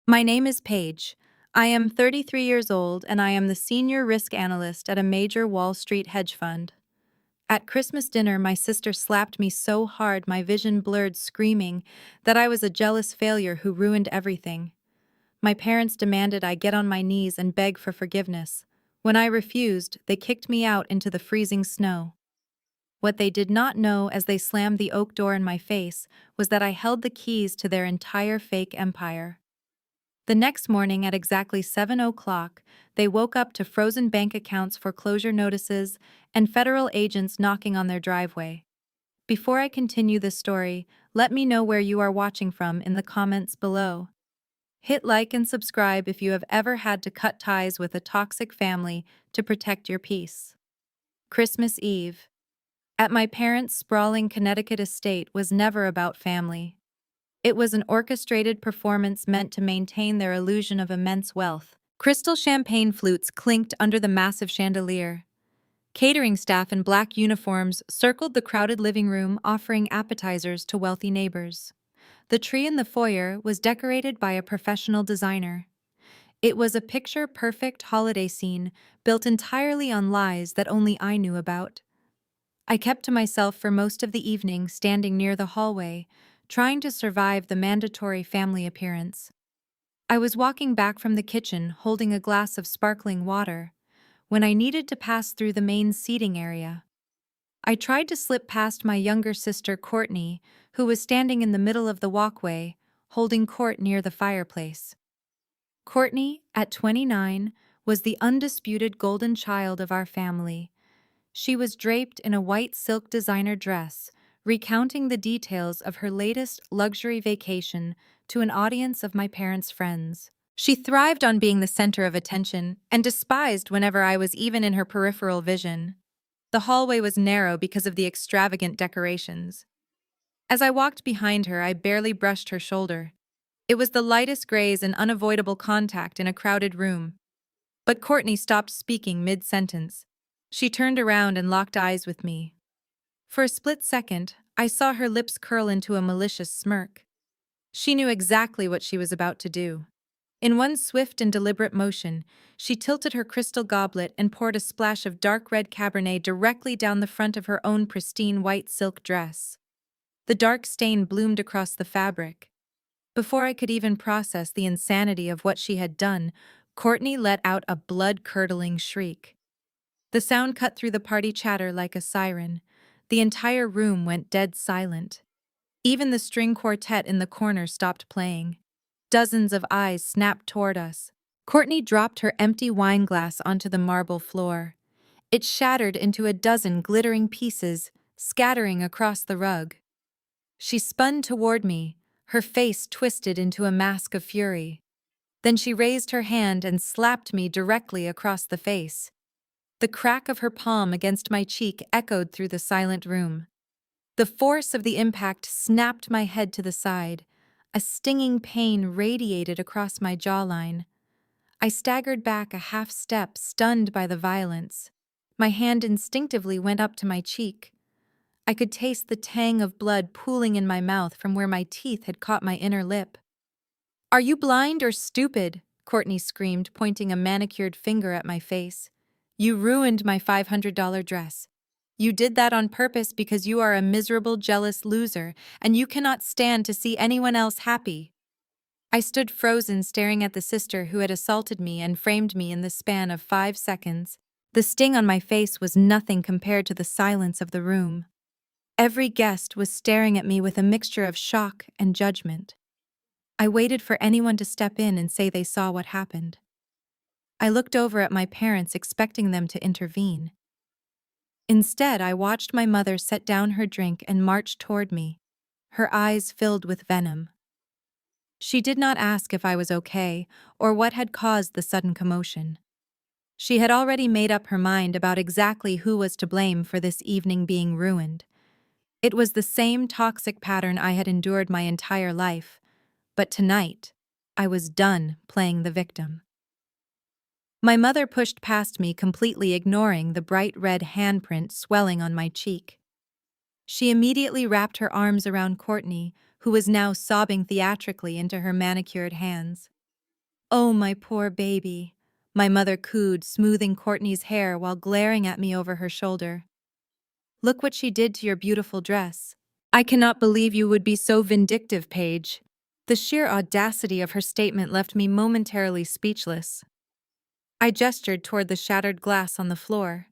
My name is Paige. I am 33 years old and I am the senior risk analyst at a major Wall Street hedge fund. At Christmas dinner, my sister slapped me so hard my vision blurred, screaming that I was a jealous failure who ruined everything. My parents demanded I get on my knees and beg for forgiveness. When I refused, they kicked me out into the freezing snow. What they did not know as they slammed the oak door in my face was that I held the keys to their entire fake empire. The next morning at exactly 7 o'clock, they woke up to frozen bank accounts, foreclosure notices, and federal agents knocking on their driveway. Before I continue this story, let me know where you are watching from in the comments below. Hit like and subscribe if you have ever had to cut ties with a toxic family to protect your peace. Christmas Eve. At my parents' sprawling Connecticut estate was never about family. It was an orchestrated performance meant to maintain their illusion of immense wealth. Crystal champagne flutes clinked under the massive chandelier. Catering staff in black uniforms circled the crowded living room, offering appetizers to wealthy neighbors. The tree in the foyer was decorated by a professional designer. It was a picture-perfect holiday scene built entirely on lies that only I knew about. I kept to myself for most of the evening, standing near the hallway, trying to survive the mandatory family appearance. I was walking back from the kitchen, holding a glass of sparkling water, when I needed to pass through the main seating area. I tried to slip past my younger sister, Courtney, who was standing in the middle of the walkway, holding court near the fireplace. Courtney, at 29, was the undisputed golden child of our family. She was draped in a white silk designer dress, recounting the details of her latest luxury vacation to an audience of my parents' friends. She thrived on being the center of attention and despised whenever I was even in her peripheral vision. The hallway was narrow because of the extravagant decorations. As I walked behind her, I barely brushed her shoulder. It was the lightest graze and unavoidable contact in a crowded room. But Courtney stopped speaking mid-sentence. She turned around and locked eyes with me. For a split second, I saw her lips curl into a malicious smirk. She knew exactly what she was about to do. In one swift and deliberate motion, she tilted her crystal goblet and poured a splash of dark red Cabernet directly down the front of her own pristine white silk dress. The dark stain bloomed across the fabric. Before I could even process the insanity of what she had done, Courtney let out a blood-curdling shriek. The sound cut through the party chatter like a siren. The entire room went dead silent. Even the string quartet in the corner stopped playing. Dozens of eyes snapped toward us. Courtney dropped her empty wine glass onto the marble floor. It shattered into a dozen glittering pieces, scattering across the rug. She spun toward me, her face twisted into a mask of fury. Then she raised her hand and slapped me directly across the face. The crack of her palm against my cheek echoed through the silent room. The force of the impact snapped my head to the side. A stinging pain radiated across my jawline. I staggered back a half step, stunned by the violence. My hand instinctively went up to my cheek. I could taste the tang of blood pooling in my mouth from where my teeth had caught my inner lip. "Are you blind or stupid?" Courtney screamed, pointing a manicured finger at my face. "You ruined my $500 dress. You did that on purpose because you are a miserable, jealous loser, and you cannot stand to see anyone else happy." I stood frozen, staring at the sister who had assaulted me and framed me in the span of 5 seconds. The sting on my face was nothing compared to the silence of the room. Every guest was staring at me with a mixture of shock and judgment. I waited for anyone to step in and say they saw what happened. I looked over at my parents, expecting them to intervene. Instead, I watched my mother set down her drink and march toward me, her eyes filled with venom. She did not ask if I was okay or what had caused the sudden commotion. She had already made up her mind about exactly who was to blame for this evening being ruined. It was the same toxic pattern I had endured my entire life, but tonight, I was done playing the victim. My mother pushed past me, completely ignoring the bright red handprint swelling on my cheek. She immediately wrapped her arms around Courtney, who was now sobbing theatrically into her manicured hands. "Oh, my poor baby," my mother cooed, smoothing Courtney's hair while glaring at me over her shoulder. "Look what she did to your beautiful dress." "I cannot believe you would be so vindictive, Paige." The sheer audacity of her statement left me momentarily speechless. I gestured toward the shattered glass on the floor.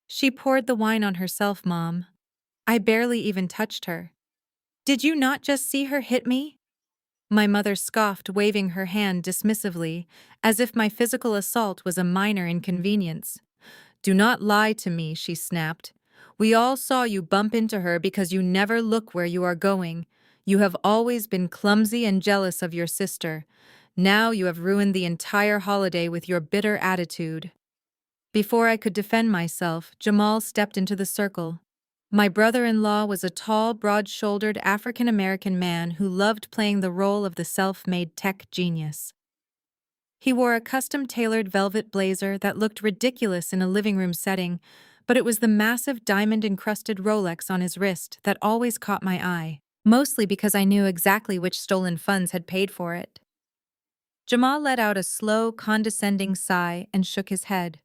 "She poured the wine on herself, Mom. I barely even touched her." "Did you not just see her hit me?" My mother scoffed, waving her hand dismissively, as if my physical assault was a minor inconvenience. "Do not lie to me," she snapped. "We all saw you bump into her because you never look where you are going. You have always been clumsy and jealous of your sister. Now you have ruined the entire holiday with your bitter attitude." Before I could defend myself, Jamal stepped into the circle. My brother-in-law was a tall, broad-shouldered African-American man who loved playing the role of the self-made tech genius. He wore a custom-tailored velvet blazer that looked ridiculous in a living room setting, but it was the massive diamond-encrusted Rolex on his wrist that always caught my eye, mostly because I knew exactly which stolen funds had paid for it. Jamal let out a slow, condescending sigh and shook his head.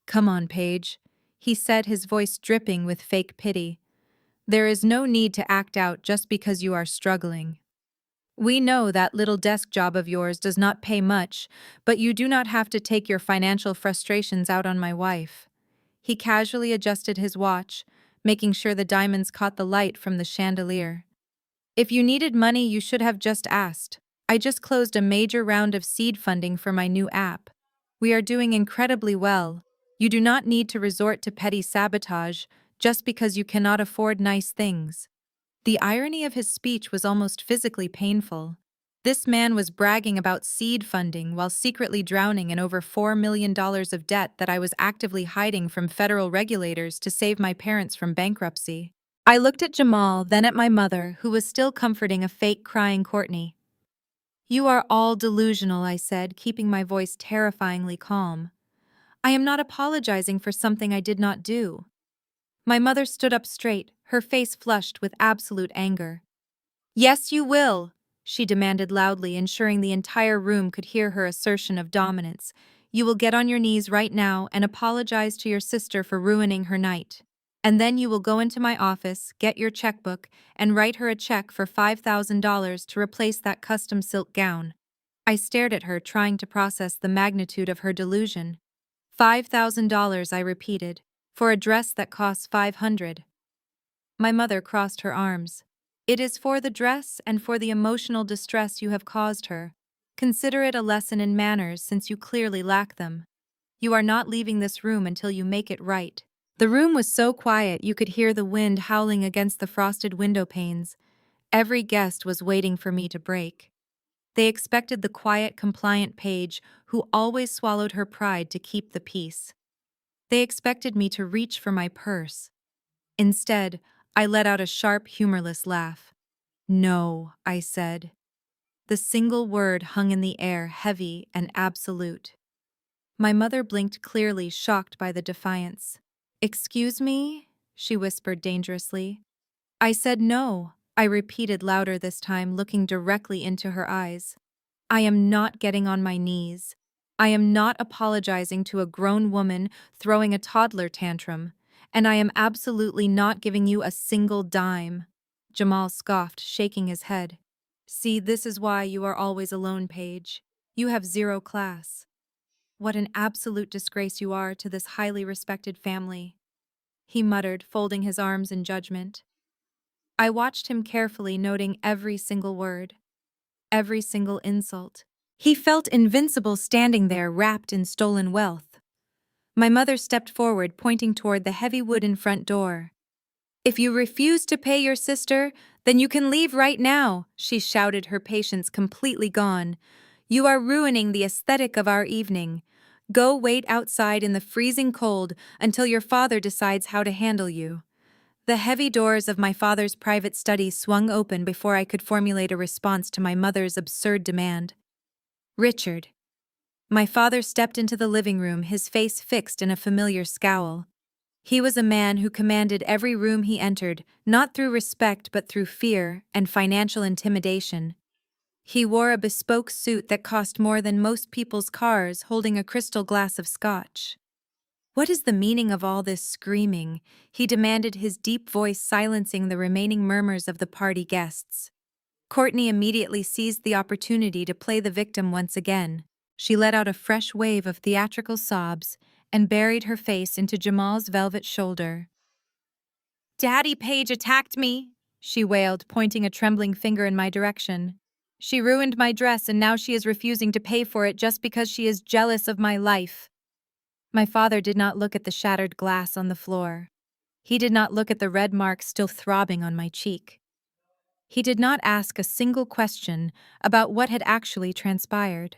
"Come on, Paige," he said, his voice dripping with fake pity. "There is no need to act out just because you are struggling. We know that little desk job of yours does not pay much, but you do not have to take your financial frustrations out on my wife." He casually adjusted his watch, making sure the diamonds caught the light from the chandelier. "If you needed money, you should have just asked. I just closed a major round of seed funding for my new app. We are doing incredibly well. You do not need to resort to petty sabotage just because you cannot afford nice things." The irony of his speech was almost physically painful. This man was bragging about seed funding while secretly drowning in over $4 million of debt that I was actively hiding from federal regulators to save my parents from bankruptcy. I looked at Jamal, then at my mother, who was still comforting a fake crying Courtney. "You are all delusional," I said, keeping my voice terrifyingly calm. "I am not apologizing for something I did not do." My mother stood up straight, her face flushed with absolute anger. "Yes, you will," she demanded loudly, ensuring the entire room could hear her assertion of dominance. "You will get on your knees right now and apologize to your sister for ruining her night. And then you will go into my office, get your checkbook, and write her a check for $5,000 to replace that custom silk gown." I stared at her, trying to process the magnitude of her delusion. $5,000, I repeated, for a dress that costs $500. My mother crossed her arms. "It is for the dress and for the emotional distress you have caused her. Consider it a lesson in manners since you clearly lack them. You are not leaving this room until you make it right." The room was so quiet you could hear the wind howling against the frosted window panes. Every guest was waiting for me to break. They expected the quiet, compliant Paige who always swallowed her pride to keep the peace. They expected me to reach for my purse. Instead, I let out a sharp, humorless laugh. "No," I said. The single word hung in the air, heavy and absolute. My mother blinked clearly, shocked by the defiance. "Excuse me?" she whispered dangerously. "I said no," I repeated louder this time, looking directly into her eyes. "I am not getting on my knees. I am not apologizing to a grown woman throwing a toddler tantrum. And I am absolutely not giving you a single dime." Jamal scoffed, shaking his head. "See, this is why you are always alone, Paige. You have zero class. What an absolute disgrace you are to this highly respected family," he muttered, folding his arms in judgment. I watched him carefully, noting every single word, every single insult. He felt invincible standing there, wrapped in stolen wealth. My mother stepped forward, pointing toward the heavy wooden front door. "If you refuse to pay your sister, then you can leave right now," she shouted, her patience completely gone. "You are ruining the aesthetic of our evening. Go wait outside in the freezing cold until your father decides how to handle you." The heavy doors of my father's private study swung open before I could formulate a response to my mother's absurd demand. "Richard." My father stepped into the living room, his face fixed in a familiar scowl. He was a man who commanded every room he entered, not through respect but through fear and financial intimidation. He wore a bespoke suit that cost more than most people's cars, holding a crystal glass of scotch. "What is the meaning of all this screaming?" he demanded, his deep voice silencing the remaining murmurs of the party guests. Courtney immediately seized the opportunity to play the victim once again. She let out a fresh wave of theatrical sobs and buried her face into Jamal's velvet shoulder. "Daddy, Paige attacked me," she wailed, pointing a trembling finger in my direction. "She ruined my dress and now she is refusing to pay for it just because she is jealous of my life." My father did not look at the shattered glass on the floor. He did not look at the red mark still throbbing on my cheek. He did not ask a single question about what had actually transpired.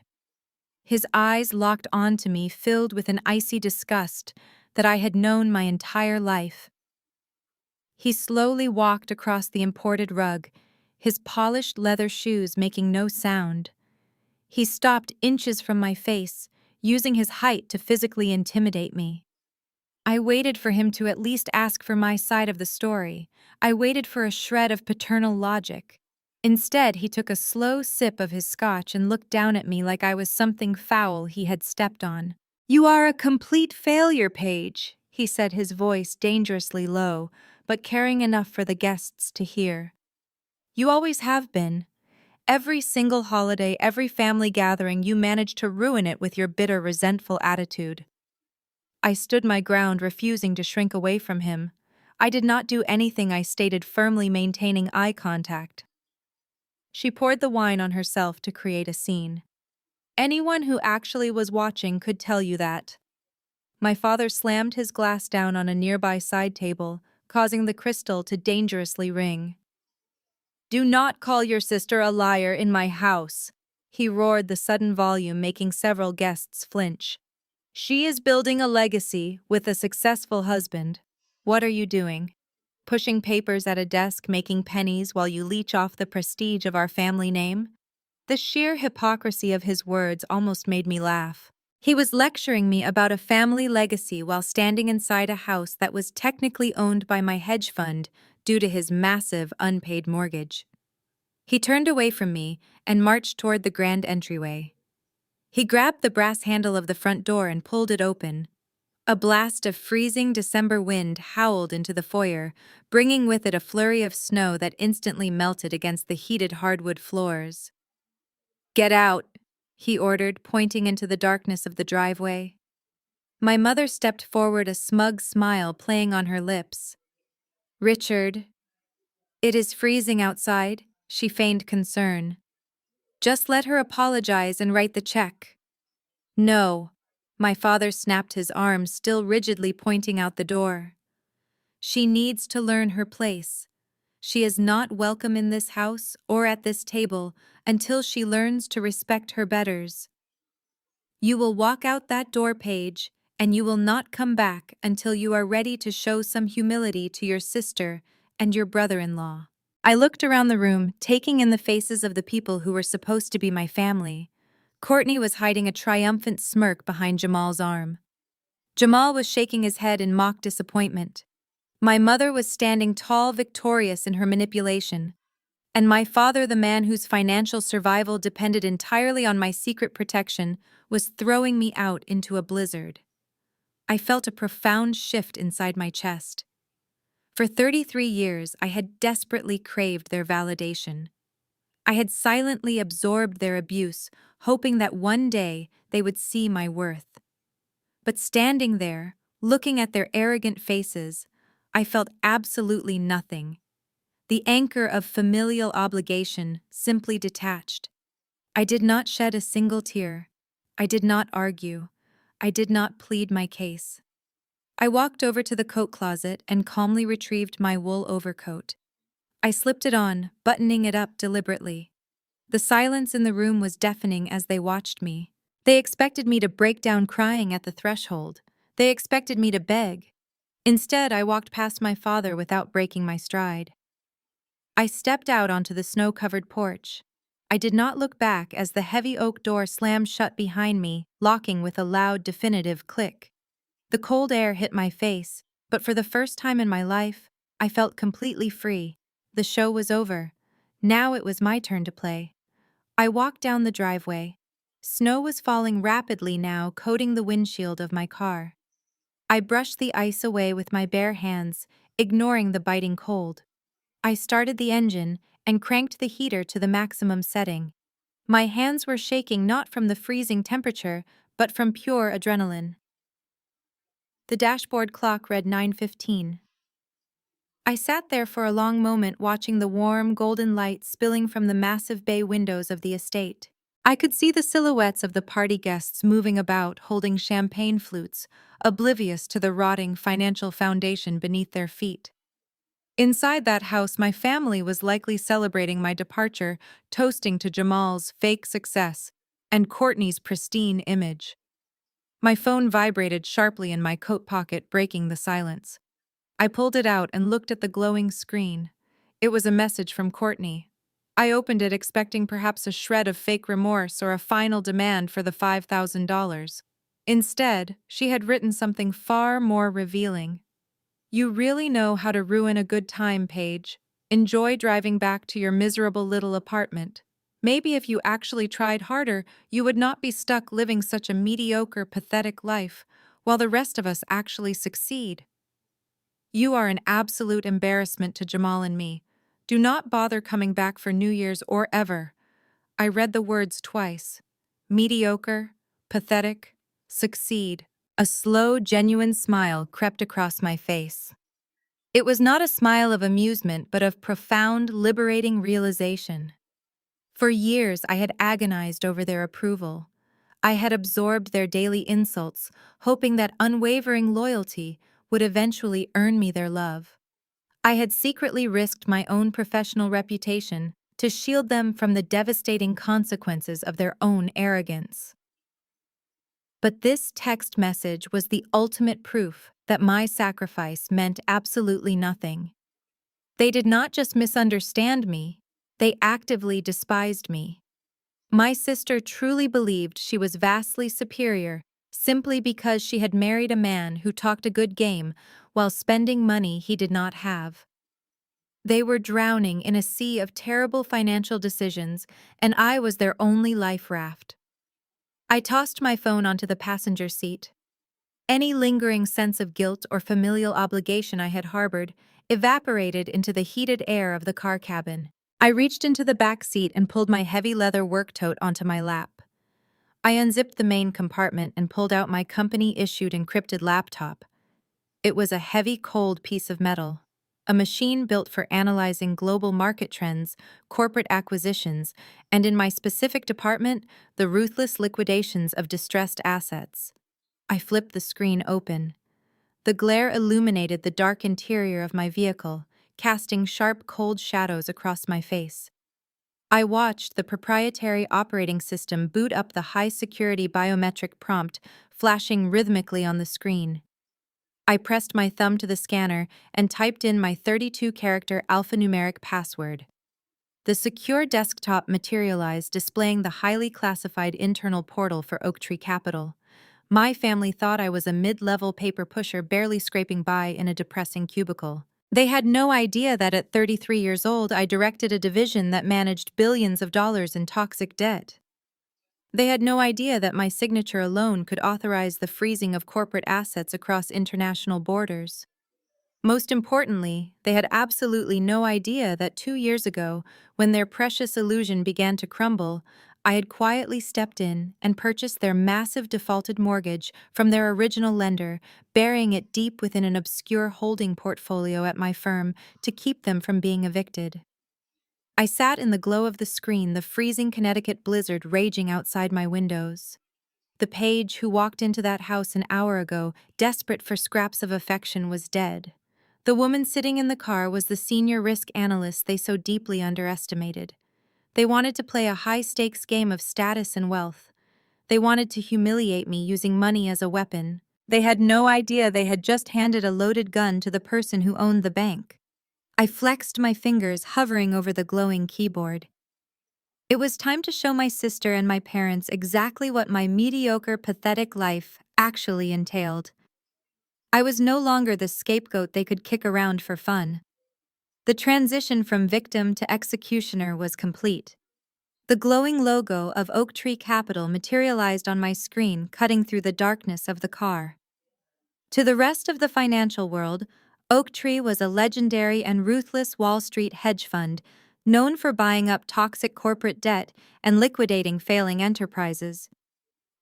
His eyes locked onto me, filled with an icy disgust that I had known my entire life. He slowly walked across the imported rug, his polished leather shoes making no sound. He stopped inches from my face, using his height to physically intimidate me. I waited for him to at least ask for my side of the story. I waited for a shred of paternal logic. Instead, he took a slow sip of his scotch and looked down at me like I was something foul he had stepped on. "You are a complete failure, Paige," he said, his voice dangerously low, but caring enough for the guests to hear. "You always have been. Every single holiday, every family gathering, you managed to ruin it with your bitter, resentful attitude." I stood my ground, refusing to shrink away from him. I did not do anything, I stated, firmly maintaining eye contact. She poured the wine on herself to create a scene. "Anyone who actually was watching could tell you that." My father slammed his glass down on a nearby side table, causing the crystal to dangerously ring. "Do not call your sister a liar in my house," he roared, the sudden volume making several guests flinch. "She is building a legacy with a successful husband. What are you doing? Pushing papers at a desk, making pennies while you leech off the prestige of our family name?" The sheer hypocrisy of his words almost made me laugh. He was lecturing me about a family legacy while standing inside a house that was technically owned by my hedge fund due to his massive unpaid mortgage. He turned away from me and marched toward the grand entryway. He grabbed the brass handle of the front door and pulled it open. A blast of freezing December wind howled into the foyer, bringing with it a flurry of snow that instantly melted against the heated hardwood floors. "Get out," he ordered, pointing into the darkness of the driveway. My mother stepped forward, a smug smile playing on her lips. "Richard, it is freezing outside," she feigned concern. "Just let her apologize and write the check." "No." My father snapped his arm, still rigidly pointing out the door. "She needs to learn her place. She is not welcome in this house or at this table until she learns to respect her betters. You will walk out that door, Paige, and you will not come back until you are ready to show some humility to your sister and your brother-in-law." I looked around the room, taking in the faces of the people who were supposed to be my family. Courtney was hiding a triumphant smirk behind Jamal's arm. Jamal was shaking his head in mock disappointment. My mother was standing tall, victorious in her manipulation. And my father, the man whose financial survival depended entirely on my secret protection, was throwing me out into a blizzard. I felt a profound shift inside my chest. For 33 years, I had desperately craved their validation. I had silently absorbed their abuse, hoping that one day they would see my worth. But standing there, looking at their arrogant faces, I felt absolutely nothing. The anchor of familial obligation simply detached. I did not shed a single tear. I did not argue. I did not plead my case. I walked over to the coat closet and calmly retrieved my wool overcoat. I slipped it on, buttoning it up deliberately. The silence in the room was deafening as they watched me. They expected me to break down crying at the threshold. They expected me to beg. Instead, I walked past my father without breaking my stride. I stepped out onto the snow-covered porch. I did not look back as the heavy oak door slammed shut behind me, locking with a loud, definitive click. The cold air hit my face, but for the first time in my life, I felt completely free. The show was over. Now it was my turn to play. I walked down the driveway. Snow was falling rapidly now, coating the windshield of my car. I brushed the ice away with my bare hands, ignoring the biting cold. I started the engine and cranked the heater to the maximum setting. My hands were shaking not from the freezing temperature, but from pure adrenaline. The dashboard clock read 9:15. I sat there for a long moment watching the warm, golden light spilling from the massive bay windows of the estate. I could see the silhouettes of the party guests moving about, holding champagne flutes, oblivious to the rotting financial foundation beneath their feet. Inside that house, my family was likely celebrating my departure, toasting to Jamal's fake success and Courtney's pristine image. My phone vibrated sharply in my coat pocket, breaking the silence. I pulled it out and looked at the glowing screen. It was a message from Courtney. I opened it expecting perhaps a shred of fake remorse or a final demand for the $5,000. Instead, she had written something far more revealing. "You really know how to ruin a good time, Paige. Enjoy driving back to your miserable little apartment. Maybe if you actually tried harder, you would not be stuck living such a mediocre, pathetic life, while the rest of us actually succeed. You are an absolute embarrassment to Jamal and me. Do not bother coming back for New Year's or ever." I read the words twice. Mediocre, pathetic, succeed. A slow, genuine smile crept across my face. It was not a smile of amusement, but of profound, liberating realization. For years, I had agonized over their approval. I had absorbed their daily insults, hoping that unwavering loyalty would eventually earn me their love. I had secretly risked my own professional reputation to shield them from the devastating consequences of their own arrogance. But this text message was the ultimate proof that my sacrifice meant absolutely nothing. They did not just misunderstand me, they actively despised me. My sister truly believed she was vastly superior simply because she had married a man who talked a good game while spending money he did not have. They were drowning in a sea of terrible financial decisions, and I was their only life raft. I tossed my phone onto the passenger seat. Any lingering sense of guilt or familial obligation I had harbored evaporated into the heated air of the car cabin. I reached into the back seat and pulled my heavy leather work tote onto my lap. I unzipped the main compartment and pulled out my company-issued encrypted laptop. It was a heavy, cold piece of metal, a machine built for analyzing global market trends, corporate acquisitions, and in my specific department, the ruthless liquidations of distressed assets. I flipped the screen open. The glare illuminated the dark interior of my vehicle, casting sharp, cold shadows across my face. I watched the proprietary operating system boot up, the high-security biometric prompt flashing rhythmically on the screen. I pressed my thumb to the scanner and typed in my 32-character alphanumeric password. The secure desktop materialized, displaying the highly classified internal portal for Oaktree Capital. My family thought I was a mid-level paper pusher barely scraping by in a depressing cubicle. They had no idea that at 33 years old I directed a division that managed billions of dollars in toxic debt. They had no idea that my signature alone could authorize the freezing of corporate assets across international borders. Most importantly, they had absolutely no idea that 2 years ago, when their precious illusion began to crumble, I had quietly stepped in and purchased their massive defaulted mortgage from their original lender, burying it deep within an obscure holding portfolio at my firm to keep them from being evicted. I sat in the glow of the screen, the freezing Connecticut blizzard raging outside my windows. The Paige who walked into that house an hour ago, desperate for scraps of affection, was dead. The woman sitting in the car was the senior risk analyst they so deeply underestimated. They wanted to play a high-stakes game of status and wealth. They wanted to humiliate me using money as a weapon. They had no idea they had just handed a loaded gun to the person who owned the bank. I flexed my fingers, hovering over the glowing keyboard. It was time to show my sister and my parents exactly what my mediocre, pathetic life actually entailed. I was no longer the scapegoat they could kick around for fun. The transition from victim to executioner was complete. The glowing logo of Oak Tree Capital materialized on my screen, cutting through the darkness of the car. To the rest of the financial world, Oak Tree was a legendary and ruthless Wall Street hedge fund, known for buying up toxic corporate debt and liquidating failing enterprises.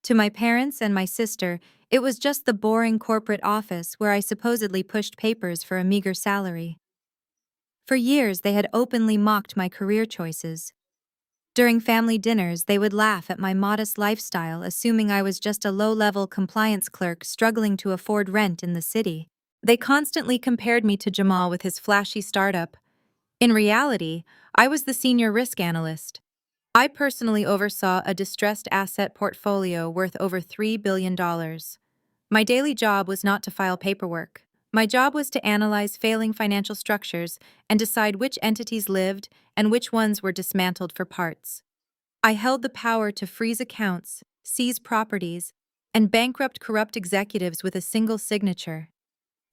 To my parents and my sister, it was just the boring corporate office where I supposedly pushed papers for a meager salary. For years, they had openly mocked my career choices. During family dinners, they would laugh at my modest lifestyle, assuming I was just a low-level compliance clerk struggling to afford rent in the city. They constantly compared me to Jamal with his flashy startup. In reality, I was the senior risk analyst. I personally oversaw a distressed asset portfolio worth over $3 billion. My daily job was not to file paperwork. My job was to analyze failing financial structures and decide which entities lived and which ones were dismantled for parts. I held the power to freeze accounts, seize properties, and bankrupt corrupt executives with a single signature.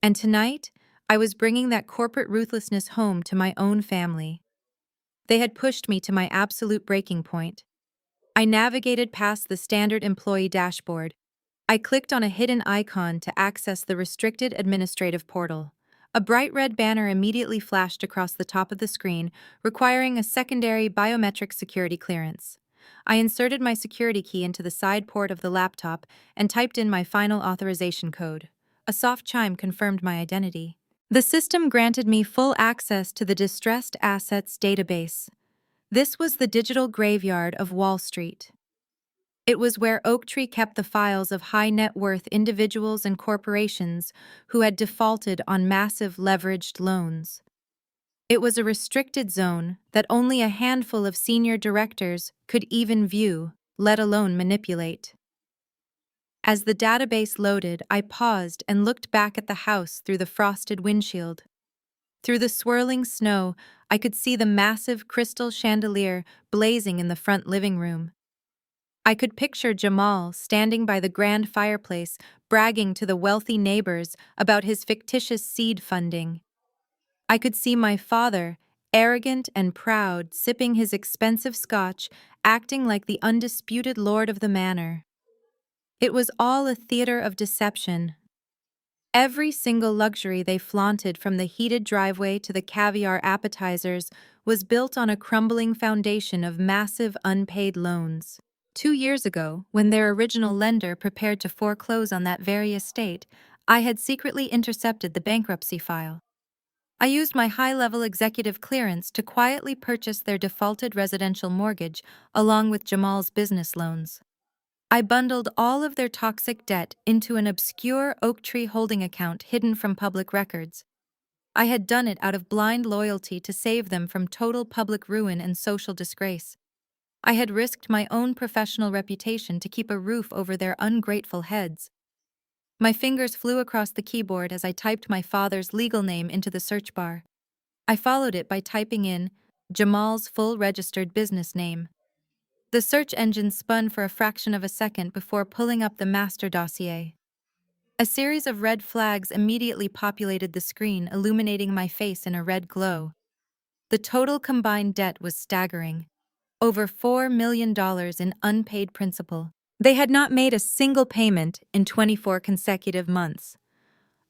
And tonight, I was bringing that corporate ruthlessness home to my own family. They had pushed me to my absolute breaking point. I navigated past the standard employee dashboard. I clicked on a hidden icon to access the restricted administrative portal. A bright red banner immediately flashed across the top of the screen, requiring a secondary biometric security clearance. I inserted my security key into the side port of the laptop and typed in my final authorization code. A soft chime confirmed my identity. The system granted me full access to the distressed assets database. This was the digital graveyard of Wall Street. It was where Oak Tree kept the files of high net worth individuals and corporations who had defaulted on massive leveraged loans. It was a restricted zone that only a handful of senior directors could even view, let alone manipulate. As the database loaded, I paused and looked back at the house through the frosted windshield. Through the swirling snow, I could see the massive crystal chandelier blazing in the front living room. I could picture Jamal standing by the grand fireplace, bragging to the wealthy neighbors about his fictitious seed funding. I could see my father, arrogant and proud, sipping his expensive scotch, acting like the undisputed lord of the manor. It was all a theater of deception. Every single luxury they flaunted, from the heated driveway to the caviar appetizers, was built on a crumbling foundation of massive unpaid loans. 2 years ago, when their original lender prepared to foreclose on that very estate, I had secretly intercepted the bankruptcy file. I used my high-level executive clearance to quietly purchase their defaulted residential mortgage along with Jamal's business loans. I bundled all of their toxic debt into an obscure Oak Tree holding account hidden from public records. I had done it out of blind loyalty to save them from total public ruin and social disgrace. I had risked my own professional reputation to keep a roof over their ungrateful heads. My fingers flew across the keyboard as I typed my father's legal name into the search bar. I followed it by typing in Jamal's full registered business name. The search engine spun for a fraction of a second before pulling up the master dossier. A series of red flags immediately populated the screen, illuminating my face in a red glow. The total combined debt was staggering. Over $4 million in unpaid principal. They had not made a single payment in 24 consecutive months.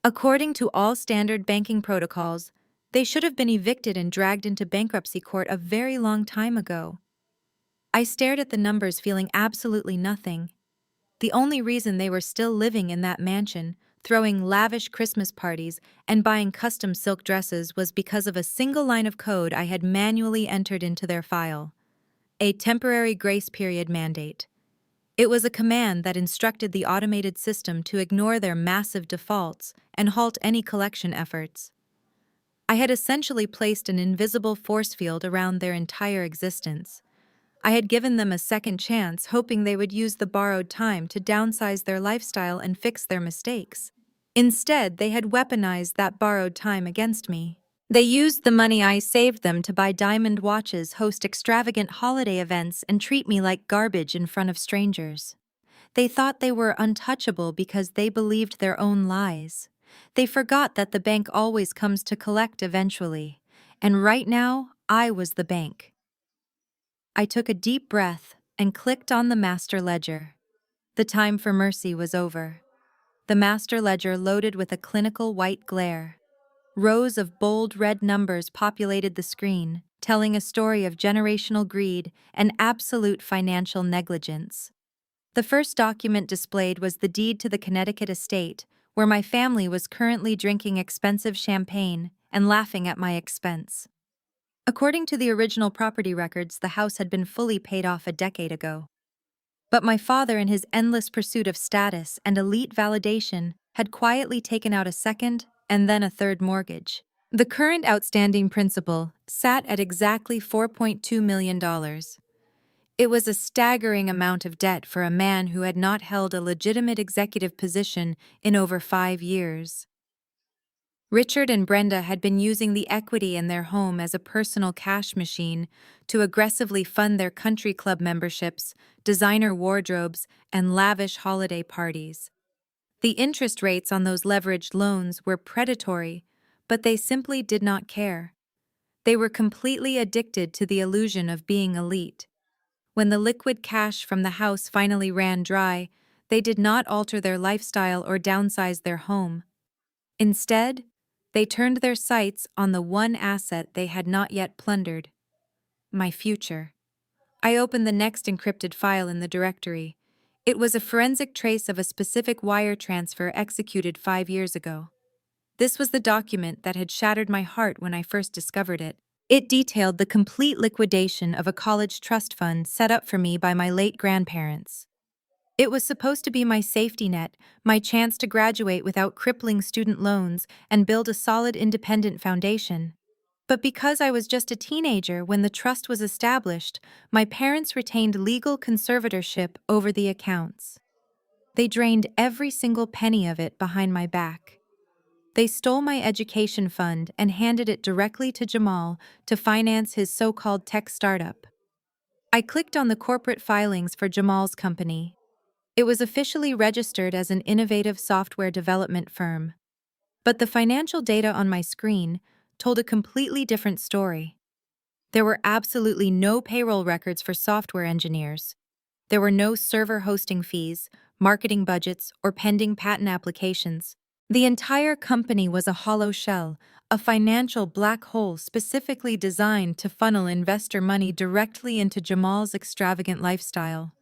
According to all standard banking protocols, they should have been evicted and dragged into bankruptcy court a very long time ago. I stared at the numbers, feeling absolutely nothing. The only reason they were still living in that mansion, throwing lavish Christmas parties and buying custom silk dresses, was because of a single line of code I had manually entered into their file. A temporary grace period mandate. It was a command that instructed the automated system to ignore their massive defaults and halt any collection efforts. I had essentially placed an invisible force field around their entire existence. I had given them a second chance, hoping they would use the borrowed time to downsize their lifestyle and fix their mistakes. Instead, they had weaponized that borrowed time against me. They used the money I saved them to buy diamond watches, host extravagant holiday events, and treat me like garbage in front of strangers. They thought they were untouchable because they believed their own lies. They forgot that the bank always comes to collect eventually. And right now, I was the bank. I took a deep breath and clicked on the master ledger. The time for mercy was over. The master ledger loaded with a clinical white glare. Rows of bold red numbers populated the screen, telling a story of generational greed and absolute financial negligence. The first document displayed was the deed to the Connecticut estate, where my family was currently drinking expensive champagne and laughing at my expense. According to the original property records, the house had been fully paid off a decade ago. But my father, in his endless pursuit of status and elite validation, had quietly taken out a second and then a third mortgage. The current outstanding principal sat at exactly $4.2 million. It was a staggering amount of debt for a man who had not held a legitimate executive position in over 5 years. Richard and Brenda had been using the equity in their home as a personal cash machine to aggressively fund their country club memberships, designer wardrobes, and lavish holiday parties. The interest rates on those leveraged loans were predatory, but they simply did not care. They were completely addicted to the illusion of being elite. When the liquid cash from the house finally ran dry, they did not alter their lifestyle or downsize their home. Instead, they turned their sights on the one asset they had not yet plundered: my future. I opened the next encrypted file in the directory. It was a forensic trace of a specific wire transfer executed 5 years ago. This was the document that had shattered my heart when I first discovered it. It detailed the complete liquidation of a college trust fund set up for me by my late grandparents. It was supposed to be my safety net, my chance to graduate without crippling student loans and build a solid independent foundation. But because I was just a teenager when the trust was established, my parents retained legal conservatorship over the accounts. They drained every single penny of it behind my back. They stole my education fund and handed it directly to Jamal to finance his so-called tech startup. I clicked on the corporate filings for Jamal's company. It was officially registered as an innovative software development firm. But the financial data on my screen told a completely different story. There were absolutely no payroll records for software engineers. There were no server hosting fees, marketing budgets, or pending patent applications. The entire company was a hollow shell, a financial black hole specifically designed to funnel investor money directly into Jamal's extravagant lifestyle.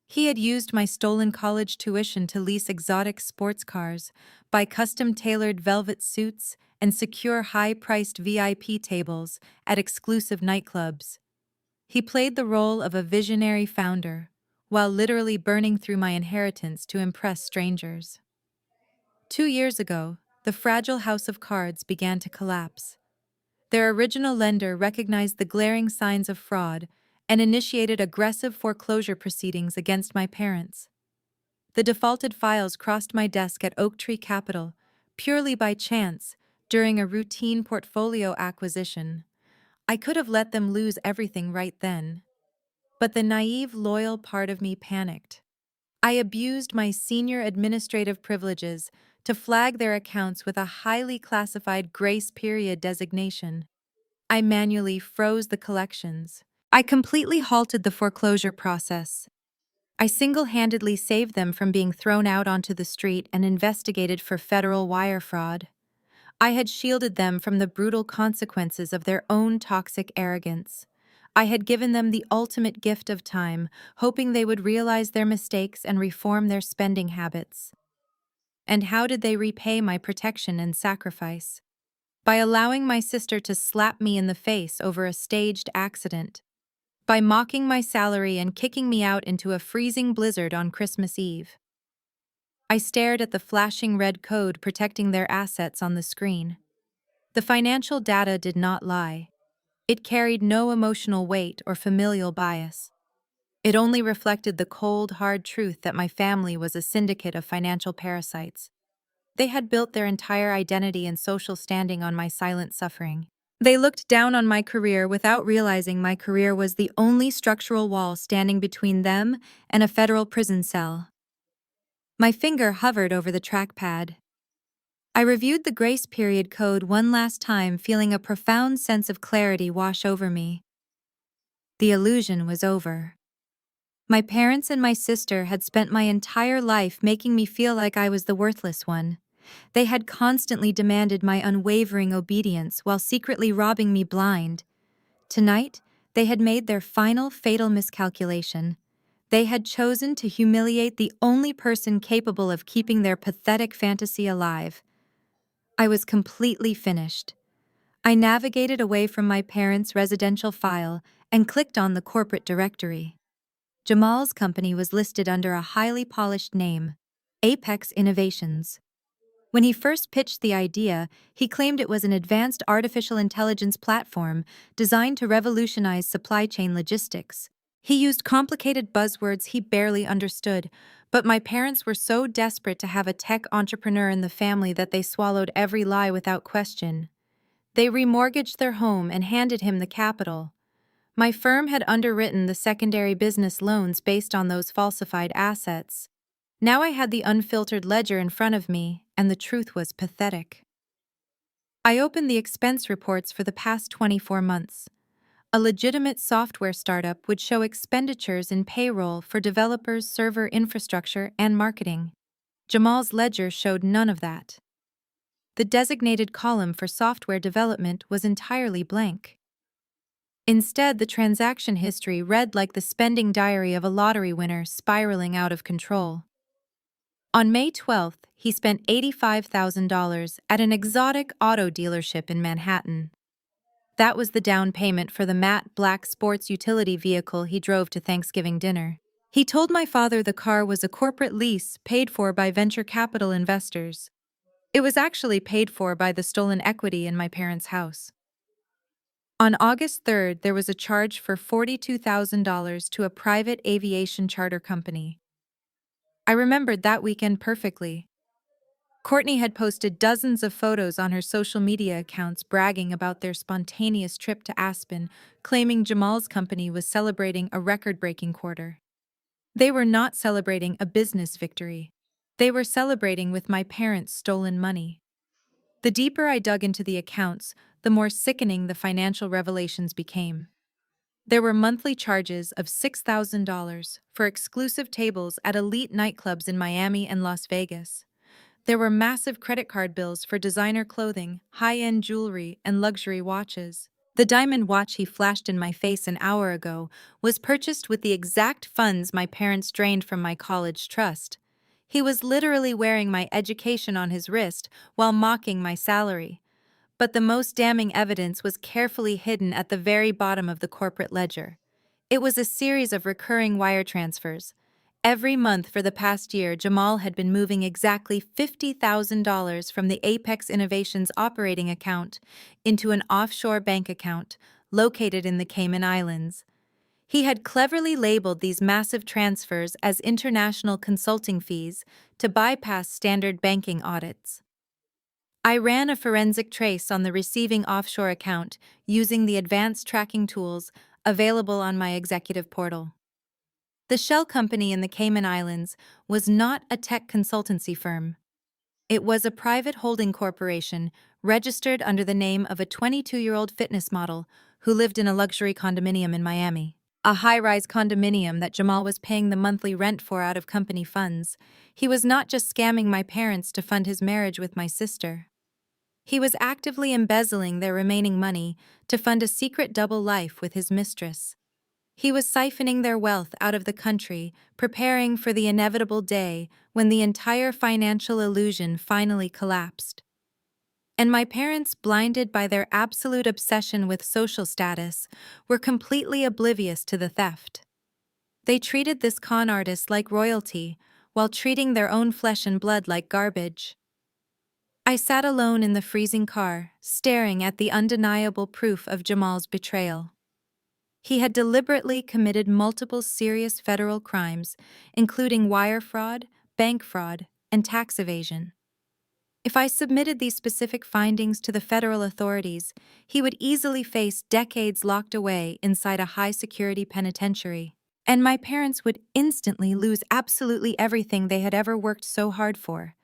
He had used my stolen college tuition to lease exotic sports cars, buy custom-tailored velvet suits, and secure high-priced VIP tables at exclusive nightclubs. He played the role of a visionary founder, while literally burning through my inheritance to impress strangers. 2 years ago, the fragile house of cards began to collapse. Their original lender recognized the glaring signs of fraud and initiated aggressive foreclosure proceedings against my parents. The defaulted files crossed my desk at Oaktree Capital, purely by chance, during a routine portfolio acquisition. I could have let them lose everything right then. But the naive, loyal part of me panicked. I abused my senior administrative privileges to flag their accounts with a highly classified grace period designation. I manually froze the collections. I completely halted the foreclosure process. I single-handedly saved them from being thrown out onto the street and investigated for federal wire fraud. I had shielded them from the brutal consequences of their own toxic arrogance. I had given them the ultimate gift of time, hoping they would realize their mistakes and reform their spending habits. And how did they repay my protection and sacrifice? By allowing my sister to slap me in the face over a staged accident. By mocking my salary and kicking me out into a freezing blizzard on Christmas Eve. I stared at the flashing red code protecting their assets on the screen. The financial data did not lie. It carried no emotional weight or familial bias. It only reflected the cold, hard truth that my family was a syndicate of financial parasites. They had built their entire identity and social standing on my silent suffering. They looked down on my career without realizing my career was the only structural wall standing between them and a federal prison cell. My finger hovered over the trackpad. I reviewed the grace period code one last time, feeling a profound sense of clarity wash over me. The illusion was over. My parents and my sister had spent my entire life making me feel like I was the worthless one. They had constantly demanded my unwavering obedience while secretly robbing me blind. Tonight, they had made their final fatal miscalculation. They had chosen to humiliate the only person capable of keeping their pathetic fantasy alive. I was completely finished. I navigated away from my parents' residential file and clicked on the corporate directory. Jamal's company was listed under a highly polished name, Apex Innovations. When he first pitched the idea, he claimed it was an advanced artificial intelligence platform designed to revolutionize supply chain logistics. He used complicated buzzwords he barely understood, but my parents were so desperate to have a tech entrepreneur in the family that they swallowed every lie without question. They remortgaged their home and handed him the capital. My firm had underwritten the secondary business loans based on those falsified assets. Now I had the unfiltered ledger in front of me, and the truth was pathetic. I opened the expense reports for the past 24 months. A legitimate software startup would show expenditures in payroll for developers, server infrastructure, and marketing. Jamal's ledger showed none of that. The designated column for software development was entirely blank. Instead, the transaction history read like the spending diary of a lottery winner spiraling out of control. On May 12th, he spent $85,000 at an exotic auto dealership in Manhattan. That was the down payment for the matte black sports utility vehicle he drove to Thanksgiving dinner. He told my father the car was a corporate lease paid for by venture capital investors. It was actually paid for by the stolen equity in my parents' house. On August 3rd, there was a charge for $42,000 to a private aviation charter company. I remembered that weekend perfectly. Courtney had posted dozens of photos on her social media accounts bragging about their spontaneous trip to Aspen, claiming Jamal's company was celebrating a record-breaking quarter. They were not celebrating a business victory. They were celebrating with my parents' stolen money. The deeper I dug into the accounts, the more sickening the financial revelations became. There were monthly charges of $6,000 for exclusive tables at elite nightclubs in Miami and Las Vegas. There were massive credit card bills for designer clothing, high-end jewelry, and luxury watches. The diamond watch he flashed in my face an hour ago was purchased with the exact funds my parents drained from my college trust. He was literally wearing my education on his wrist while mocking my salary. But the most damning evidence was carefully hidden at the very bottom of the corporate ledger. It was a series of recurring wire transfers. Every month for the past year, Jamal had been moving exactly $50,000 from the Apex Innovations operating account into an offshore bank account located in the Cayman Islands. He had cleverly labeled these massive transfers as international consulting fees to bypass standard banking audits. I ran a forensic trace on the receiving offshore account using the advanced tracking tools available on my executive portal. The shell company in the Cayman Islands was not a tech consultancy firm. It was a private holding corporation registered under the name of a 22-year-old fitness model who lived in a luxury condominium in Miami. A high-rise condominium that Jamal was paying the monthly rent for out of company funds. He was not just scamming my parents to fund his marriage with my sister. He was actively embezzling their remaining money to fund a secret double life with his mistress. He was siphoning their wealth out of the country, preparing for the inevitable day when the entire financial illusion finally collapsed. And my parents, blinded by their absolute obsession with social status, were completely oblivious to the theft. They treated this con artist like royalty, while treating their own flesh and blood like garbage. I sat alone in the freezing car, staring at the undeniable proof of Jamal's betrayal. He had deliberately committed multiple serious federal crimes, including wire fraud, bank fraud, and tax evasion. If I submitted these specific findings to the federal authorities, he would easily face decades locked away inside a high-security penitentiary. And my parents would instantly lose absolutely everything they had ever worked so hard for.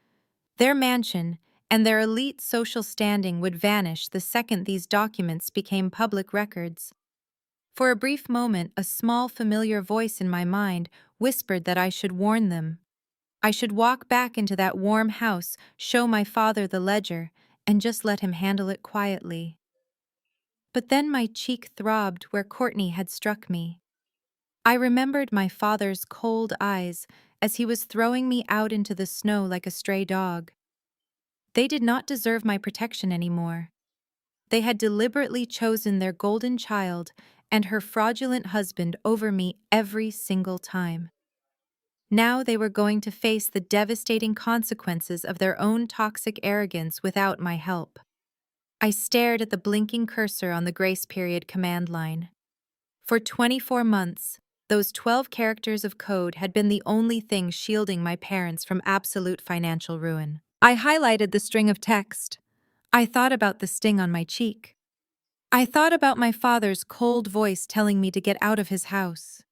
Their mansion and their elite social standing would vanish the second these documents became public records. For a brief moment, a small, familiar voice in my mind whispered that I should warn them. I should walk back into that warm house, show my father the ledger, and just let him handle it quietly. But then my cheek throbbed where Courtney had struck me. I remembered my father's cold eyes as he was throwing me out into the snow like a stray dog. They did not deserve my protection anymore. They had deliberately chosen their golden child and her fraudulent husband over me every single time. Now they were going to face the devastating consequences of their own toxic arrogance without my help. I stared at the blinking cursor on the grace period command line. For 24 months, those 12 characters of code had been the only thing shielding my parents from absolute financial ruin. I highlighted the string of text. I thought about the sting on my cheek. I thought about my father's cold voice telling me to get out of his house.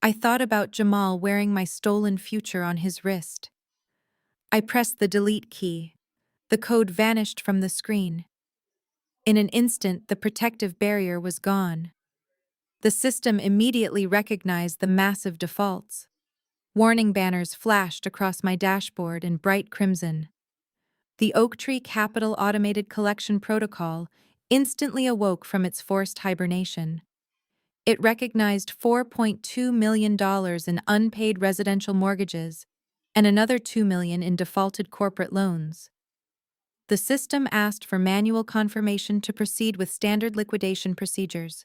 I thought about Jamal wearing my stolen future on his wrist. I pressed the delete key. The code vanished from the screen. In an instant, the protective barrier was gone. The system immediately recognized the massive defaults. Warning banners flashed across my dashboard in bright crimson. The Oaktree Capital Automated Collection Protocol instantly awoke from its forced hibernation. It recognized $4.2 million in unpaid residential mortgages and another $2 million in defaulted corporate loans. The system asked for manual confirmation to proceed with standard liquidation procedures.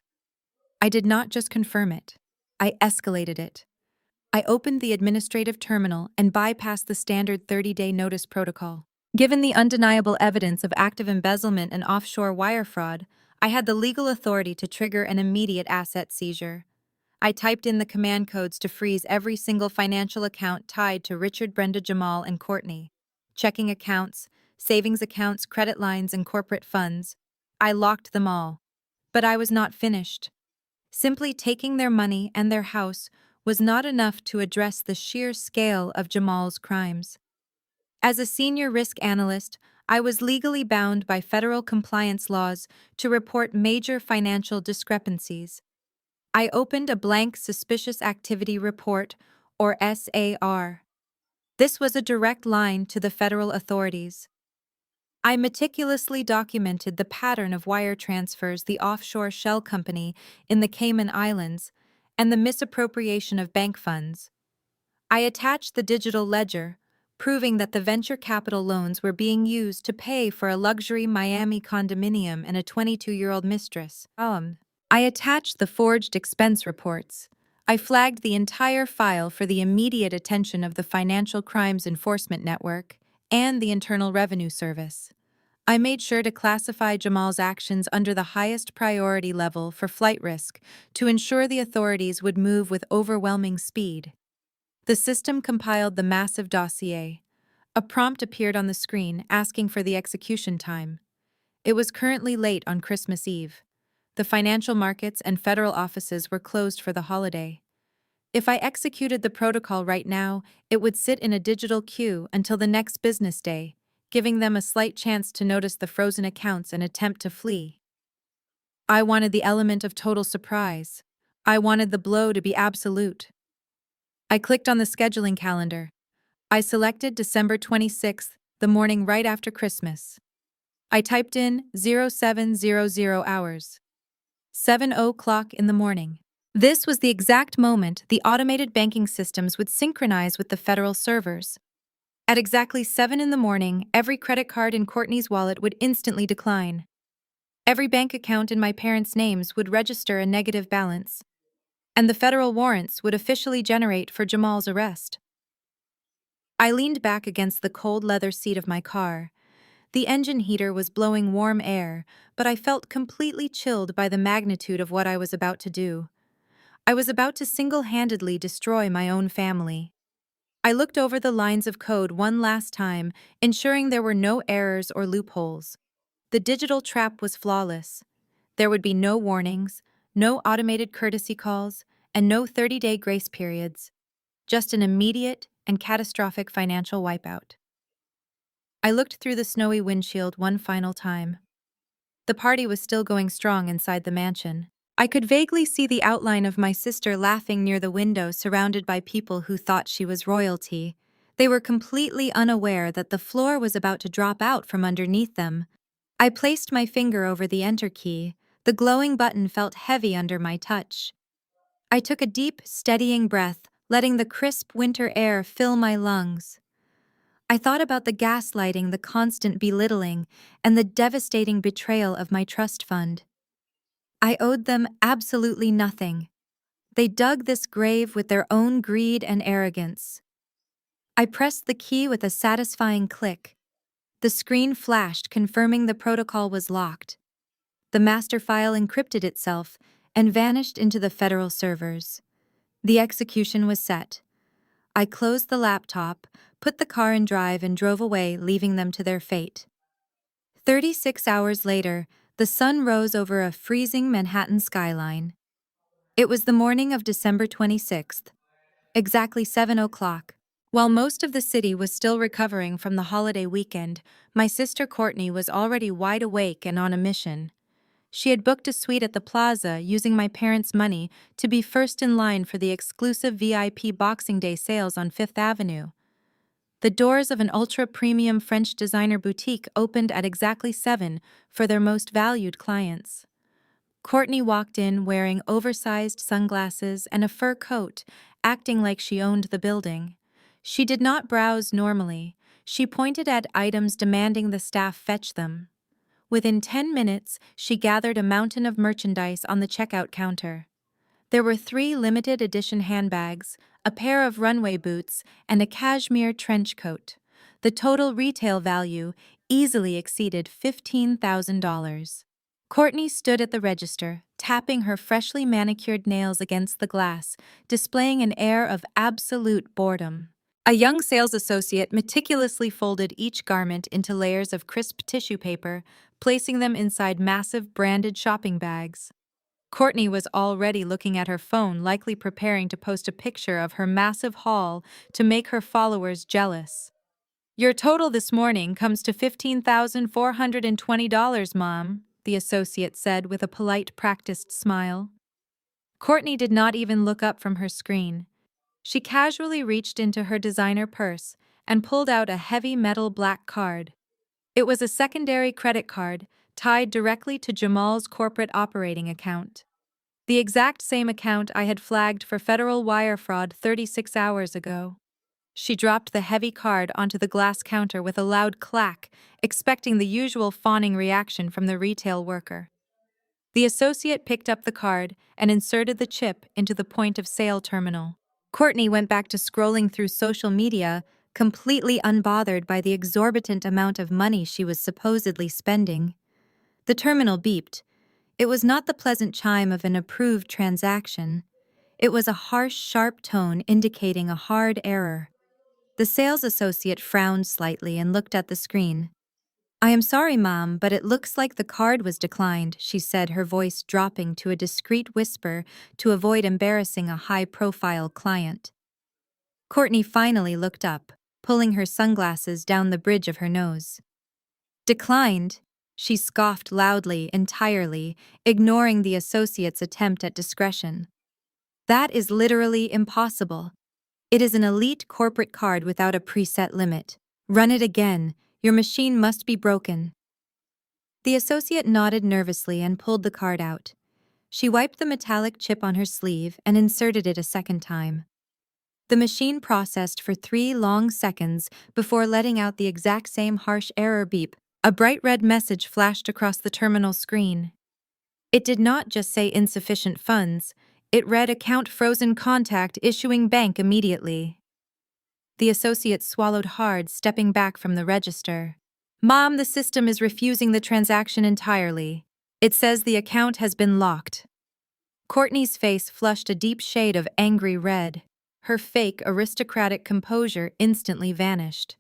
I did not just confirm it, I escalated it. I opened the administrative terminal and bypassed the standard 30-day notice protocol. Given the undeniable evidence of active embezzlement and offshore wire fraud, I had the legal authority to trigger an immediate asset seizure. I typed in the command codes to freeze every single financial account tied to Richard, Brenda, Jamal, and Courtney. Checking accounts, savings accounts, credit lines, and corporate funds. I locked them all. But I was not finished. Simply taking their money and their house was not enough to address the sheer scale of Jamal's crimes. As a senior risk analyst, I was legally bound by federal compliance laws to report major financial discrepancies. I opened a blank Suspicious Activity Report, or SAR. This was a direct line to the federal authorities. I meticulously documented the pattern of wire transfers, the offshore shell company in the Cayman Islands, and the misappropriation of bank funds. I attached the digital ledger, proving that the venture capital loans were being used to pay for a luxury Miami condominium and a 22-year-old mistress. I attached the forged expense reports. I flagged the entire file for the immediate attention of the Financial Crimes Enforcement Network and the Internal Revenue Service. I made sure to classify Jamal's actions under the highest priority level for flight risk to ensure the authorities would move with overwhelming speed. The system compiled the massive dossier. A prompt appeared on the screen asking for the execution time. It was currently late on Christmas Eve. The financial markets and federal offices were closed for the holiday. If I executed the protocol right now, it would sit in a digital queue until the next business day, giving them a slight chance to notice the frozen accounts and attempt to flee. I wanted the element of total surprise. I wanted the blow to be absolute. I clicked on the scheduling calendar. I selected December 26th, the morning right after Christmas. I typed in 0700 hours. 7:00 in the morning. This was the exact moment the automated banking systems would synchronize with the federal servers. At exactly 7 in the morning, every credit card in Courtney's wallet would instantly decline. Every bank account in my parents' names would register a negative balance. And the federal warrants would officially generate for Jamal's arrest. I leaned back against the cold leather seat of my car. The engine heater was blowing warm air, but I felt completely chilled by the magnitude of what I was about to do. I was about to single-handedly destroy my own family. I looked over the lines of code one last time, ensuring there were no errors or loopholes. The digital trap was flawless. There would be no warnings, no automated courtesy calls, and no 30-day grace periods. Just an immediate and catastrophic financial wipeout. I looked through the snowy windshield one final time. The party was still going strong inside the mansion. I could vaguely see the outline of my sister laughing near the window, surrounded by people who thought she was royalty. They were completely unaware that the floor was about to drop out from underneath them. I placed my finger over the enter key. The glowing button felt heavy under my touch. I took a deep, steadying breath, letting the crisp winter air fill my lungs. I thought about the gaslighting, the constant belittling, and the devastating betrayal of my trust fund. I owed them absolutely nothing. They dug this grave with their own greed and arrogance. I pressed the key with a satisfying click. The screen flashed, confirming the protocol was locked. The master file encrypted itself and vanished into the federal servers. The execution was set. I closed the laptop, put the car in drive, and drove away, leaving them to their fate. 36 hours later, the sun rose over a freezing Manhattan skyline. It was the morning of December 26th, exactly 7 o'clock. While most of the city was still recovering from the holiday weekend, my sister Courtney was already wide awake and on a mission. She had booked a suite at the plaza, using my parents' money to be first in line for the exclusive VIP Boxing Day sales on Fifth Avenue. The doors of an ultra-premium French designer boutique opened at exactly 7 for their most valued clients. Courtney walked in wearing oversized sunglasses and a fur coat, acting like she owned the building. She did not browse normally. She pointed at items, demanding the staff fetch them. Within 10 minutes, she gathered a mountain of merchandise on the checkout counter. There were 3 limited edition handbags, a pair of runway boots, and a cashmere trench coat. The total retail value easily exceeded $15,000. Courtney stood at the register, tapping her freshly manicured nails against the glass, displaying an air of absolute boredom. A young sales associate meticulously folded each garment into layers of crisp tissue paper, placing them inside massive branded shopping bags. Courtney was already looking at her phone, likely preparing to post a picture of her massive haul to make her followers jealous. "Your total this morning comes to $15,420, Mom," the associate said with a polite, practiced smile. Courtney did not even look up from her screen. She casually reached into her designer purse and pulled out a heavy metal black card. It was a secondary credit card tied directly to Jamal's corporate operating account. The exact same account I had flagged for federal wire fraud 36 hours ago. She dropped the heavy card onto the glass counter with a loud clack, expecting the usual fawning reaction from the retail worker. The associate picked up the card and inserted the chip into the point-of-sale terminal. Courtney went back to scrolling through social media, completely unbothered by the exorbitant amount of money she was supposedly spending. The terminal beeped. It was not the pleasant chime of an approved transaction. It was a harsh, sharp tone indicating a hard error. The sales associate frowned slightly and looked at the screen. "I am sorry, Mom, but it looks like the card was declined," she said, her voice dropping to a discreet whisper to avoid embarrassing a high-profile client. Courtney finally looked up, pulling her sunglasses down the bridge of her nose. "Declined?" She scoffed loudly, entirely, ignoring the associate's attempt at discretion. "That is literally impossible. It is an elite corporate card without a preset limit. Run it again. Your machine must be broken." The associate nodded nervously and pulled the card out. She wiped the metallic chip on her sleeve and inserted it a second time. The machine processed for 3 long seconds before letting out the exact same harsh error beep. A bright red message flashed across the terminal screen. It did not just say insufficient funds, it read account frozen, contact issuing bank immediately. The associate swallowed hard, stepping back from the register. "Mom, the system is refusing the transaction entirely. It says the account has been locked." Courtney's face flushed a deep shade of angry red. Her fake, aristocratic composure instantly vanished.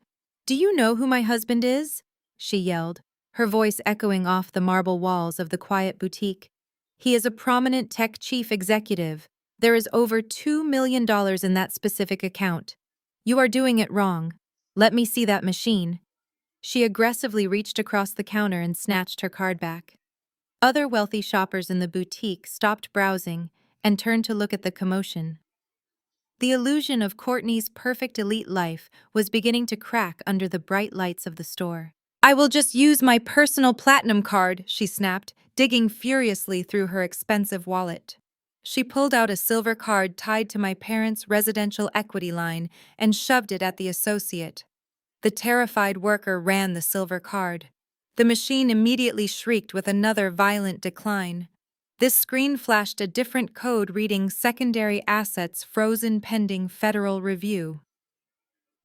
"Do you know who my husband is?" she yelled, her voice echoing off the marble walls of the quiet boutique. "He is a prominent tech chief executive. There is over $2 million in that specific account. You are doing it wrong. Let me see that machine." She aggressively reached across the counter and snatched her card back. Other wealthy shoppers in the boutique stopped browsing and turned to look at the commotion. The illusion of Courtney's perfect elite life was beginning to crack under the bright lights of the store. "I will just use my personal platinum card," she snapped, digging furiously through her expensive wallet. She pulled out a silver card tied to my parents' residential equity line and shoved it at the associate. The terrified worker ran the silver card. The machine immediately shrieked with another violent decline. This screen flashed a different code reading "Secondary Assets Frozen Pending Federal Review."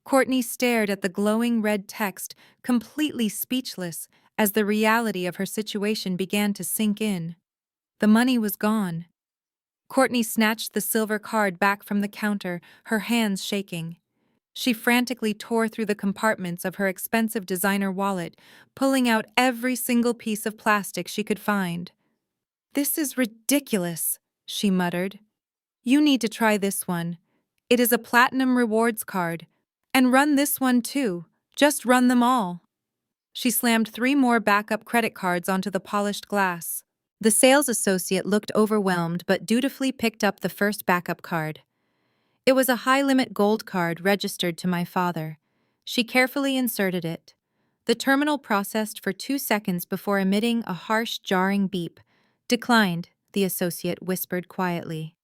Courtney stared at the glowing red text, completely speechless, as the reality of her situation began to sink in. The money was gone. Courtney snatched the silver card back from the counter, her hands shaking. She frantically tore through the compartments of her expensive designer wallet, pulling out every single piece of plastic she could find. "This is ridiculous," she muttered. "You need to try this one. It is a platinum rewards card. And run this one too. Just run them all." She slammed 3 more backup credit cards onto the polished glass. The sales associate looked overwhelmed but dutifully picked up the first backup card. It was a high-limit gold card registered to my father. She carefully inserted it. The terminal processed for 2 seconds before emitting a harsh, jarring beep. "Declined," the associate whispered quietly.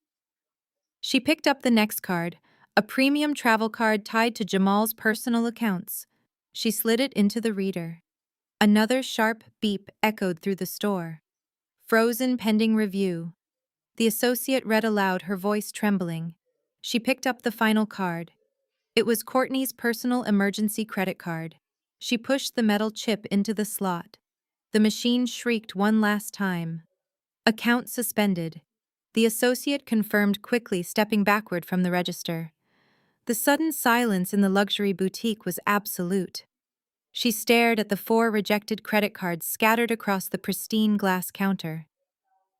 She picked up the next card, a premium travel card tied to Jamal's personal accounts. She slid it into the reader. Another sharp beep echoed through the store. "Frozen pending review." The associate read aloud, her voice trembling. She picked up the final card. It was Courtney's personal emergency credit card. She pushed the metal chip into the slot. The machine shrieked one last time. "Account suspended." The associate confirmed quickly, stepping backward from the register. The sudden silence in the luxury boutique was absolute. She stared at the 4 rejected credit cards scattered across the pristine glass counter.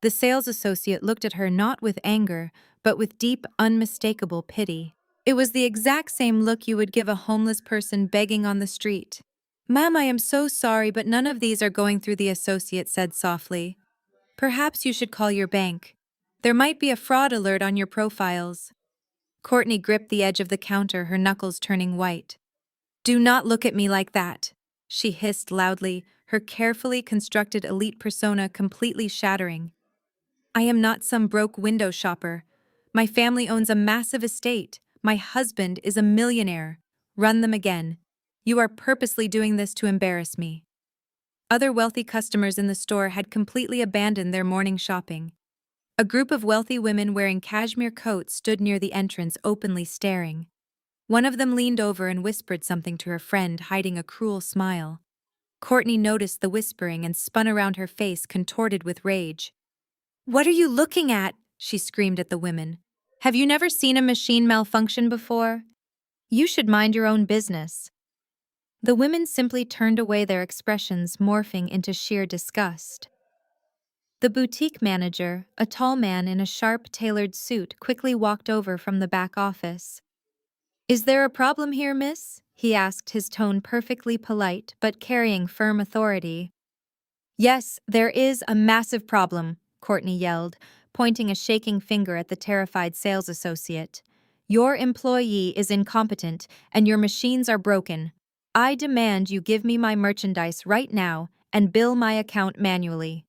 The sales associate looked at her not with anger, but with deep, unmistakable pity. It was the exact same look you would give a homeless person begging on the street. "Ma'am, I am so sorry, but none of these are going through," the associate said softly. "Perhaps you should call your bank. There might be a fraud alert on your profiles." Courtney gripped the edge of the counter, her knuckles turning white. "Do not look at me like that," she hissed loudly, her carefully constructed elite persona completely shattering. "I am not some broke window shopper. My family owns a massive estate. My husband is a millionaire. Run them again. You are purposely doing this to embarrass me." Other wealthy customers in the store had completely abandoned their morning shopping. A group of wealthy women wearing cashmere coats stood near the entrance, openly staring. One of them leaned over and whispered something to her friend, hiding a cruel smile. Courtney noticed the whispering and spun around, her face contorted with rage. "What are you looking at?" she screamed at the women. "Have you never seen a machine malfunction before? You should mind your own business." The women simply turned away, their expressions morphing into sheer disgust. The boutique manager, a tall man in a sharp, tailored suit, quickly walked over from the back office. "Is there a problem here, miss?" he asked, his tone perfectly polite but carrying firm authority. "Yes, there is a massive problem," Courtney yelled, pointing a shaking finger at the terrified sales associate. "Your employee is incompetent, and your machines are broken. I demand you give me my merchandise right now and bill my account manually."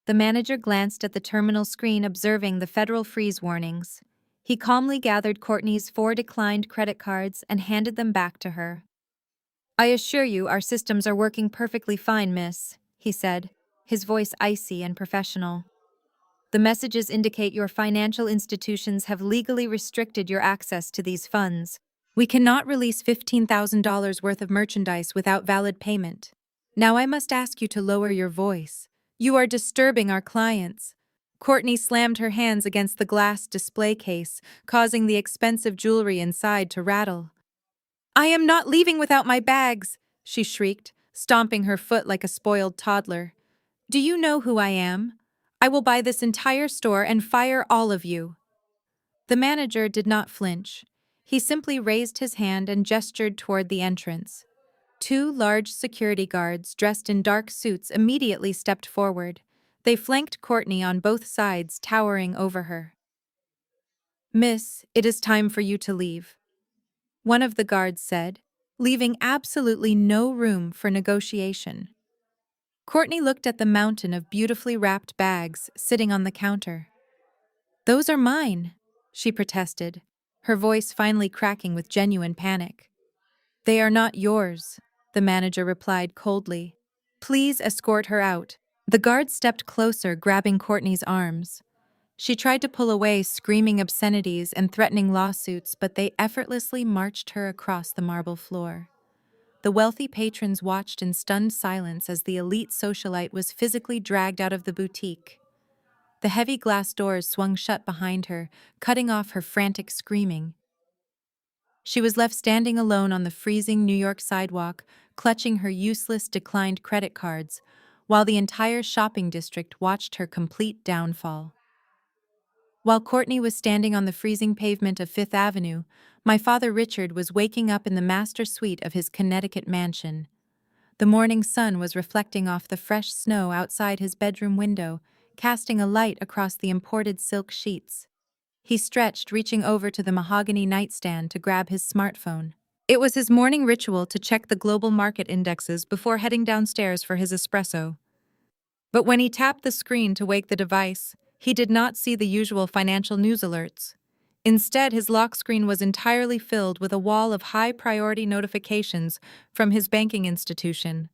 The manager glanced at the terminal screen, observing the federal freeze warnings. He calmly gathered Courtney's 4 declined credit cards and handed them back to her. "I assure you our systems are working perfectly fine, miss," he said, his voice icy and professional. "The messages indicate your financial institutions have legally restricted your access to these funds. We cannot release $15,000 worth of merchandise without valid payment. Now I must ask you to lower your voice. You are disturbing our clients." Courtney slammed her hands against the glass display case, causing the expensive jewelry inside to rattle. "I am not leaving without my bags," she shrieked, stomping her foot like a spoiled toddler. "Do you know who I am? I will buy this entire store and fire all of you." The manager did not flinch. He simply raised his hand and gestured toward the entrance. 2 large security guards dressed in dark suits immediately stepped forward. They flanked Courtney on both sides, towering over her. "Miss, it is time for you to leave," one of the guards said, leaving absolutely no room for negotiation. Courtney looked at the mountain of beautifully wrapped bags sitting on the counter. "Those are mine," she protested, her voice finally cracking with genuine panic. "They are not yours," the manager replied coldly. "Please escort her out." The guard stepped closer, grabbing Courtney's arms. She tried to pull away, screaming obscenities and threatening lawsuits, but they effortlessly marched her across the marble floor. The wealthy patrons watched in stunned silence as the elite socialite was physically dragged out of the boutique. The heavy glass doors swung shut behind her, cutting off her frantic screaming. She was left standing alone on the freezing New York sidewalk, clutching her useless, declined credit cards, while the entire shopping district watched her complete downfall. While Courtney was standing on the freezing pavement of Fifth Avenue, my father Richard was waking up in the master suite of his Connecticut mansion. The morning sun was reflecting off the fresh snow outside his bedroom window, casting a light across the imported silk sheets. He stretched, reaching over to the mahogany nightstand to grab his smartphone. It was his morning ritual to check the global market indexes before heading downstairs for his espresso. But when he tapped the screen to wake the device, he did not see the usual financial news alerts. Instead, his lock screen was entirely filled with a wall of high-priority notifications from his banking institution.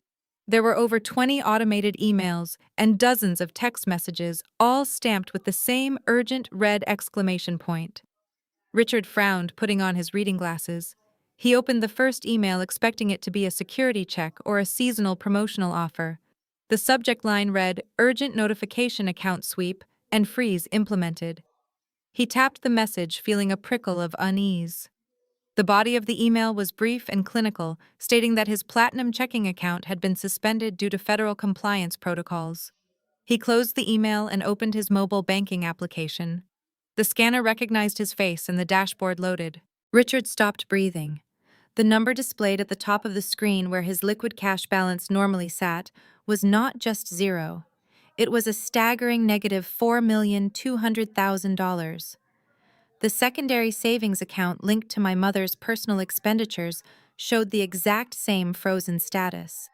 There were over 20 automated emails and dozens of text messages, all stamped with the same urgent red exclamation point. Richard frowned, putting on his reading glasses. He opened the first email expecting it to be a security check or a seasonal promotional offer. The subject line read, "Urgent notification account sweep and freeze implemented." He tapped the message, feeling a prickle of unease. The body of the email was brief and clinical, stating that his Platinum checking account had been suspended due to federal compliance protocols. He closed the email and opened his mobile banking application. The scanner recognized his face and the dashboard loaded. Richard stopped breathing. The number displayed at the top of the screen where his liquid cash balance normally sat was not just zero. It was a staggering negative $4,200,000. The secondary savings account linked to my mother's personal expenditures showed the exact same frozen status.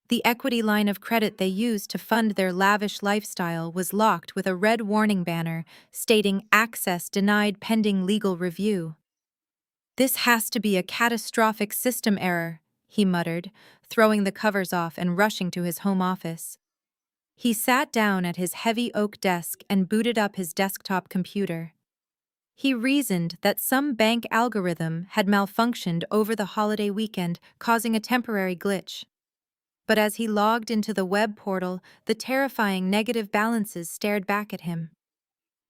The equity line of credit they used to fund their lavish lifestyle was locked with a red warning banner stating access denied pending legal review. "This has to be a catastrophic system error," he muttered, throwing the covers off and rushing to his home office. He sat down at his heavy oak desk and booted up his desktop computer. He reasoned that some bank algorithm had malfunctioned over the holiday weekend, causing a temporary glitch. But as he logged into the web portal, the terrifying negative balances stared back at him.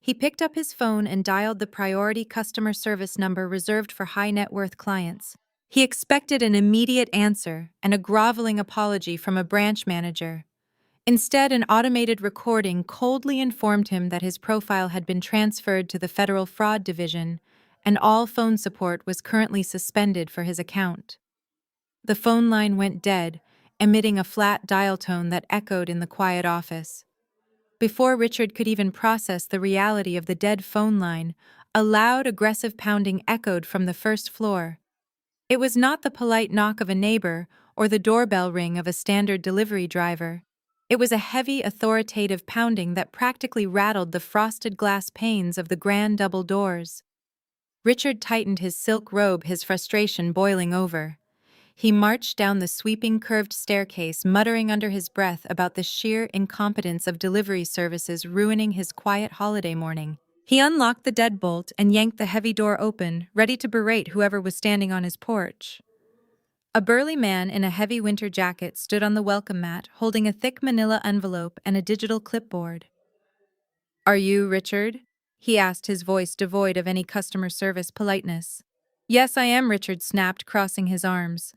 He picked up his phone and dialed the priority customer service number reserved for high-net-worth clients. He expected an immediate answer and a groveling apology from a branch manager. Instead, an automated recording coldly informed him that his profile had been transferred to the Federal Fraud Division, and all phone support was currently suspended for his account. The phone line went dead, emitting a flat dial tone that echoed in the quiet office. Before Richard could even process the reality of the dead phone line, a loud, aggressive pounding echoed from the first floor. It was not the polite knock of a neighbor or the doorbell ring of a standard delivery driver. It was a heavy, authoritative pounding that practically rattled the frosted glass panes of the grand double doors. Richard tightened his silk robe, his frustration boiling over. He marched down the sweeping, curved staircase, muttering under his breath about the sheer incompetence of delivery services ruining his quiet holiday morning. He unlocked the deadbolt and yanked the heavy door open, ready to berate whoever was standing on his porch. A burly man in a heavy winter jacket stood on the welcome mat, holding a thick manila envelope and a digital clipboard. "Are you Richard?" he asked, his voice devoid of any customer service politeness. "Yes, I am," Richard snapped, crossing his arms.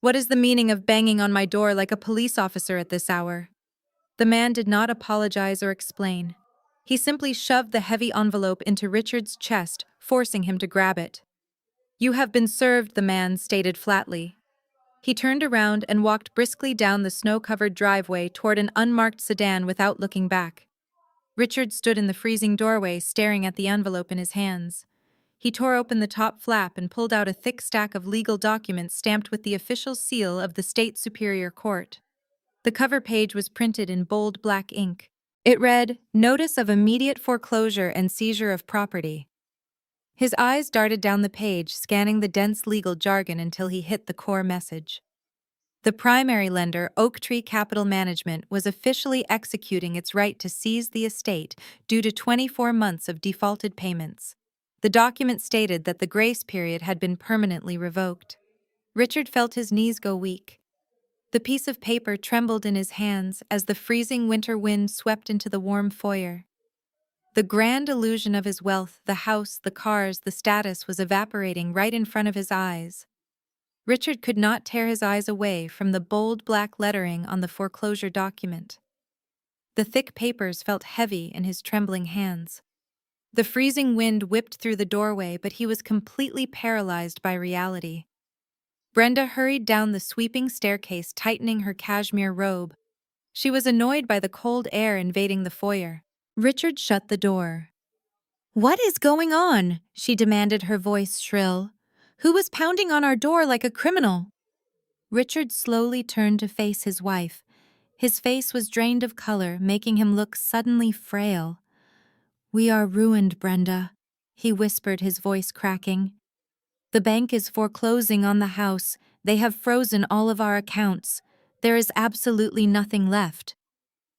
"What is the meaning of banging on my door like a police officer at this hour?" The man did not apologize or explain. He simply shoved the heavy envelope into Richard's chest, forcing him to grab it. "You have been served," the man stated flatly. He turned around and walked briskly down the snow-covered driveway toward an unmarked sedan without looking back. Richard stood in the freezing doorway, staring at the envelope in his hands. He tore open the top flap and pulled out a thick stack of legal documents stamped with the official seal of the State Superior Court. The cover page was printed in bold black ink. It read, "Notice of immediate foreclosure and seizure of property." His eyes darted down the page, scanning the dense legal jargon until he hit the core message. The primary lender, Oaktree Capital Management, was officially executing its right to seize the estate due to 24 months of defaulted payments. The document stated that the grace period had been permanently revoked. Richard felt his knees go weak. The piece of paper trembled in his hands as the freezing winter wind swept into the warm foyer. The grand illusion of his wealth, the house, the cars, the status, was evaporating right in front of his eyes. Richard could not tear his eyes away from the bold black lettering on the foreclosure document. The thick papers felt heavy in his trembling hands. The freezing wind whipped through the doorway, but he was completely paralyzed by reality. Brenda hurried down the sweeping staircase, tightening her cashmere robe. She was annoyed by the cold air invading the foyer. Richard shut the door. "What is going on?" she demanded, her voice shrill. "Who was pounding on our door like a criminal?" Richard slowly turned to face his wife. His face was drained of color, making him look suddenly frail. "We are ruined, Brenda," he whispered, his voice cracking. "The bank is foreclosing on the house. They have frozen all of our accounts. There is absolutely nothing left."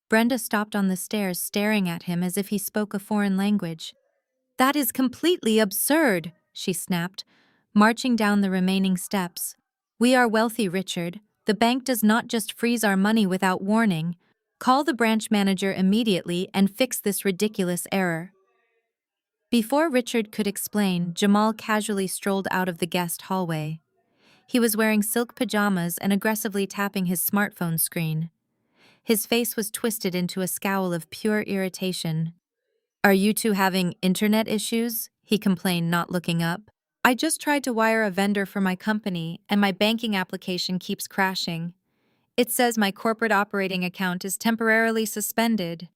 Brenda stopped on the stairs, staring at him as if he spoke a foreign language. "That is completely absurd," she snapped, marching down the remaining steps. "We are wealthy, Richard. The bank does not just freeze our money without warning. Call the branch manager immediately and fix this ridiculous error." Before Richard could explain, Jamal casually strolled out of the guest hallway. He was wearing silk pajamas and aggressively tapping his smartphone screen. His face was twisted into a scowl of pure irritation. "Are you two having internet issues?" he complained, not looking up. "I just tried to wire a vendor for my company, and my banking application keeps crashing. It says my corporate operating account is temporarily suspended.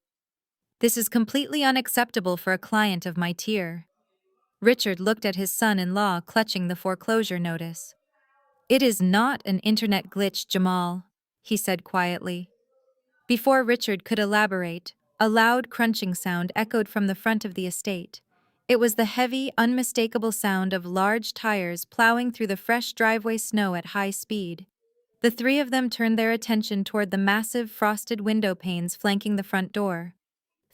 This is completely unacceptable for a client of my tier." Richard looked at his son-in-law, clutching the foreclosure notice. "It is not an internet glitch, Jamal," he said quietly. Before Richard could elaborate, a loud crunching sound echoed from the front of the estate. It was the heavy, unmistakable sound of large tires plowing through the fresh driveway snow at high speed. The three of them turned their attention toward the massive frosted window panes flanking the front door.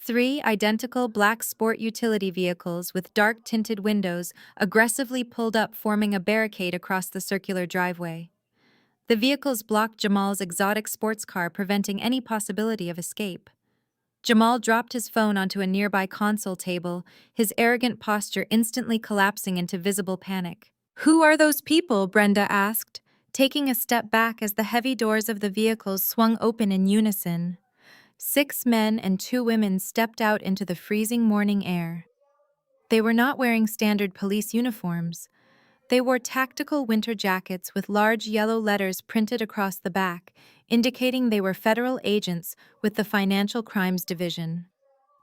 Three identical black sport utility vehicles with dark-tinted windows aggressively pulled up, forming a barricade across the circular driveway. The vehicles blocked Jamal's exotic sports car, preventing any possibility of escape. Jamal dropped his phone onto a nearby console table, his arrogant posture instantly collapsing into visible panic. "Who are those people?" Brenda asked, taking a step back as the heavy doors of the vehicles swung open in unison. 6 men and 2 women stepped out into the freezing morning air. They were not wearing standard police uniforms. They wore tactical winter jackets with large yellow letters printed across the back, indicating they were federal agents with the Financial Crimes Division.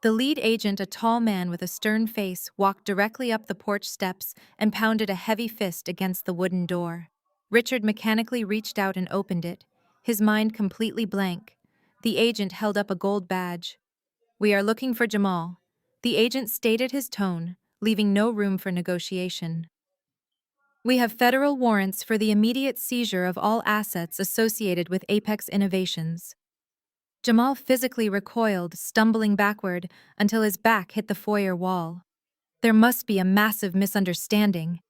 The lead agent, a tall man with a stern face, walked directly up the porch steps and pounded a heavy fist against the wooden door. Richard mechanically reached out and opened it, his mind completely blank. The agent held up a gold badge. "We are looking for Jamal." The agent stated his tone, leaving no room for negotiation. "We have federal warrants for the immediate seizure of all assets associated with Apex Innovations." Jamal physically recoiled, stumbling backward until his back hit the foyer wall. "There must be a massive misunderstanding,"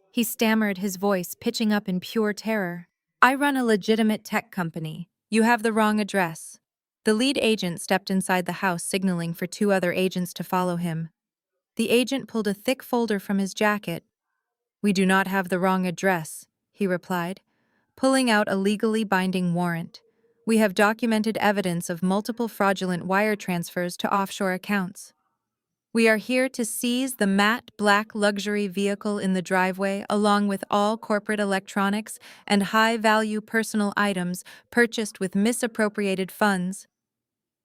he stammered, his voice pitching up in pure terror. "I run a legitimate tech company. You have the wrong address." The lead agent stepped inside the house, signaling for 2 other agents to follow him. The agent pulled a thick folder from his jacket. "We do not have the wrong address," he replied, pulling out a legally binding warrant. "We have documented evidence of multiple fraudulent wire transfers to offshore accounts." We are here to seize the matte black luxury vehicle in the driveway, along with all corporate electronics and high-value personal items purchased with misappropriated funds.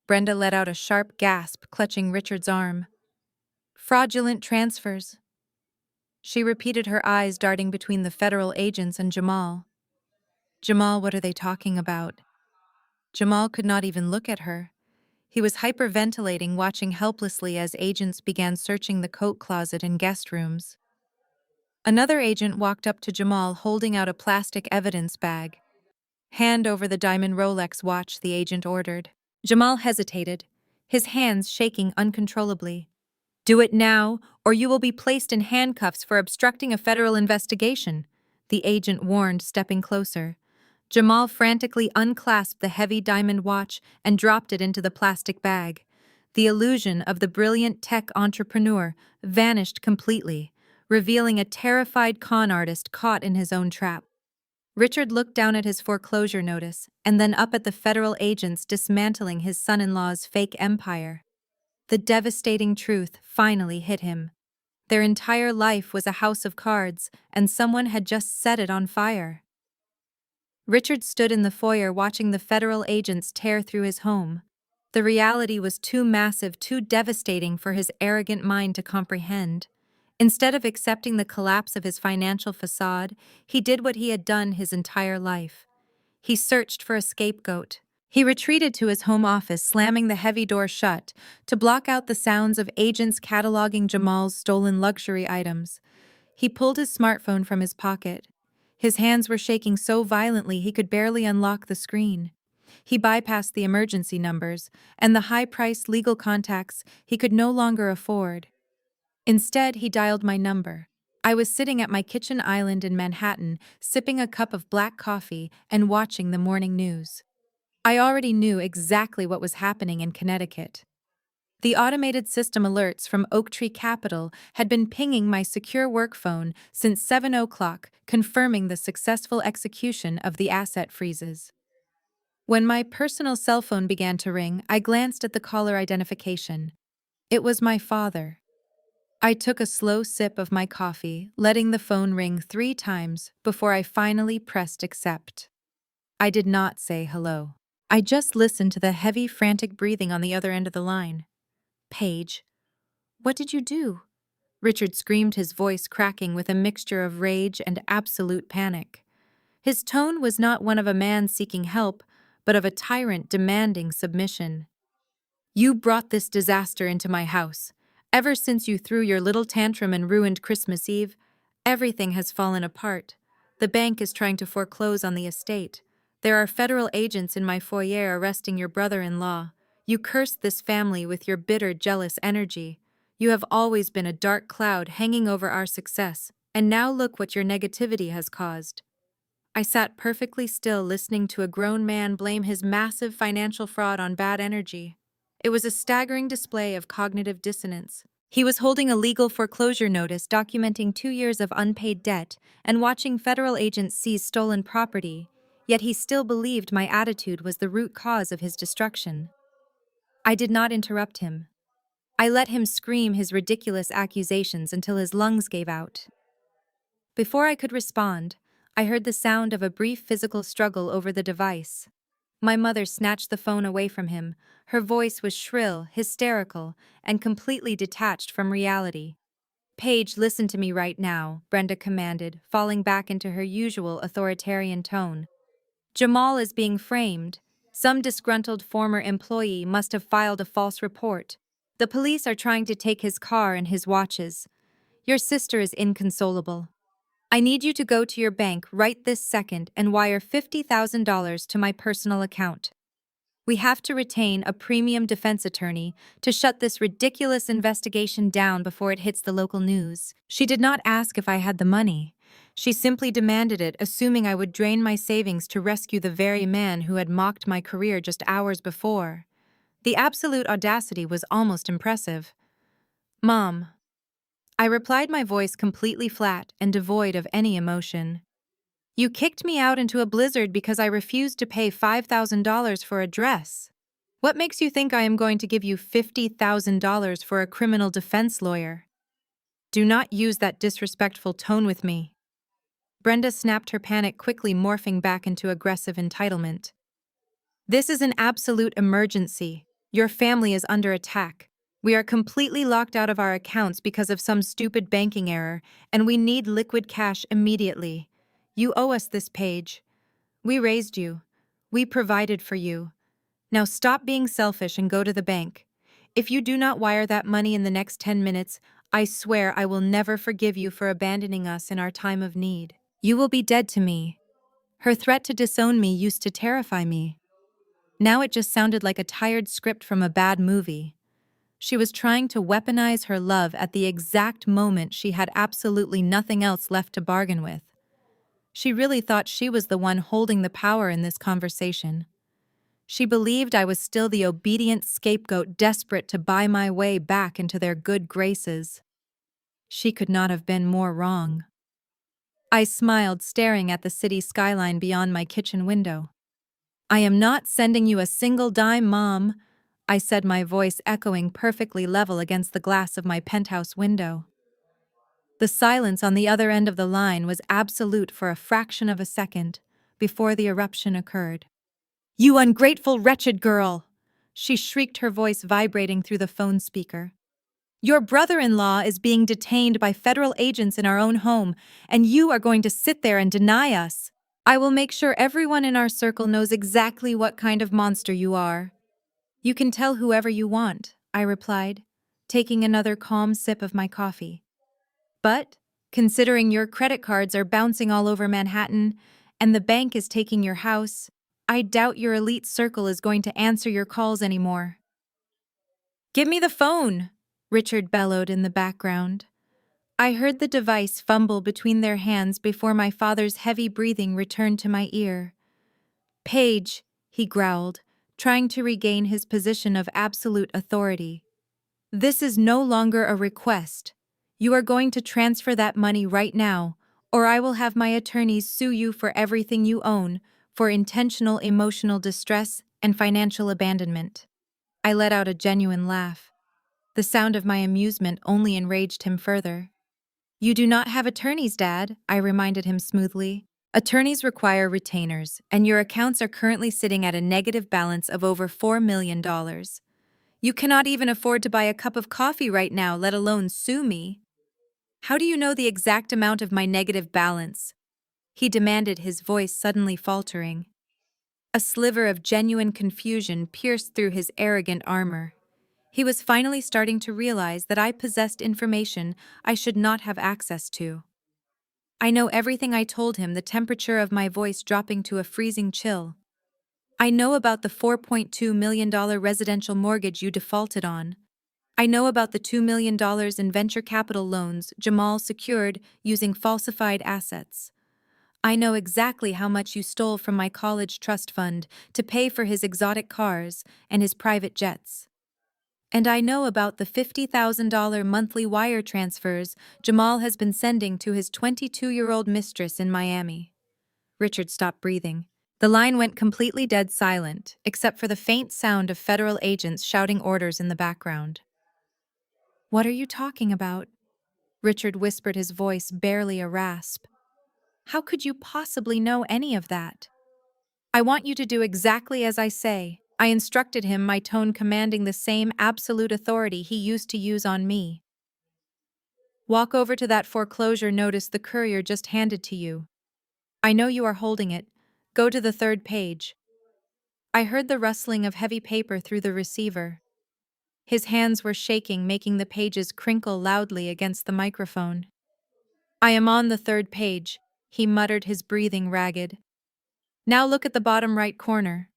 Brenda let out a sharp gasp, clutching Richard's arm. Fraudulent transfers. She repeated, her eyes darting between the federal agents and Jamal. Jamal, what are they talking about? Jamal could not even look at her. He was hyperventilating, watching helplessly as agents began searching the coat closet and guest rooms. Another agent walked up to Jamal, holding out a plastic evidence bag. Hand over the diamond Rolex watch, the agent ordered. Jamal hesitated, his hands shaking uncontrollably. Do it now, or you will be placed in handcuffs for obstructing a federal investigation, the agent warned, stepping closer. Jamal frantically unclasped the heavy diamond watch and dropped it into the plastic bag. The illusion of the brilliant tech entrepreneur vanished completely, revealing a terrified con artist caught in his own trap. Richard looked down at his foreclosure notice and then up at the federal agents dismantling his son-in-law's fake empire. The devastating truth finally hit him. Their entire life was a house of cards, and someone had just set it on fire. Richard stood in the foyer watching the federal agents tear through his home. The reality was too massive, too devastating for his arrogant mind to comprehend. Instead of accepting the collapse of his financial facade, he did what he had done his entire life. He searched for a scapegoat. He retreated to his home office, slamming the heavy door shut, to block out the sounds of agents cataloging Jamal's stolen luxury items. He pulled his smartphone from his pocket. His hands were shaking so violently he could barely unlock the screen. He bypassed the emergency numbers and the high-priced legal contacts he could no longer afford. Instead, he dialed my number. I was sitting at my kitchen island in Manhattan, sipping a cup of black coffee and watching the morning news. I already knew exactly what was happening in Connecticut. The automated system alerts from Oaktree Capital had been pinging my secure work phone since 7 o'clock, confirming the successful execution of the asset freezes. When my personal cell phone began to ring, I glanced at the caller identification. It was my father. I took a slow sip of my coffee, letting the phone ring 3 times before I finally pressed accept. I did not say hello. I just listened to the heavy, frantic breathing on the other end of the line. Paige, what did you do? Richard screamed, his voice cracking with a mixture of rage and absolute panic. His tone was not one of a man seeking help, but of a tyrant demanding submission. You brought this disaster into my house. Ever since you threw your little tantrum and ruined Christmas Eve, everything has fallen apart. The bank is trying to foreclose on the estate. There are federal agents in my foyer arresting your brother-in-law. You cursed this family with your bitter, jealous energy. You have always been a dark cloud hanging over our success, and now look what your negativity has caused. I sat perfectly still, listening to a grown man blame his massive financial fraud on bad energy. It was a staggering display of cognitive dissonance. He was holding a legal foreclosure notice documenting 2 years of unpaid debt and watching federal agents seize stolen property, yet he still believed my attitude was the root cause of his destruction. I did not interrupt him. I let him scream his ridiculous accusations until his lungs gave out. Before I could respond, I heard the sound of a brief physical struggle over the device. My mother snatched the phone away from him. Her voice was shrill, hysterical, and completely detached from reality. Paige, listen to me right now, Brenda commanded, falling back into her usual authoritarian tone. Jamal is being framed. Some disgruntled former employee must have filed a false report. The police are trying to take his car and his watches. Your sister is inconsolable. I need you to go to your bank right this second and wire $50,000 to my personal account. We have to retain a premium defense attorney to shut this ridiculous investigation down before it hits the local news. She did not ask if I had the money. She simply demanded it, assuming I would drain my savings to rescue the very man who had mocked my career just hours before. The absolute audacity was almost impressive. Mom. I replied, my voice completely flat and devoid of any emotion. You kicked me out into a blizzard because I refused to pay $5,000 for a dress. What makes you think I am going to give you $50,000 for a criminal defense lawyer? Do not use that disrespectful tone with me. Brenda snapped, her panic quickly morphing back into aggressive entitlement. This is an absolute emergency. Your family is under attack. We are completely locked out of our accounts because of some stupid banking error, and we need liquid cash immediately. You owe us this, Paige. We raised you. We provided for you. Now stop being selfish and go to the bank. If you do not wire that money in the next 10 minutes, I swear I will never forgive you for abandoning us in our time of need. You will be dead to me. Her threat to disown me used to terrify me. Now it just sounded like a tired script from a bad movie. She was trying to weaponize her love at the exact moment she had absolutely nothing else left to bargain with. She really thought she was the one holding the power in this conversation. She believed I was still the obedient scapegoat desperate to buy my way back into their good graces. She could not have been more wrong. I smiled, staring at the city skyline beyond my kitchen window. I am not sending you a single dime, Mom, I said, my voice echoing perfectly level against the glass of my penthouse window. The silence on the other end of the line was absolute for a fraction of a second before the eruption occurred. You ungrateful, wretched girl! She shrieked, her voice vibrating through the phone speaker. Your brother-in-law is being detained by federal agents in our own home, and you are going to sit there and deny us. I will make sure everyone in our circle knows exactly what kind of monster you are. You can tell whoever you want, I replied, taking another calm sip of my coffee. But, considering your credit cards are bouncing all over Manhattan, and the bank is taking your house, I doubt your elite circle is going to answer your calls anymore. Give me the phone, Richard bellowed in the background. I heard the device fumble between their hands before my father's heavy breathing returned to my ear. Paige, he growled, trying to regain his position of absolute authority. This is no longer a request. You are going to transfer that money right now, or I will have my attorneys sue you for everything you own, for intentional emotional distress and financial abandonment. I let out a genuine laugh. The sound of my amusement only enraged him further. You do not have attorneys, Dad, I reminded him smoothly. Attorneys require retainers, and your accounts are currently sitting at a negative balance of over $4 million. You cannot even afford to buy a cup of coffee right now, let alone sue me. How do you know the exact amount of my negative balance? He demanded, his voice suddenly faltering. A sliver of genuine confusion pierced through his arrogant armor. He was finally starting to realize that I possessed information I should not have access to. I know everything, I told him, the temperature of my voice dropping to a freezing chill. I know about the $4.2 million residential mortgage you defaulted on. I know about the $2 million in venture capital loans Jamal secured using falsified assets. I know exactly how much you stole from my college trust fund to pay for his exotic cars and his private jets. And I know about the $50,000 monthly wire transfers Jamal has been sending to his 22-year-old mistress in Miami. Richard stopped breathing. The line went completely dead silent, except for the faint sound of federal agents shouting orders in the background. What are you talking about? Richard whispered, his voice barely a rasp. How could you possibly know any of that? I want you to do exactly as I say, I instructed him, my tone commanding the same absolute authority he used to use on me. Walk over to that foreclosure notice the courier just handed to you. I know you are holding it. Go to the third page. I heard the rustling of heavy paper through the receiver. His hands were shaking, making the pages crinkle loudly against the microphone. I am on the third page, he muttered, his breathing ragged. Now look at the bottom right corner.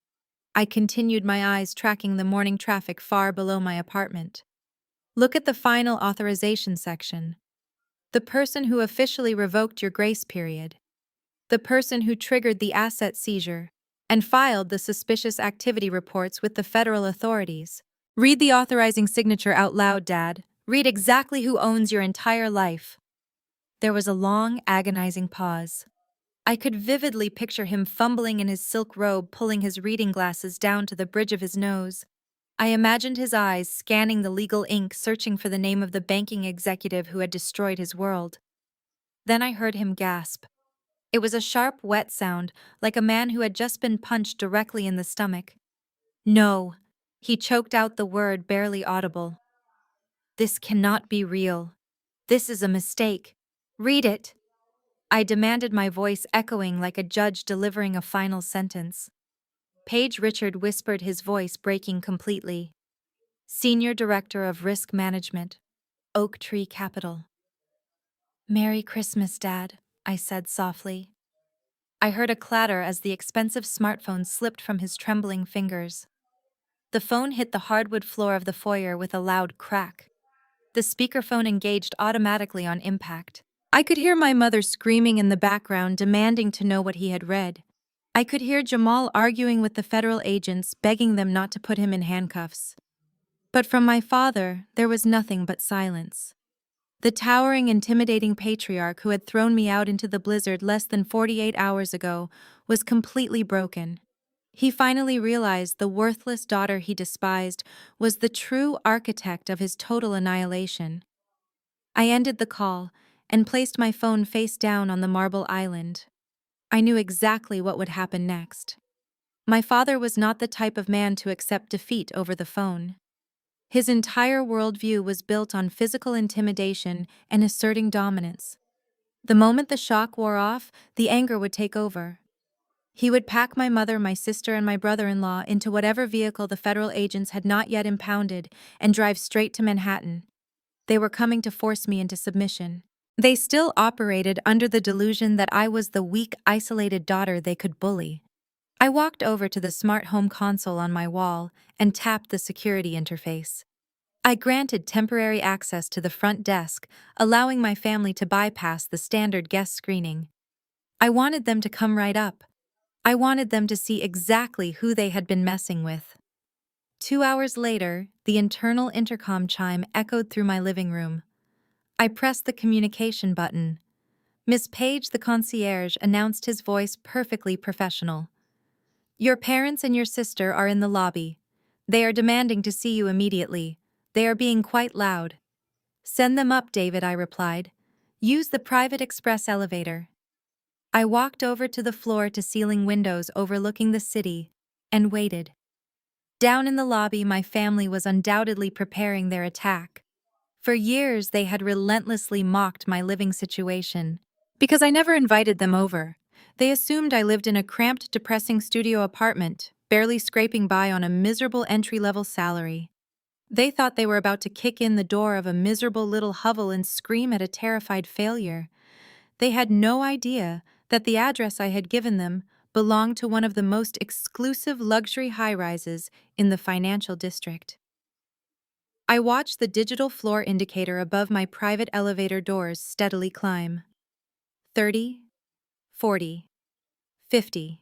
I continued, my eyes tracking the morning traffic far below my apartment. Look at the final authorization section. The person who officially revoked your grace period. The person who triggered the asset seizure and filed the suspicious activity reports with the federal authorities. Read the authorizing signature out loud, Dad. Read exactly who owns your entire life. There was a long, agonizing pause. I could vividly picture him fumbling in his silk robe, pulling his reading glasses down to the bridge of his nose. I imagined his eyes scanning the legal ink, searching for the name of the banking executive who had destroyed his world. Then I heard him gasp. It was a sharp, wet sound, like a man who had just been punched directly in the stomach. No. He choked out the word, barely audible. This cannot be real. This is a mistake. Read it. I demanded, my voice echoing like a judge delivering a final sentence. Paige Richard whispered, his voice breaking completely. Senior Director of Risk Management, Oak Tree Capital. Merry Christmas, Dad, I said softly. I heard a clatter as the expensive smartphone slipped from his trembling fingers. The phone hit the hardwood floor of the foyer with a loud crack. The speakerphone engaged automatically on impact. I could hear my mother screaming in the background, demanding to know what he had read. I could hear Jamal arguing with the federal agents, begging them not to put him in handcuffs. But from my father, there was nothing but silence. The towering, intimidating patriarch who had thrown me out into the blizzard less than 48 hours ago was completely broken. He finally realized the worthless daughter he despised was the true architect of his total annihilation. I ended the call and placed my phone face down on the marble island. I knew exactly what would happen next. My father was not the type of man to accept defeat over the phone. His entire worldview was built on physical intimidation and asserting dominance. The moment the shock wore off, the anger would take over. He would pack my mother, my sister, and my brother-in-law into whatever vehicle the federal agents had not yet impounded and drive straight to Manhattan. They were coming to force me into submission. They still operated under the delusion that I was the weak, isolated daughter they could bully. I walked over to the smart home console on my wall and tapped the security interface. I granted temporary access to the front desk, allowing my family to bypass the standard guest screening. I wanted them to come right up. I wanted them to see exactly who they had been messing with. 2 hours later, the internal intercom chime echoed through my living room. I pressed the communication button. Miss Page, the concierge, announced, his voice perfectly professional. Your parents and your sister are in the lobby. They are demanding to see you immediately. They are being quite loud. Send them up, David, I replied. Use the private express elevator. I walked over to the floor-to-ceiling windows overlooking the city and waited. Down in the lobby, my family was undoubtedly preparing their attack. For years, they had relentlessly mocked my living situation. Because I never invited them over, they assumed I lived in a cramped, depressing studio apartment, barely scraping by on a miserable entry-level salary. They thought they were about to kick in the door of a miserable little hovel and scream at a terrified failure. They had no idea that the address I had given them belonged to one of the most exclusive luxury high-rises in the financial district. I watched the digital floor indicator above my private elevator doors steadily climb. 30, 40, 50.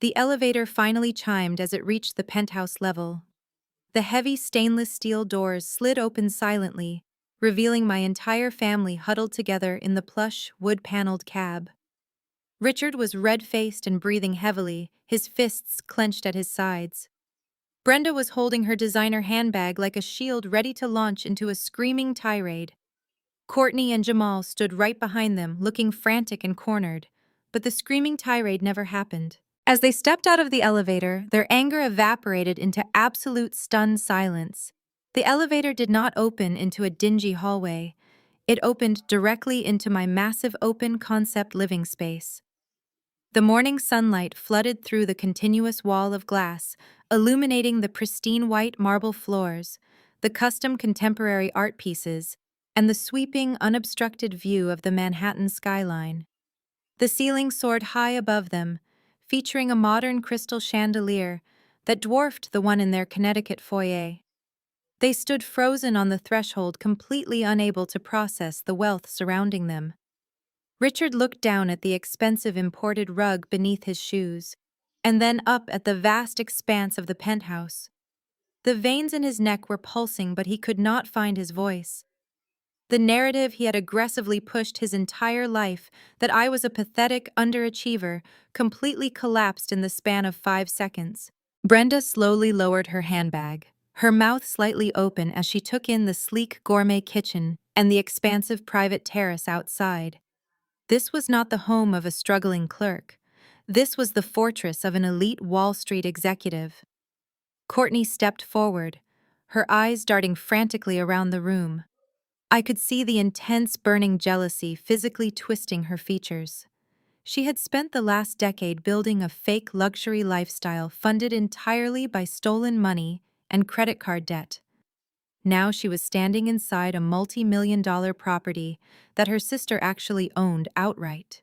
The elevator finally chimed as it reached the penthouse level. The heavy stainless steel doors slid open silently, revealing my entire family huddled together in the plush, wood-paneled cab. Richard was red-faced and breathing heavily, his fists clenched at his sides. Brenda was holding her designer handbag like a shield, ready to launch into a screaming tirade. Courtney and Jamal stood right behind them, looking frantic and cornered, but the screaming tirade never happened. As they stepped out of the elevator, their anger evaporated into absolute stunned silence. The elevator did not open into a dingy hallway. It opened directly into my massive open-concept living space. The morning sunlight flooded through the continuous wall of glass, illuminating the pristine white marble floors, the custom contemporary art pieces, and the sweeping, unobstructed view of the Manhattan skyline. The ceiling soared high above them, featuring a modern crystal chandelier that dwarfed the one in their Connecticut foyer. They stood frozen on the threshold, completely unable to process the wealth surrounding them. Richard looked down at the expensive imported rug beneath his shoes, and then up at the vast expanse of the penthouse. The veins in his neck were pulsing, but he could not find his voice. The narrative he had aggressively pushed his entire life, that I was a pathetic underachiever, completely collapsed in the span of 5 seconds. Brenda slowly lowered her handbag, her mouth slightly open as she took in the sleek gourmet kitchen and the expansive private terrace outside. This was not the home of a struggling clerk. This was the fortress of an elite Wall Street executive. Courtney stepped forward, her eyes darting frantically around the room. I could see the intense burning jealousy physically twisting her features. She had spent the last decade building a fake luxury lifestyle funded entirely by stolen money and credit card debt. Now she was standing inside a multi-million-dollar property that her sister actually owned outright.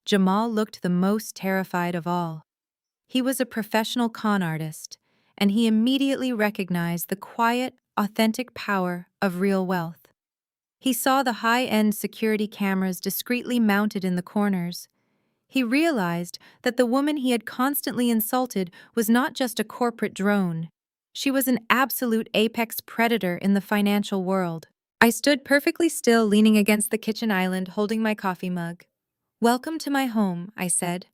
Jamal looked the most terrified of all. He was a professional con artist, and he immediately recognized the quiet, authentic power of real wealth. He saw the high-end security cameras discreetly mounted in the corners. He realized that the woman he had constantly insulted was not just a corporate drone. She was an absolute apex predator in the financial world. I stood perfectly still, leaning against the kitchen island, holding my coffee mug. "Welcome to my home," I said,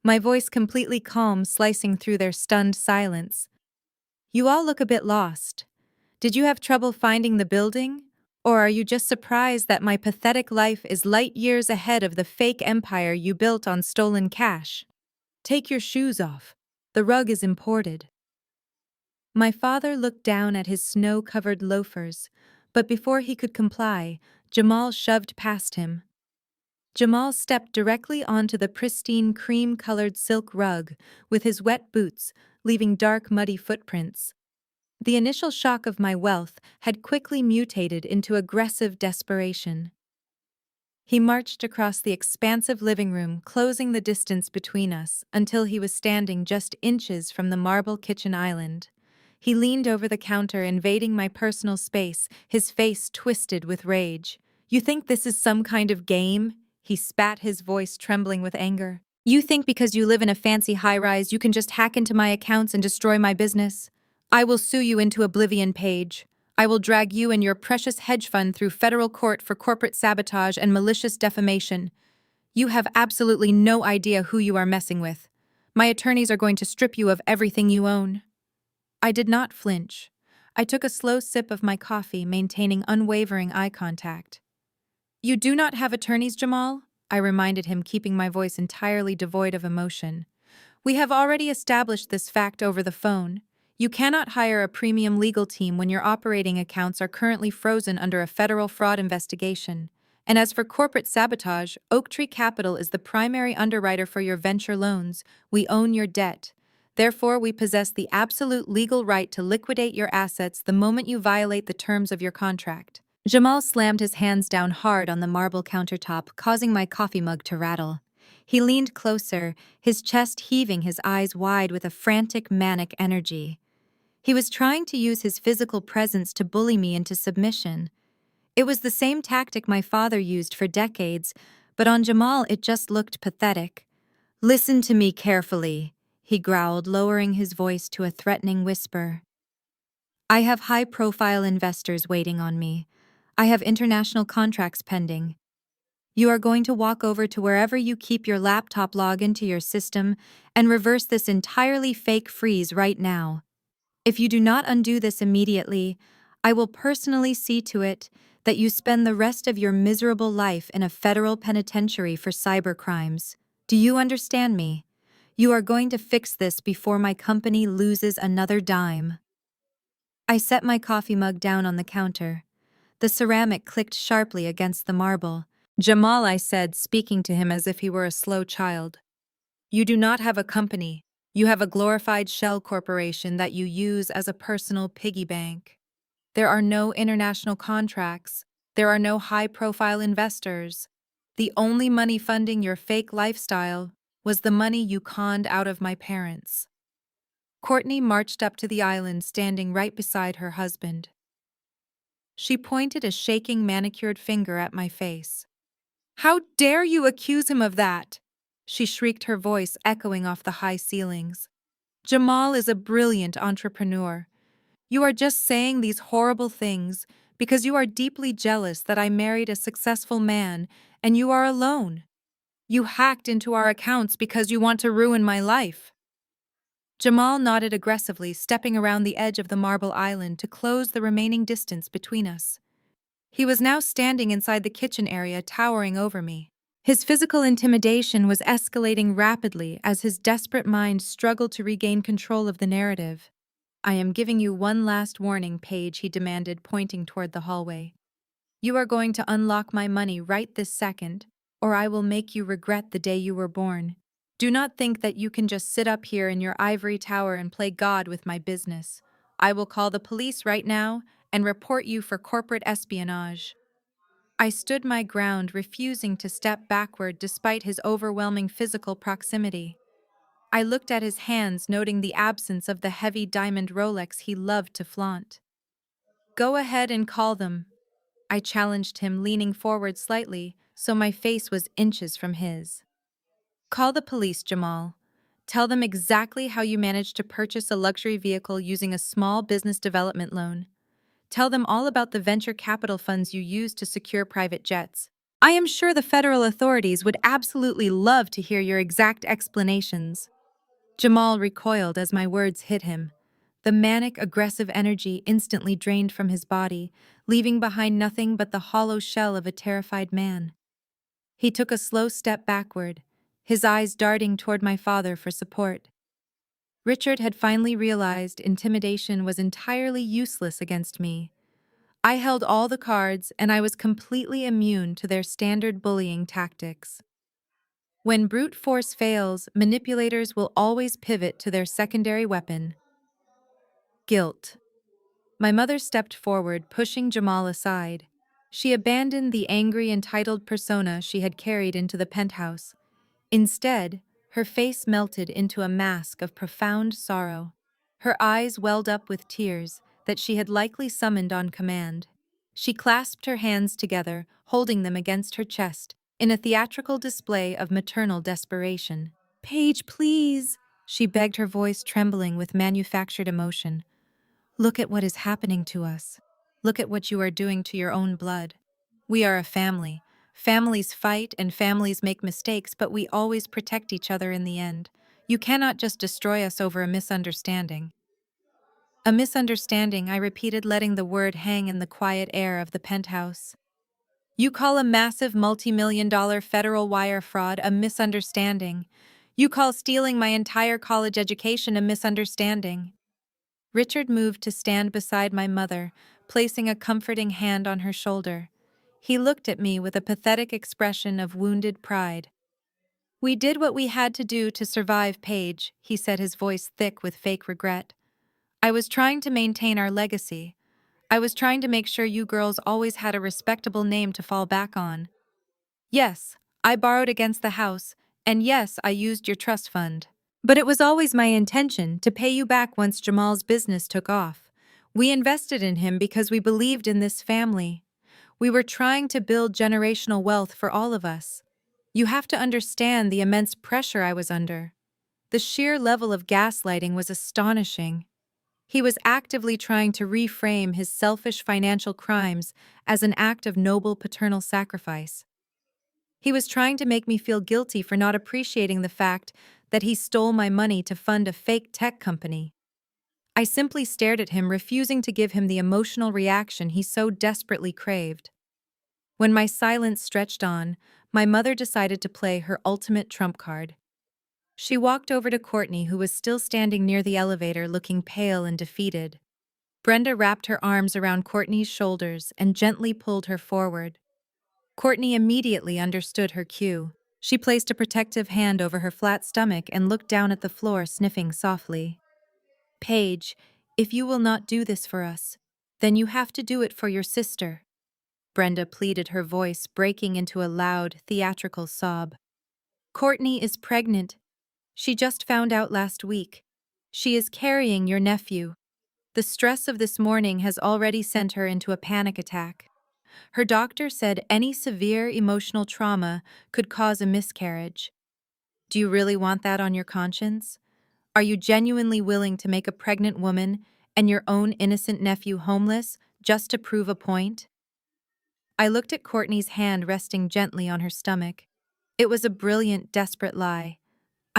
my voice completely calm, slicing through their stunned silence. "You all look a bit lost. Did you have trouble finding the building? Or are you just surprised that my pathetic life is light years ahead of the fake empire you built on stolen cash? Take your shoes off. The rug is imported." My father looked down at his snow-covered loafers, but before he could comply, Jamal shoved past him. Jamal stepped directly onto the pristine cream-colored silk rug with his wet boots, leaving dark, muddy footprints. The initial shock of my wealth had quickly mutated into aggressive desperation. He marched across the expansive living room, closing the distance between us until he was standing just inches from the marble kitchen island. He leaned over the counter, invading my personal space, his face twisted with rage. "You think this is some kind of game?" He spat, his voice trembling with anger. "You think because you live in a fancy high-rise you can just hack into my accounts and destroy my business? I will sue you into oblivion, Paige. I will drag you and your precious hedge fund through federal court for corporate sabotage and malicious defamation. You have absolutely no idea who you are messing with. My attorneys are going to strip you of everything you own." I did not flinch. I took a slow sip of my coffee, maintaining unwavering eye contact. "You do not have attorneys, Jamal?" I reminded him, keeping my voice entirely devoid of emotion. "We have already established this fact over the phone. You cannot hire a premium legal team when your operating accounts are currently frozen under a federal fraud investigation. And as for corporate sabotage, Oaktree Capital is the primary underwriter for your venture loans. We own your debt. Therefore, we possess the absolute legal right to liquidate your assets the moment you violate the terms of your contract." Jamal slammed his hands down hard on the marble countertop, causing my coffee mug to rattle. He leaned closer, his chest heaving, his eyes wide with a frantic, manic energy. He was trying to use his physical presence to bully me into submission. It was the same tactic my father used for decades, but on Jamal it just looked pathetic. "Listen to me carefully," he growled, lowering his voice to a threatening whisper. "I have high-profile investors waiting on me. I have international contracts pending. You are going to walk over to wherever you keep your laptop, log into your system, and reverse this entirely fake freeze right now. If you do not undo this immediately, I will personally see to it that you spend the rest of your miserable life in a federal penitentiary for cybercrimes. Do you understand me? You are going to fix this before my company loses another dime." I set my coffee mug down on the counter. The ceramic clicked sharply against the marble. "Jamal," I said, speaking to him as if he were a slow child, "you do not have a company. You have a glorified shell corporation that you use as a personal piggy bank. There are no international contracts. There are no high-profile investors. The only money funding your fake lifestyle was the money you conned out of my parents." Courtney marched up to the island, standing right beside her husband. She pointed a shaking, manicured finger at my face. "How dare you accuse him of that?" she shrieked, her voice echoing off the high ceilings. "Jamal is a brilliant entrepreneur. You are just saying these horrible things because you are deeply jealous that I married a successful man and you are alone. You hacked into our accounts because you want to ruin my life." Jamal nodded aggressively, stepping around the edge of the marble island to close the remaining distance between us. He was now standing inside the kitchen area, towering over me. His physical intimidation was escalating rapidly as his desperate mind struggled to regain control of the narrative. "I am giving you one last warning, Paige," he demanded, pointing toward the hallway. "You are going to unlock my money right this second, or I will make you regret the day you were born. Do not think that you can just sit up here in your ivory tower and play God with my business. I will call the police right now and report you for corporate espionage." I stood my ground, refusing to step backward despite his overwhelming physical proximity. I looked at his hands, noting the absence of the heavy diamond Rolex he loved to flaunt. "Go ahead and call them," I challenged him, leaning forward slightly so my face was inches from his. "Call the police, Jamal. Tell them exactly how you managed to purchase a luxury vehicle using a small business development loan. Tell them all about the venture capital funds you used to secure private jets. I am sure the federal authorities would absolutely love to hear your exact explanations." Jamal recoiled as my words hit him. The manic, aggressive energy instantly drained from his body, leaving behind nothing but the hollow shell of a terrified man. He took a slow step backward, his eyes darting toward my father for support. Richard had finally realized intimidation was entirely useless against me. I held all the cards, and I was completely immune to their standard bullying tactics. When brute force fails, manipulators will always pivot to their secondary weapon: guilt. My mother stepped forward, pushing Jamal aside. She abandoned the angry, entitled persona she had carried into the penthouse. Instead, her face melted into a mask of profound sorrow. Her eyes welled up with tears that she had likely summoned on command. She clasped her hands together, holding them against her chest, in a theatrical display of maternal desperation. "Paige, please," she begged, her voice trembling with manufactured emotion. "Look at what is happening to us. Look at what you are doing to your own blood. We are a family. Families fight and families make mistakes, but we always protect each other in the end. You cannot just destroy us over a misunderstanding." "A misunderstanding," I repeated, letting the word hang in the quiet air of the penthouse. "You call a massive multi-million-dollar federal wire fraud a misunderstanding. You call stealing my entire college education a misunderstanding." Richard moved to stand beside my mother, placing a comforting hand on her shoulder. He looked at me with a pathetic expression of wounded pride. "We did what we had to do to survive, Paige," he said, his voice thick with fake regret. "I was trying to maintain our legacy. I was trying to make sure you girls always had a respectable name to fall back on. Yes, I borrowed against the house, and yes, I used your trust fund. But it was always my intention to pay you back once Jamal's business took off. We invested in him because we believed in this family. We were trying to build generational wealth for all of us. You have to understand the immense pressure I was under. The sheer level of gaslighting was astonishing. He was actively trying to reframe his selfish financial crimes as an act of noble paternal sacrifice. He was trying to make me feel guilty for not appreciating the fact that he stole my money to fund a fake tech company. I simply stared at him, refusing to give him the emotional reaction he so desperately craved. When my silence stretched on, my mother decided to play her ultimate trump card. She walked over to Courtney, who was still standing near the elevator, looking pale and defeated. Brenda wrapped her arms around Courtney's shoulders and gently pulled her forward. Courtney immediately understood her cue. She placed a protective hand over her flat stomach and looked down at the floor, sniffing softly. "Paige, if you will not do this for us, then you have to do it for your sister," Brenda pleaded, her voice breaking into a loud, theatrical sob. "Courtney is pregnant. She just found out last week. She is carrying your nephew. The stress of this morning has already sent her into a panic attack. Her doctor said any severe emotional trauma could cause a miscarriage. Do you really want that on your conscience? Are you genuinely willing to make a pregnant woman and your own innocent nephew homeless just to prove a point?" I looked at Courtney's hand resting gently on her stomach. It was a brilliant, desperate lie.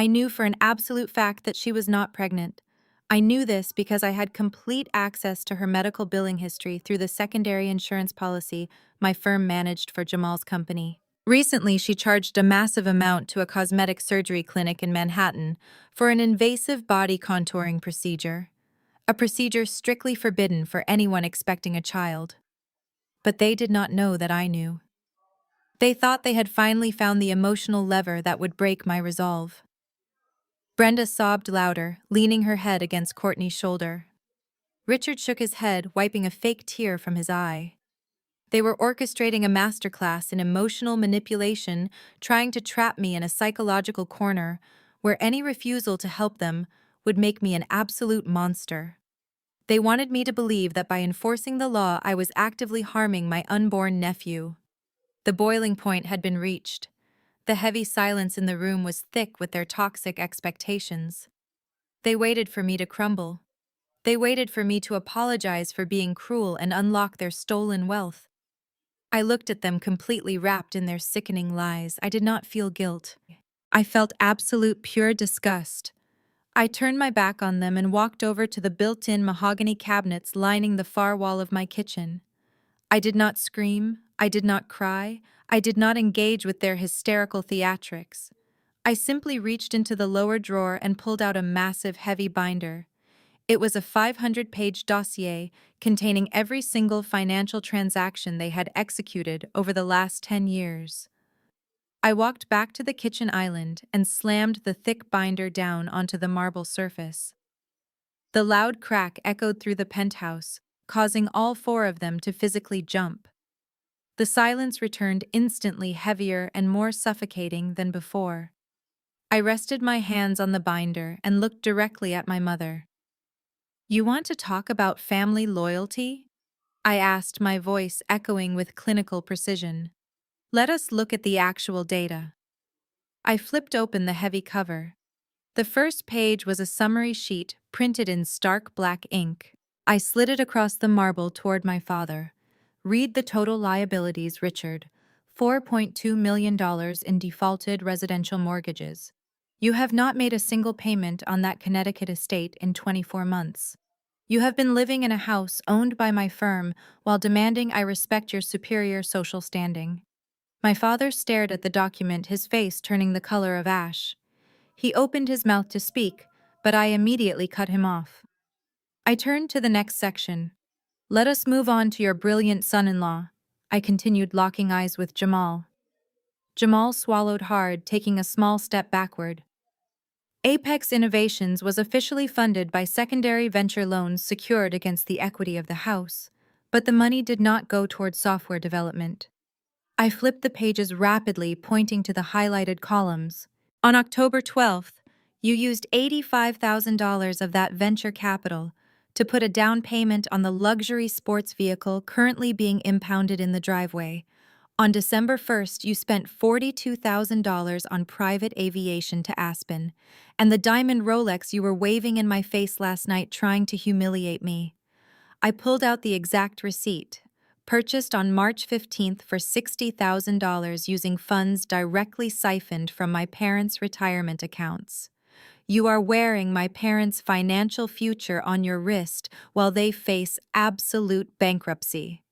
I knew for an absolute fact that she was not pregnant. I knew this because I had complete access to her medical billing history through the secondary insurance policy my firm managed for Jamal's company. Recently, she charged a massive amount to a cosmetic surgery clinic in Manhattan for an invasive body contouring procedure, a procedure strictly forbidden for anyone expecting a child. But they did not know that I knew. They thought they had finally found the emotional lever that would break my resolve. Brenda sobbed louder, leaning her head against Courtney's shoulder. Richard shook his head, wiping a fake tear from his eye. They were orchestrating a masterclass in emotional manipulation, trying to trap me in a psychological corner where any refusal to help them would make me an absolute monster. They wanted me to believe that by enforcing the law, I was actively harming my unborn nephew. The boiling point had been reached. The heavy silence in the room was thick with their toxic expectations. They waited for me to crumble. They waited for me to apologize for being cruel and unlock their stolen wealth. I looked at them completely wrapped in their sickening lies. I did not feel guilt. I felt absolute pure disgust. I turned my back on them and walked over to the built-in mahogany cabinets lining the far wall of my kitchen. I did not scream. I did not cry. I did not engage with their hysterical theatrics. I simply reached into the lower drawer and pulled out a massive, heavy binder. It was a 500-page dossier containing every single financial transaction they had executed over the last 10 years. I walked back to the kitchen island and slammed the thick binder down onto the marble surface. The loud crack echoed through the penthouse, causing all four of them to physically jump. The silence returned instantly, heavier and more suffocating than before. I rested my hands on the binder and looked directly at my mother. "You want to talk about family loyalty?" I asked, my voice echoing with clinical precision. "Let us look at the actual data." I flipped open the heavy cover. The first page was a summary sheet printed in stark black ink. I slid it across the marble toward my father. "Read the total liabilities, Richard. $4.2 million in defaulted residential mortgages. You have not made a single payment on that Connecticut estate in 24 months. You have been living in a house owned by my firm while demanding I respect your superior social standing." My father stared at the document, his face turning the color of ash. He opened his mouth to speak, but I immediately cut him off. I turned to the next section. "Let us move on to your brilliant son-in-law," I continued, locking eyes with Jamal. Jamal swallowed hard, taking a small step backward. Apex Innovations was officially funded by secondary venture loans secured against the equity of the house, but the money did not go toward software development. I flipped the pages rapidly, pointing to the highlighted columns. "On October 12th, you used $85,000 of that venture capital to put a down payment on the luxury sports vehicle currently being impounded in the driveway. On December 1st, you spent $42,000 on private aviation to Aspen, and the diamond Rolex you were waving in my face last night trying to humiliate me." I pulled out the exact receipt. "Purchased on March 15th for $60,000 using funds directly siphoned from my parents' retirement accounts. You are wearing my parents' financial future on your wrist while they face absolute bankruptcy."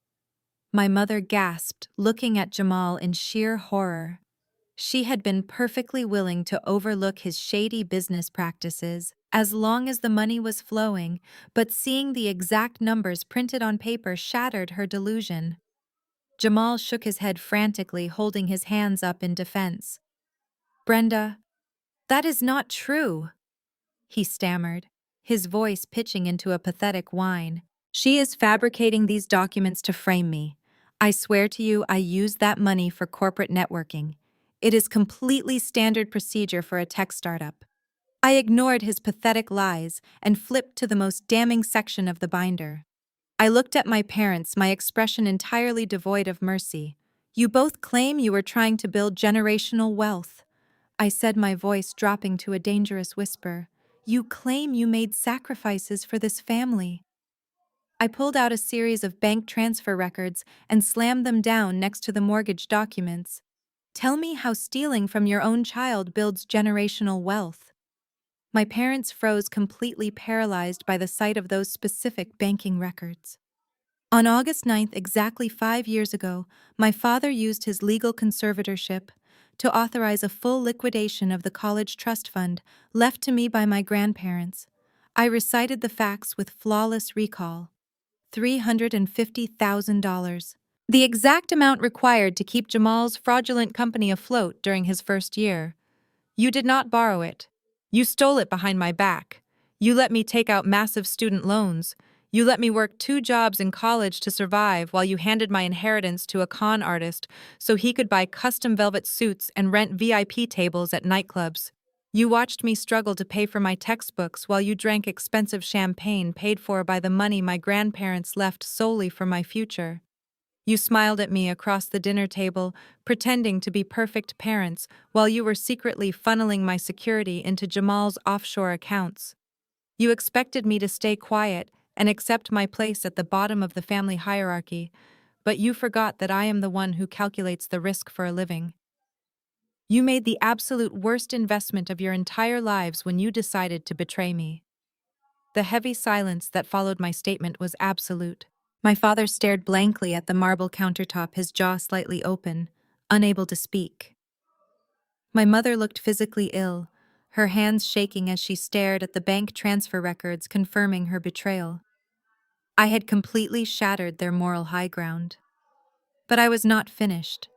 My mother gasped, looking at Jamal in sheer horror. She had been perfectly willing to overlook his shady business practices as long as the money was flowing, but seeing the exact numbers printed on paper shattered her delusion. Jamal shook his head frantically, holding his hands up in defense. "Brenda, that is not true," he stammered, his voice pitching into a pathetic whine. "She is fabricating these documents to frame me. I swear to you I used that money for corporate networking. It is completely standard procedure for a tech startup." I ignored his pathetic lies and flipped to the most damning section of the binder. I looked at my parents, my expression entirely devoid of mercy. "You both claim you were trying to build generational wealth," I said, my voice dropping to a dangerous whisper. "You claim you made sacrifices for this family." I pulled out a series of bank transfer records and slammed them down next to the mortgage documents. Tell me how stealing from your own child builds generational wealth. My parents froze, completely paralyzed by the sight of those specific banking records. On August 9th, exactly 5 years ago, my father used his legal conservatorship to authorize a full liquidation of the college trust fund left to me by my grandparents. I recited the facts with flawless recall. $350,000. The exact amount required to keep Jamal's fraudulent company afloat during his first year. You did not borrow it. You stole it behind my back. You let me take out massive student loans. You let me work 2 jobs in college to survive while you handed my inheritance to a con artist so he could buy custom velvet suits and rent VIP tables at nightclubs. You watched me struggle to pay for my textbooks while you drank expensive champagne paid for by the money my grandparents left solely for my future. You smiled at me across the dinner table, pretending to be perfect parents, while you were secretly funneling my security into Jamal's offshore accounts. You expected me to stay quiet and accept my place at the bottom of the family hierarchy, but you forgot that I am the one who calculates the risk for a living. You made the absolute worst investment of your entire lives when you decided to betray me. The heavy silence that followed my statement was absolute. My father stared blankly at the marble countertop, his jaw slightly open, unable to speak. My mother looked physically ill, her hands shaking as she stared at the bank transfer records confirming her betrayal. I had completely shattered their moral high ground. But I was not finished.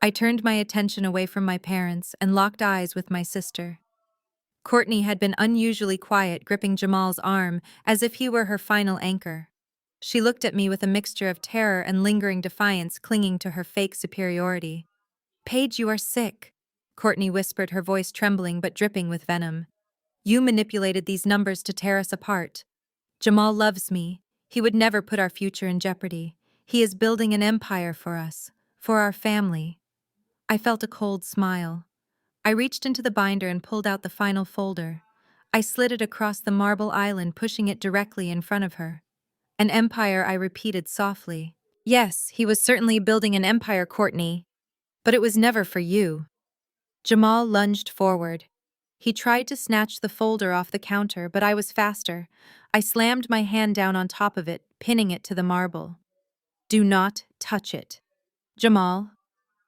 I turned my attention away from my parents and locked eyes with my sister. Courtney had been unusually quiet, gripping Jamal's arm as if he were her final anchor. She looked at me with a mixture of terror and lingering defiance, clinging to her fake superiority. "Paige, you are sick," Courtney whispered, her voice trembling but dripping with venom. "You manipulated these numbers to tear us apart. Jamal loves me. He would never put our future in jeopardy. He is building an empire for us, for our family." I felt a cold smile. I reached into the binder and pulled out the final folder. I slid it across the marble island, pushing it directly in front of her. "An empire," I repeated softly. "Yes, he was certainly building an empire, Courtney. But it was never for you." Jamal lunged forward. He tried to snatch the folder off the counter, but I was faster. I slammed my hand down on top of it, pinning it to the marble. "Do not touch it." "Jamal,"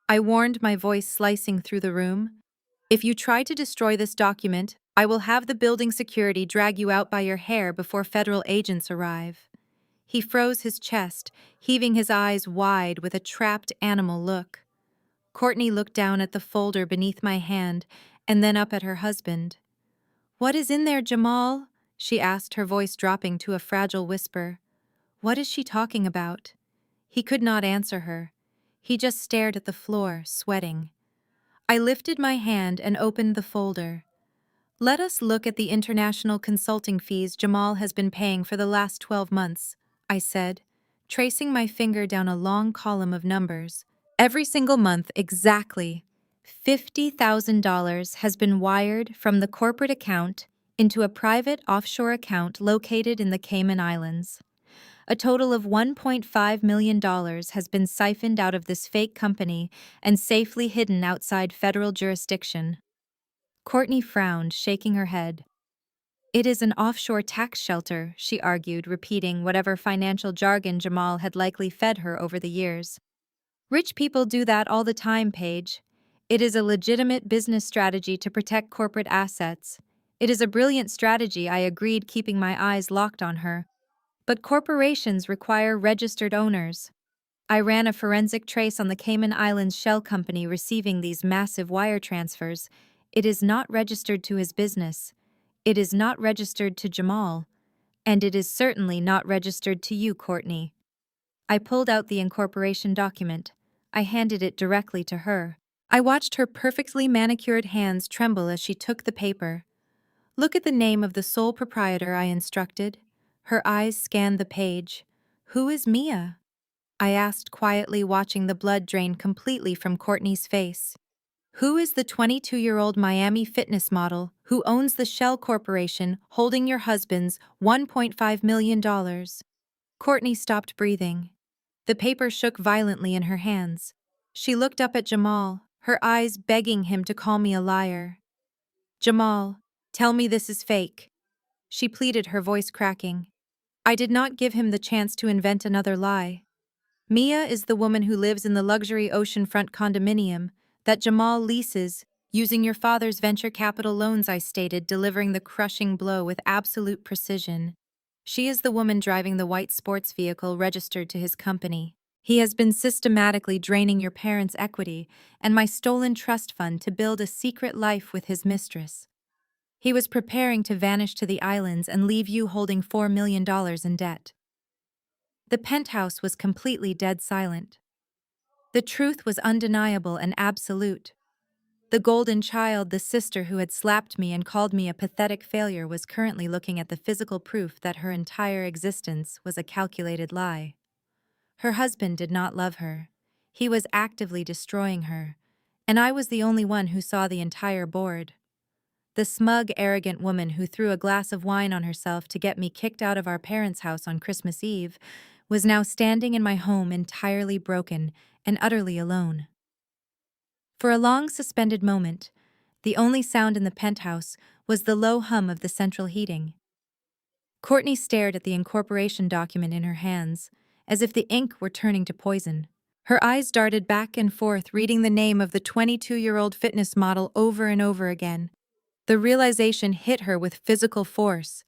I warned, my voice slicing through the room, "if you try to destroy this document, I will have the building security drag you out by your hair before federal agents arrive." He froze his chest, heaving his eyes wide with a trapped animal look. Courtney looked down at the folder beneath my hand and then up at her husband. "What is in there, Jamal?" she asked, her voice dropping to a fragile whisper. "What is she talking about?" He could not answer her. He just stared at the floor, sweating. I lifted my hand and opened the folder. "Let us look at the international consulting fees Jamal has been paying for the last 12 months, I said, tracing my finger down a long column of numbers. "Every single month, exactly. $50,000 has been wired from the corporate account into a private offshore account located in the Cayman Islands. A total of $1.5 million has been siphoned out of this fake company and safely hidden outside federal jurisdiction." Courtney frowned, shaking her head. "It is an offshore tax shelter," she argued, repeating whatever financial jargon Jamal had likely fed her over the years. "Rich people do that all the time, Paige. It is a legitimate business strategy to protect corporate assets. It is a brilliant strategy," I agreed, keeping my eyes locked on her. "But corporations require registered owners." I ran a forensic trace on the Cayman Islands shell company receiving these massive wire transfers. It is not registered to his business. It is not registered to Jamal. And it is certainly not registered to you, Courtney. I pulled out the incorporation document. I handed it directly to her. I watched her perfectly manicured hands tremble as she took the paper. "Look at the name of the sole proprietor," I instructed. Her eyes scanned the page. "Who is Mia?" I asked quietly, watching the blood drain completely from Courtney's face. "Who is the 22-year-old Miami fitness model who owns the Shell Corporation holding your husband's $1.5 million?" Courtney stopped breathing. The paper shook violently in her hands. She looked up at Jamal, her eyes begging him to call me a liar. "Jamal, tell me this is fake," she pleaded, her voice cracking. I did not give him the chance to invent another lie. Mia is the woman who lives in the luxury oceanfront condominium that Jamal leases using your father's venture capital loans, I stated, delivering the crushing blow with absolute precision. She is the woman driving the white sports vehicle registered to his company. He has been systematically draining your parents' equity and my stolen trust fund to build a secret life with his mistress. He was preparing to vanish to the islands and leave you holding $4 million in debt. The penthouse was completely dead silent. The truth was undeniable and absolute. The golden child, the sister who had slapped me and called me a pathetic failure, was currently looking at the physical proof that her entire existence was a calculated lie. Her husband did not love her. He was actively destroying her, and I was the only one who saw the entire board. The smug, arrogant woman who threw a glass of wine on herself to get me kicked out of our parents' house on Christmas Eve was now standing in my home entirely broken and utterly alone. For a long suspended moment, the only sound in the penthouse was the low hum of the central heating. Courtney stared at the incorporation document in her hands, as if the ink were turning to poison. Her eyes darted back and forth, reading the name of the 22-year-old fitness model over and over again. The realization hit her with physical force.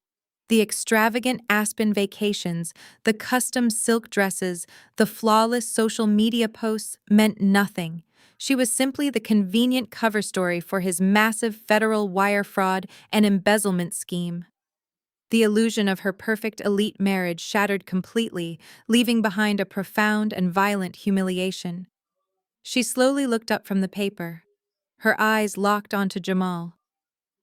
The extravagant Aspen vacations, the custom silk dresses, the flawless social media posts meant nothing. She was simply the convenient cover story for his massive federal wire fraud and embezzlement scheme. The illusion of her perfect elite marriage shattered completely, leaving behind a profound and violent humiliation. She slowly looked up from the paper. Her eyes locked onto Jamal.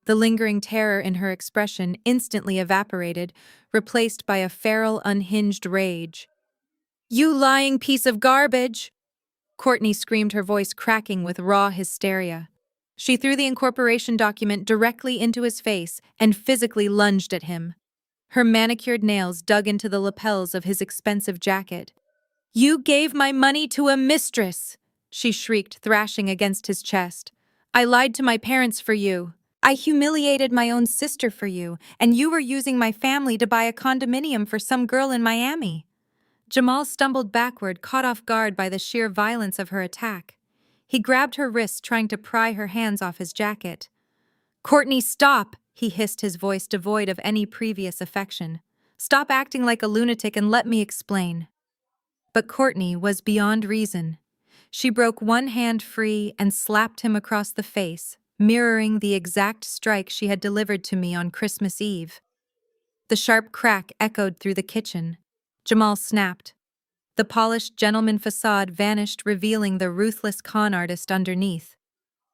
The lingering terror in her expression instantly evaporated, replaced by a feral, unhinged rage. "You lying piece of garbage!" Courtney screamed, her voice cracking with raw hysteria. She threw the incorporation document directly into his face and physically lunged at him. Her manicured nails dug into the lapels of his expensive jacket. "You gave my money to a mistress!" she shrieked, thrashing against his chest. "I lied to my parents for you. I humiliated my own sister for you, and you were using my family to buy a condominium for some girl in Miami." Jamal stumbled backward, caught off guard by the sheer violence of her attack. He grabbed her wrists, trying to pry her hands off his jacket. "Courtney, stop!" he hissed, his voice devoid of any previous affection. "Stop acting like a lunatic and let me explain." But Courtney was beyond reason. She broke one hand free and slapped him across the face, mirroring the exact strike she had delivered to me on Christmas Eve. The sharp crack echoed through the kitchen. Jamal snapped. The polished gentleman facade vanished, revealing the ruthless con artist underneath.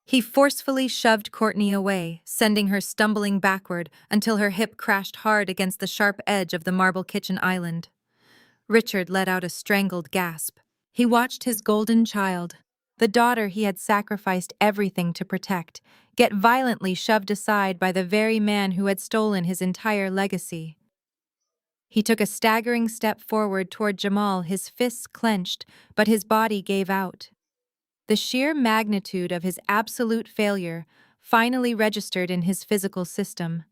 He forcefully shoved Courtney away, sending her stumbling backward until her hip crashed hard against the sharp edge of the marble kitchen island. Richard let out a strangled gasp. He watched his golden child, the daughter he had sacrificed everything to protect, get violently shoved aside by the very man who had stolen his entire legacy. He took a staggering step forward toward Jamal, his fists clenched, but his body gave out. The sheer magnitude of his absolute failure finally registered in his physical system.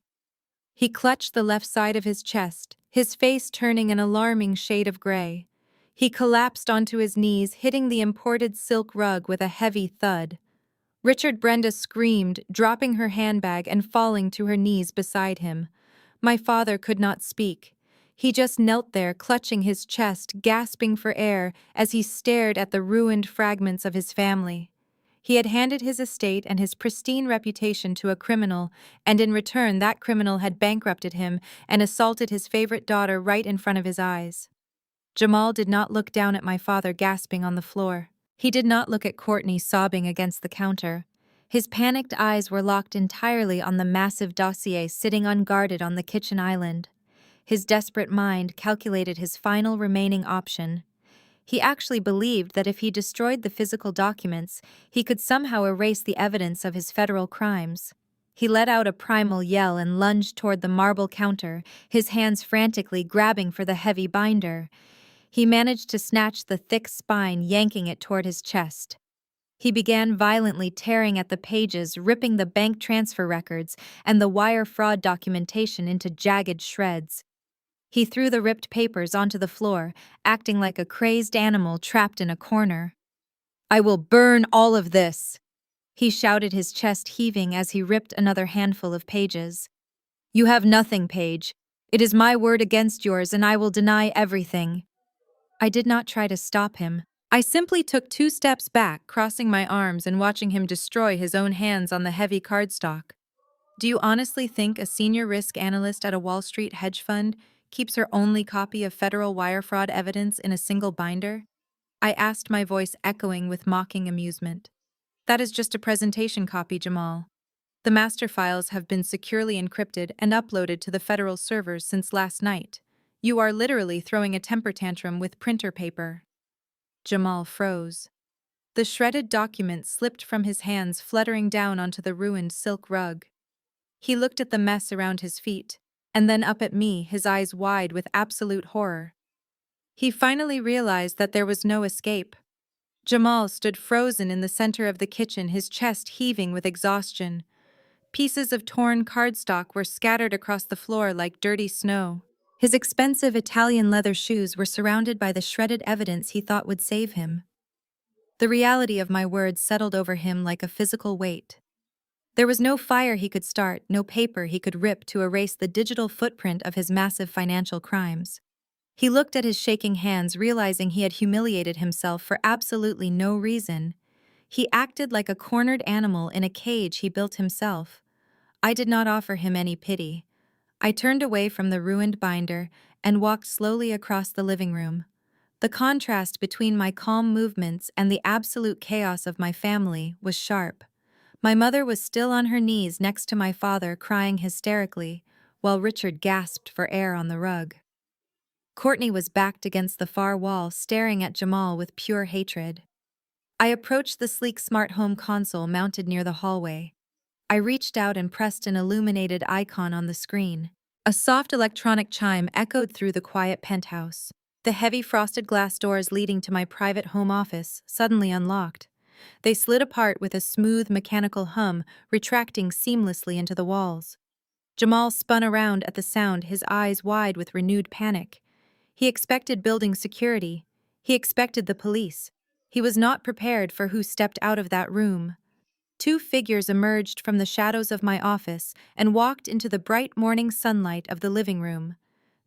He clutched the left side of his chest, his face turning an alarming shade of gray. He collapsed onto his knees, hitting the imported silk rug with a heavy thud. Brenda screamed, dropping her handbag and falling to her knees beside him. My father could not speak. He just knelt there, clutching his chest, gasping for air as he stared at the ruined fragments of his family. He had handed his estate and his pristine reputation to a criminal, and in return that criminal had bankrupted him and assaulted his favorite daughter right in front of his eyes. Jamal did not look down at my father gasping on the floor. He did not look at Courtney sobbing against the counter. His panicked eyes were locked entirely on the massive dossier sitting unguarded on the kitchen island. His desperate mind calculated his final remaining option. He actually believed that if he destroyed the physical documents, he could somehow erase the evidence of his federal crimes. He let out a primal yell and lunged toward the marble counter, his hands frantically grabbing for the heavy binder. He managed to snatch the thick spine, yanking it toward his chest. He began violently tearing at the pages, ripping the bank transfer records and the wire fraud documentation into jagged shreds. He threw the ripped papers onto the floor, acting like a crazed animal trapped in a corner. "I will burn all of this!" he shouted, his chest heaving as he ripped another handful of pages. "You have nothing, Paige. It is my word against yours, and I will deny everything." I did not try to stop him. I simply took 2 steps back, crossing my arms and watching him destroy his own hands on the heavy cardstock. Do you honestly think a senior risk analyst at a Wall Street hedge fund keeps her only copy of federal wire fraud evidence in a single binder? I asked, my voice echoing with mocking amusement. "That is just a presentation copy, Jamal. The master files have been securely encrypted and uploaded to the federal servers since last night. You are literally throwing a temper tantrum with printer paper." Jamal froze. The shredded document slipped from his hands, fluttering down onto the ruined silk rug. He looked at the mess around his feet, and then up at me, his eyes wide with absolute horror. He finally realized that there was no escape. Jamal stood frozen in the center of the kitchen, his chest heaving with exhaustion. Pieces of torn cardstock were scattered across the floor like dirty snow. His expensive Italian leather shoes were surrounded by the shredded evidence he thought would save him. The reality of my words settled over him like a physical weight. There was no fire he could start, no paper he could rip to erase the digital footprint of his massive financial crimes. He looked at his shaking hands, realizing he had humiliated himself for absolutely no reason. He acted like a cornered animal in a cage he built himself. I did not offer him any pity. I turned away from the ruined binder and walked slowly across the living room. The contrast between my calm movements and the absolute chaos of my family was sharp. My mother was still on her knees next to my father, crying hysterically, while Richard gasped for air on the rug. Courtney was backed against the far wall, staring at Jamal with pure hatred. I approached the sleek smart home console mounted near the hallway. I reached out and pressed an illuminated icon on the screen. A soft electronic chime echoed through the quiet penthouse. The heavy frosted glass doors leading to my private home office suddenly unlocked. They slid apart with a smooth mechanical hum, retracting seamlessly into the walls. Jamal spun around at the sound, his eyes wide with renewed panic. He expected building security. He expected the police. He was not prepared for who stepped out of that room. 2 figures emerged from the shadows of my office and walked into the bright morning sunlight of the living room.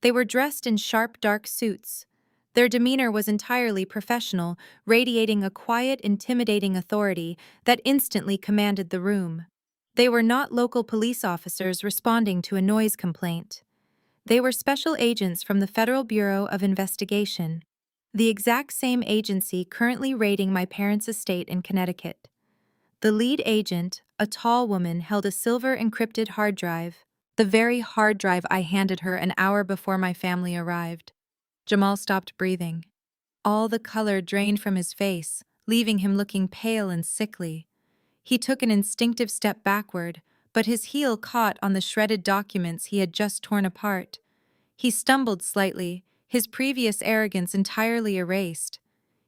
They were dressed in sharp, dark suits. Their demeanor was entirely professional, radiating a quiet, intimidating authority that instantly commanded the room. They were not local police officers responding to a noise complaint. They were special agents from the Federal Bureau of Investigation, the exact same agency currently raiding my parents' estate in Connecticut. The lead agent, a tall woman, held a silver encrypted hard drive, the very hard drive I handed her an hour before my family arrived. Jamal stopped breathing. All the color drained from his face, leaving him looking pale and sickly. He took an instinctive step backward, but his heel caught on the shredded documents he had just torn apart. He stumbled slightly, his previous arrogance entirely erased.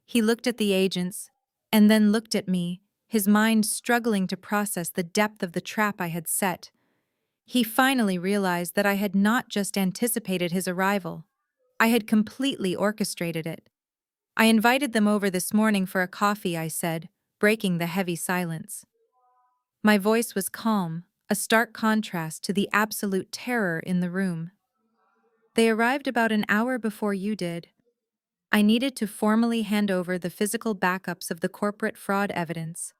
He looked at the agents, and then looked at me, his mind struggling to process the depth of the trap I had set. He finally realized that I had not just anticipated his arrival. I had completely orchestrated it. "I invited them over this morning for a coffee," I said, breaking the heavy silence. My voice was calm, a stark contrast to the absolute terror in the room. "They arrived about an hour before you did." I needed to formally hand over the physical backups of the corporate fraud evidence.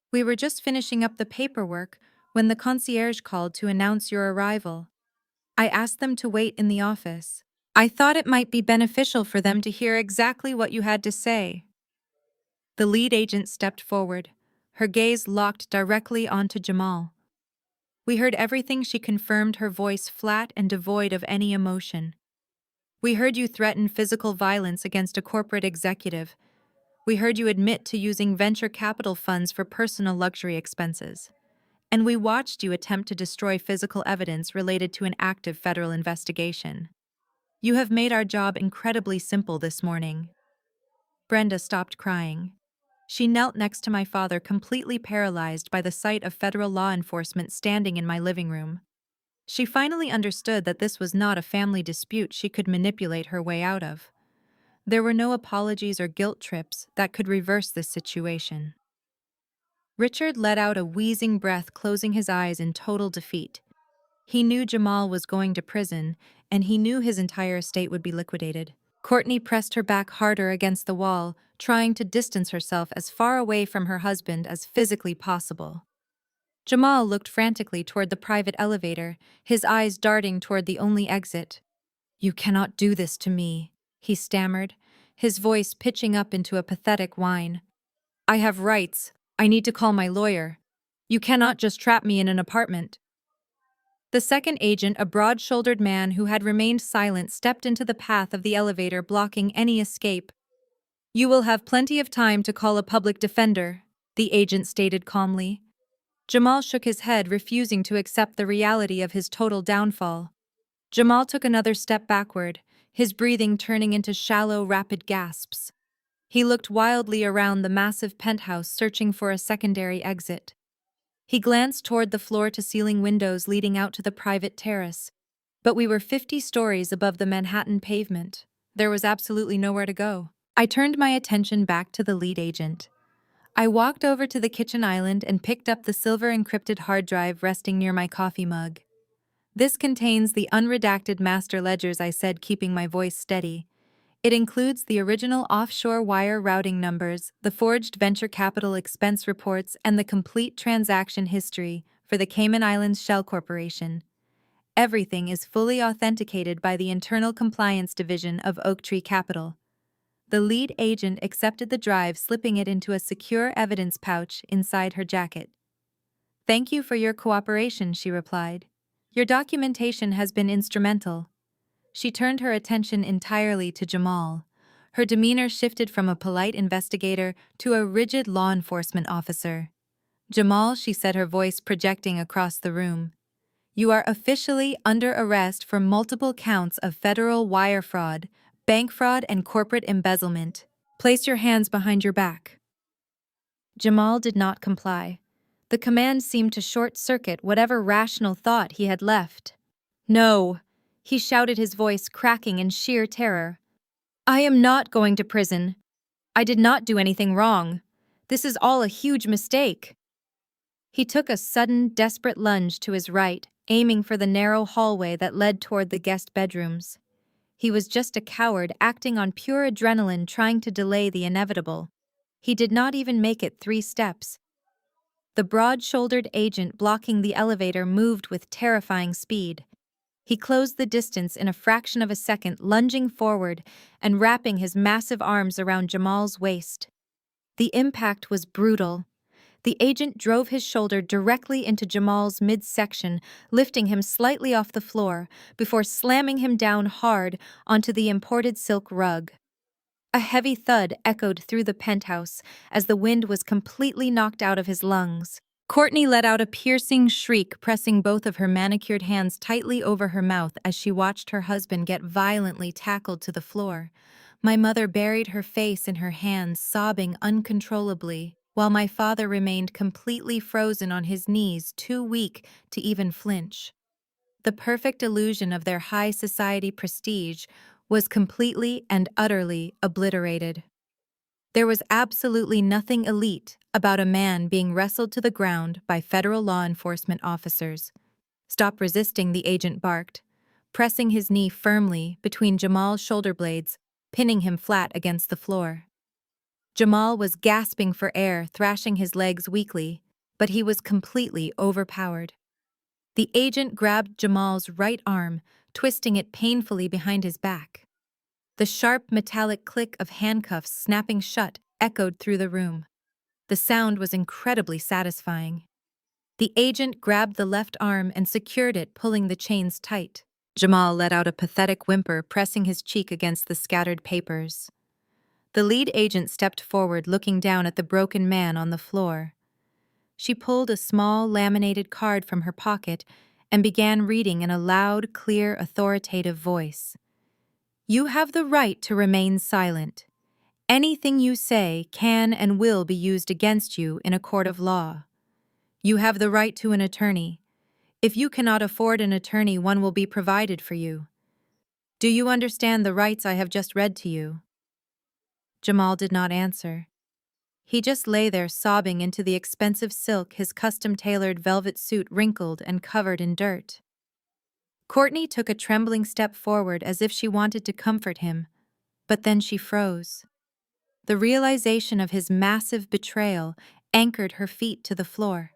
"We were just finishing up the paperwork when the concierge called to announce your arrival. I asked them to wait in the office. I thought it might be beneficial for them to hear exactly what you had to say." The lead agent stepped forward, her gaze locked directly onto Jamal. "We heard everything," she confirmed, her voice flat and devoid of any emotion. "We heard you threaten physical violence against a corporate executive. We heard you admit to using venture capital funds for personal luxury expenses. And we watched you attempt to destroy physical evidence related to an active federal investigation. You have made our job incredibly simple this morning." Brenda stopped crying. She knelt next to my father, completely paralyzed by the sight of federal law enforcement standing in my living room. She finally understood that this was not a family dispute she could manipulate her way out of. There were no apologies or guilt trips that could reverse this situation. Richard let out a wheezing breath, closing his eyes in total defeat. He knew Jamal was going to prison, and he knew his entire estate would be liquidated. Courtney pressed her back harder against the wall, trying to distance herself as far away from her husband as physically possible. Jamal looked frantically toward the private elevator, his eyes darting toward the only exit. "You cannot do this to me," he stammered, his voice pitching up into a pathetic whine. "I have rights. I need to call my lawyer. You cannot just trap me in an apartment." The second agent, a broad-shouldered man who had remained silent, stepped into the path of the elevator, blocking any escape. "You will have plenty of time to call a public defender," the agent stated calmly. Jamal shook his head, refusing to accept the reality of his total downfall. Jamal took another step backward, his breathing turning into shallow, rapid gasps. He looked wildly around the massive penthouse, searching for a secondary exit. He glanced toward the floor-to-ceiling windows leading out to the private terrace. But we were 50 stories above the Manhattan pavement. There was absolutely nowhere to go. I turned my attention back to the lead agent. I walked over to the kitchen island and picked up the silver-encrypted hard drive resting near my coffee mug. "This contains the unredacted master ledgers," I said, keeping my voice steady. "It includes the original offshore wire routing numbers, the forged venture capital expense reports, and the complete transaction history for the Cayman Islands Shell Corporation. Everything is fully authenticated by the Internal Compliance Division of Oaktree Capital." The lead agent accepted the drive, slipping it into a secure evidence pouch inside her jacket. "Thank you for your cooperation," she replied. "Your documentation has been instrumental." She turned her attention entirely to Jamal. Her demeanor shifted from a polite investigator to a rigid law enforcement officer. "Jamal," she said, her voice projecting across the room, "you are officially under arrest for multiple counts of federal wire fraud, bank fraud, and corporate embezzlement. Place your hands behind your back." Jamal did not comply. The command seemed to short-circuit whatever rational thought he had left. "No," he shouted, his voice cracking in sheer terror. "I am not going to prison. I did not do anything wrong. This is all a huge mistake." He took a sudden, desperate lunge to his right, aiming for the narrow hallway that led toward the guest bedrooms. He was just a coward acting on pure adrenaline, trying to delay the inevitable. He did not even make it 3 steps. The broad-shouldered agent blocking the elevator moved with terrifying speed. He closed the distance in a fraction of a second, lunging forward and wrapping his massive arms around Jamal's waist. The impact was brutal. The agent drove his shoulder directly into Jamal's midsection, lifting him slightly off the floor before slamming him down hard onto the imported silk rug. A heavy thud echoed through the penthouse as the wind was completely knocked out of his lungs. Courtney let out a piercing shriek, pressing both of her manicured hands tightly over her mouth as she watched her husband get violently tackled to the floor. My mother buried her face in her hands, sobbing uncontrollably, while my father remained completely frozen on his knees, too weak to even flinch. The perfect illusion of their high society prestige was completely and utterly obliterated. There was absolutely nothing elite about a man being wrestled to the ground by federal law enforcement officers. "Stop resisting," the agent barked, pressing his knee firmly between Jamal's shoulder blades, pinning him flat against the floor. Jamal was gasping for air, thrashing his legs weakly, but he was completely overpowered. The agent grabbed Jamal's right arm, twisting it painfully behind his back. The sharp metallic click of handcuffs snapping shut echoed through the room. The sound was incredibly satisfying. The agent grabbed the left arm and secured it, pulling the chains tight. Jamal let out a pathetic whimper, pressing his cheek against the scattered papers. The lead agent stepped forward, looking down at the broken man on the floor. She pulled a small, laminated card from her pocket and began reading in a loud, clear, authoritative voice. "You have the right to remain silent. Anything you say can and will be used against you in a court of law. You have the right to an attorney. If you cannot afford an attorney, one will be provided for you. Do you understand the rights I have just read to you?" Jamal did not answer. He just lay there sobbing into the expensive silk, his custom-tailored velvet suit wrinkled and covered in dirt. Courtney took a trembling step forward as if she wanted to comfort him, but then she froze. The realization of his massive betrayal anchored her feet to the floor.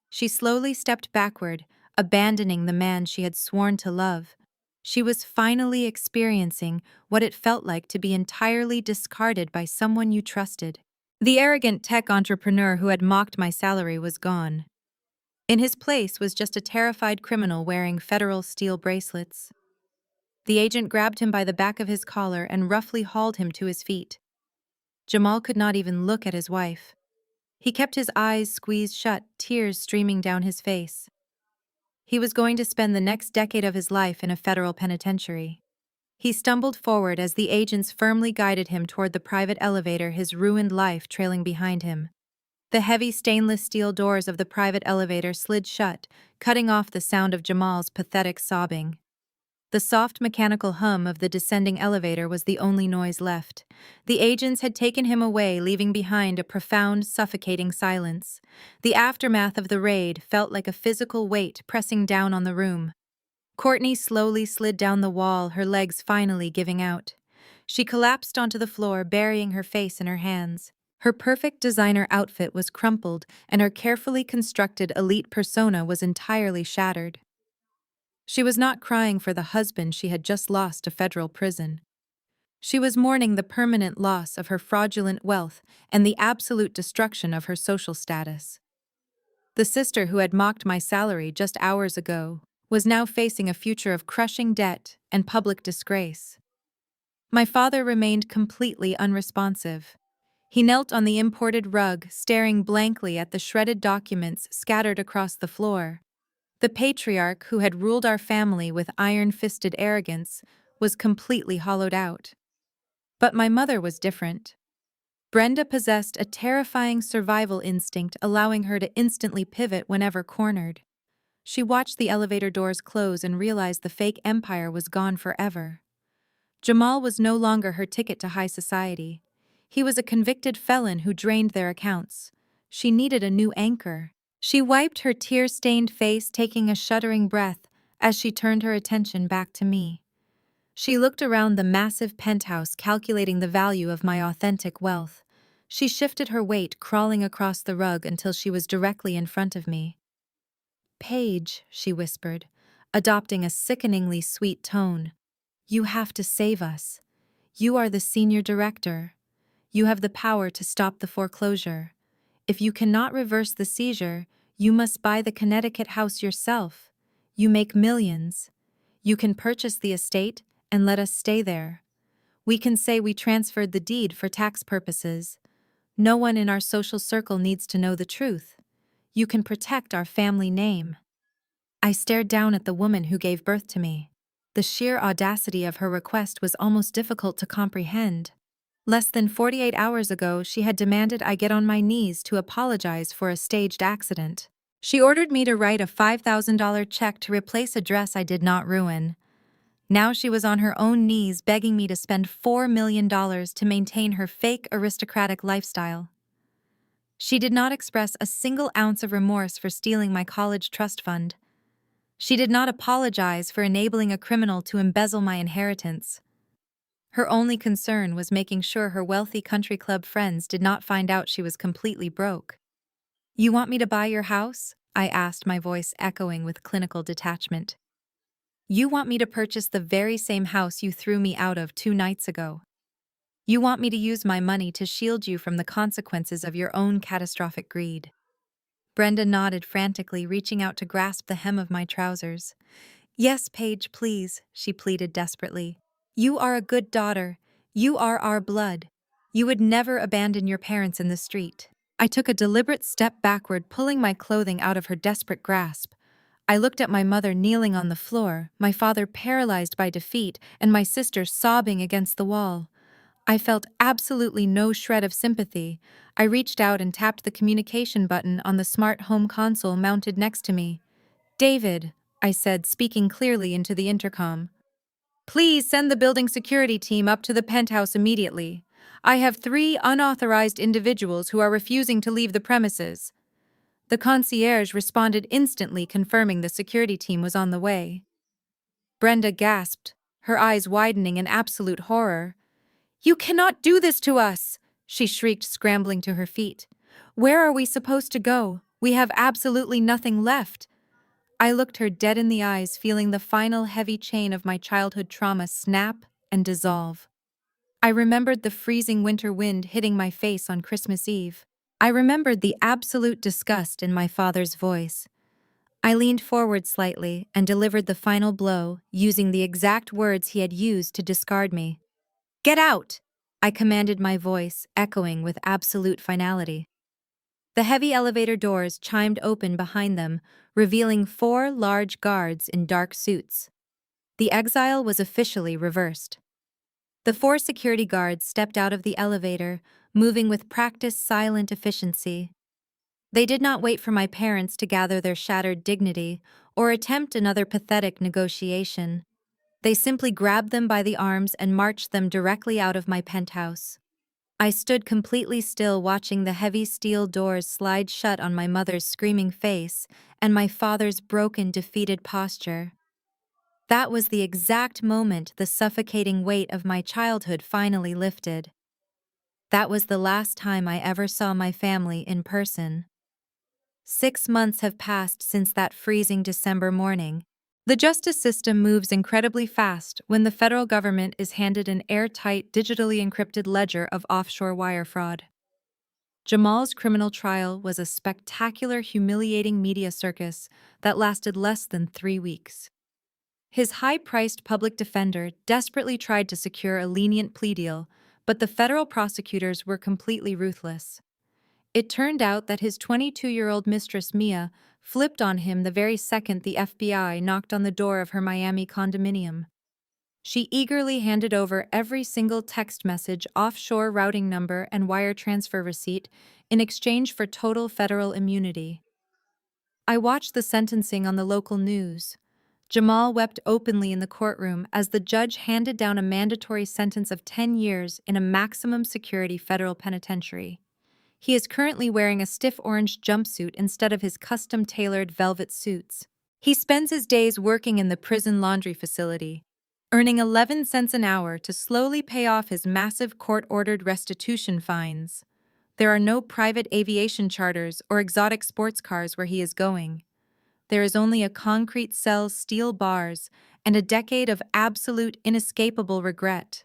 She slowly stepped backward, abandoning the man she had sworn to love. She was finally experiencing what it felt like to be entirely discarded by someone you trusted. The arrogant tech entrepreneur who had mocked my salary was gone. In his place was just a terrified criminal wearing federal steel bracelets. The agent grabbed him by the back of his collar and roughly hauled him to his feet. Jamal could not even look at his wife. He kept his eyes squeezed shut, tears streaming down his face. He was going to spend the next decade of his life in a federal penitentiary. He stumbled forward as the agents firmly guided him toward the private elevator, his ruined life trailing behind him. The heavy stainless steel doors of the private elevator slid shut, cutting off the sound of Jamal's pathetic sobbing. The soft mechanical hum of the descending elevator was the only noise left. The agents had taken him away, leaving behind a profound, suffocating silence. The aftermath of the raid felt like a physical weight pressing down on the room. Courtney slowly slid down the wall, her legs finally giving out. She collapsed onto the floor, burying her face in her hands. Her perfect designer outfit was crumpled, and her carefully constructed elite persona was entirely shattered. She was not crying for the husband she had just lost to federal prison. She was mourning the permanent loss of her fraudulent wealth and the absolute destruction of her social status. The sister who had mocked my salary just hours ago was now facing a future of crushing debt and public disgrace. My father remained completely unresponsive. He knelt on the imported rug, staring blankly at the shredded documents scattered across the floor. The patriarch who had ruled our family with iron-fisted arrogance was completely hollowed out. But my mother was different. Brenda possessed a terrifying survival instinct, allowing her to instantly pivot whenever cornered. She watched the elevator doors close and realized the fake empire was gone forever. Jamal was no longer her ticket to high society. He was a convicted felon who drained their accounts. She needed a new anchor. She wiped her tear-stained face, taking a shuddering breath as she turned her attention back to me. She looked around the massive penthouse, calculating the value of my authentic wealth. She shifted her weight, crawling across the rug until she was directly in front of me. "Paige," she whispered, adopting a sickeningly sweet tone. "You have to save us. You are the senior director. You have the power to stop the foreclosure. If you cannot reverse the seizure, you must buy the Connecticut house yourself. You make millions. You can purchase the estate and let us stay there. We can say we transferred the deed for tax purposes. No one in our social circle needs to know the truth. You can protect our family name." I stared down at the woman who gave birth to me. The sheer audacity of her request was almost difficult to comprehend. Less than 48 hours ago, she had demanded I get on my knees to apologize for a staged accident. She ordered me to write a $5,000 check to replace a dress I did not ruin. Now she was on her own knees begging me to spend $4 million to maintain her fake aristocratic lifestyle. She did not express a single ounce of remorse for stealing my college trust fund. She did not apologize for enabling a criminal to embezzle my inheritance. Her only concern was making sure her wealthy country club friends did not find out she was completely broke. "You want me to buy your house?" I asked, my voice echoing with clinical detachment. "You want me to purchase the very same house you threw me out of 2 nights ago. You want me to use my money to shield you from the consequences of your own catastrophic greed." Brenda nodded frantically, reaching out to grasp the hem of my trousers. "Yes, Paige, please," she pleaded desperately. "You are a good daughter. You are our blood. You would never abandon your parents in the street." I took a deliberate step backward, pulling my clothing out of her desperate grasp. I looked at my mother kneeling on the floor, my father paralyzed by defeat, and my sister sobbing against the wall. I felt absolutely no shred of sympathy. I reached out and tapped the communication button on the smart home console mounted next to me. "David," I said, speaking clearly into the intercom. "Please send the building security team up to the penthouse immediately. I have 3 unauthorized individuals who are refusing to leave the premises." The concierge responded instantly, confirming the security team was on the way. Brenda gasped, her eyes widening in absolute horror. "You cannot do this to us!" she shrieked, scrambling to her feet. "Where are we supposed to go? We have absolutely nothing left." I looked her dead in the eyes, feeling the final heavy chain of my childhood trauma snap and dissolve. I remembered the freezing winter wind hitting my face on Christmas Eve. I remembered the absolute disgust in my father's voice. I leaned forward slightly and delivered the final blow, using the exact words he had used to discard me. "Get out!" I commanded, my voice echoing with absolute finality. The heavy elevator doors chimed open behind them, revealing 4 large guards in dark suits. The exile was officially reversed. The 4 security guards stepped out of the elevator, moving with practiced silent efficiency. They did not wait for my parents to gather their shattered dignity or attempt another pathetic negotiation. They simply grabbed them by the arms and marched them directly out of my penthouse. I stood completely still, watching the heavy steel doors slide shut on my mother's screaming face and my father's broken, defeated posture. That was the exact moment the suffocating weight of my childhood finally lifted. That was the last time I ever saw my family in person. 6 months have passed since that freezing December morning. The justice system moves incredibly fast when the federal government is handed an airtight, digitally encrypted ledger of offshore wire fraud. Jamal's criminal trial was a spectacular, humiliating media circus that lasted less than 3 weeks. His high-priced public defender desperately tried to secure a lenient plea deal, but the federal prosecutors were completely ruthless. It turned out that his 22-year-old mistress, Mia, flipped on him the very second the FBI knocked on the door of her Miami condominium. She eagerly handed over every single text message, offshore routing number, and wire transfer receipt in exchange for total federal immunity. I watched the sentencing on the local news. Jamal wept openly in the courtroom as the judge handed down a mandatory sentence of 10 years in a maximum security federal penitentiary. He is currently wearing a stiff orange jumpsuit instead of his custom-tailored velvet suits. He spends his days working in the prison laundry facility, earning 11 cents an hour to slowly pay off his massive court-ordered restitution fines. There are no private aviation charters or exotic sports cars where he is going. There is only a concrete cell, steel bars, and a decade of absolute, inescapable regret.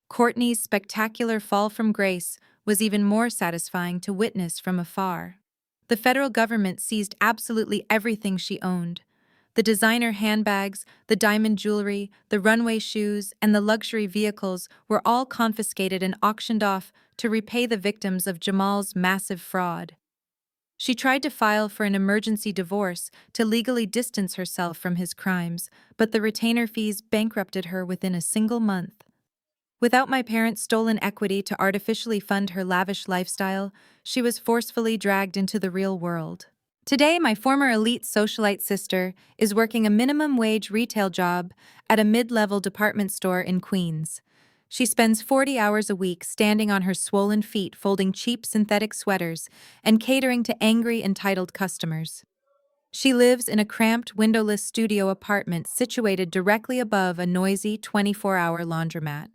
Courtney's spectacular fall from grace was even more satisfying to witness from afar. The federal government seized absolutely everything she owned. The designer handbags, the diamond jewelry, the runway shoes, and the luxury vehicles were all confiscated and auctioned off to repay the victims of Jamal's massive fraud. She tried to file for an emergency divorce to legally distance herself from his crimes, but the retainer fees bankrupted her within a single month. Without my parents' stolen equity to artificially fund her lavish lifestyle, she was forcefully dragged into the real world. Today, my former elite socialite sister is working a minimum wage retail job at a mid-level department store in Queens. She spends 40 hours a week standing on her swollen feet folding cheap synthetic sweaters and catering to angry, entitled customers. She lives in a cramped, windowless studio apartment situated directly above a noisy 24-hour laundromat.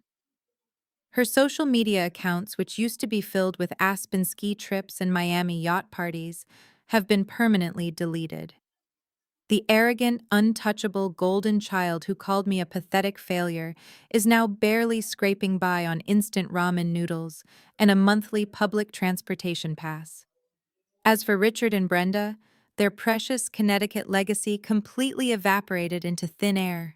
Her social media accounts, which used to be filled with Aspen ski trips and Miami yacht parties, have been permanently deleted. The arrogant, untouchable golden child who called me a pathetic failure is now barely scraping by on instant ramen noodles and a monthly public transportation pass. As for Richard and Brenda, their precious Connecticut legacy completely evaporated into thin air.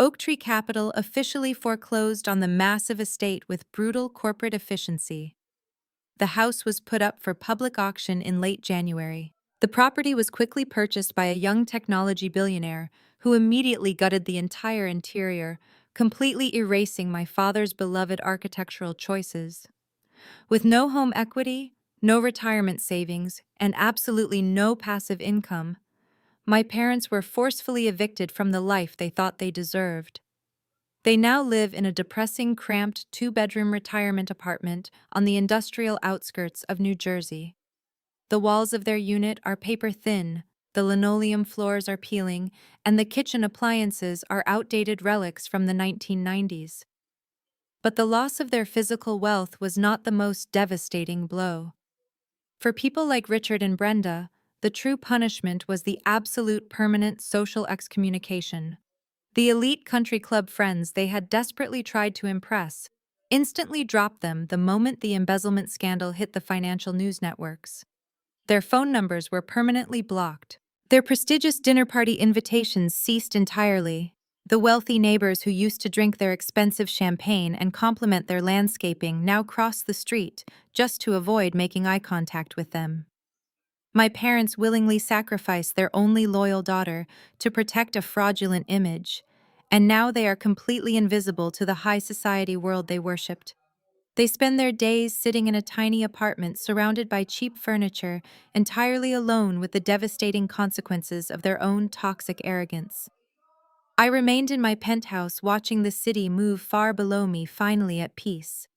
Oaktree Capital officially foreclosed on the massive estate with brutal corporate efficiency. The house was put up for public auction in late January. The property was quickly purchased by a young technology billionaire who immediately gutted the entire interior, completely erasing my father's beloved architectural choices. With no home equity, no retirement savings, and absolutely no passive income, my parents were forcefully evicted from the life they thought they deserved. They now live in a depressing, cramped two-bedroom retirement apartment on the industrial outskirts of New Jersey. The walls of their unit are paper thin, the linoleum floors are peeling, and the kitchen appliances are outdated relics from the 1990s. But the loss of their physical wealth was not the most devastating blow. For people like Richard and Brenda, the true punishment was the absolute permanent social excommunication. The elite country club friends they had desperately tried to impress instantly dropped them the moment the embezzlement scandal hit the financial news networks. Their phone numbers were permanently blocked. Their prestigious dinner party invitations ceased entirely. The wealthy neighbors who used to drink their expensive champagne and compliment their landscaping now crossed the street just to avoid making eye contact with them. My parents willingly sacrificed their only loyal daughter to protect a fraudulent image, and now they are completely invisible to the high society world they worshipped. They spend their days sitting in a tiny apartment surrounded by cheap furniture, entirely alone with the devastating consequences of their own toxic arrogance. I remained in my penthouse watching the city move far below me, finally at peace.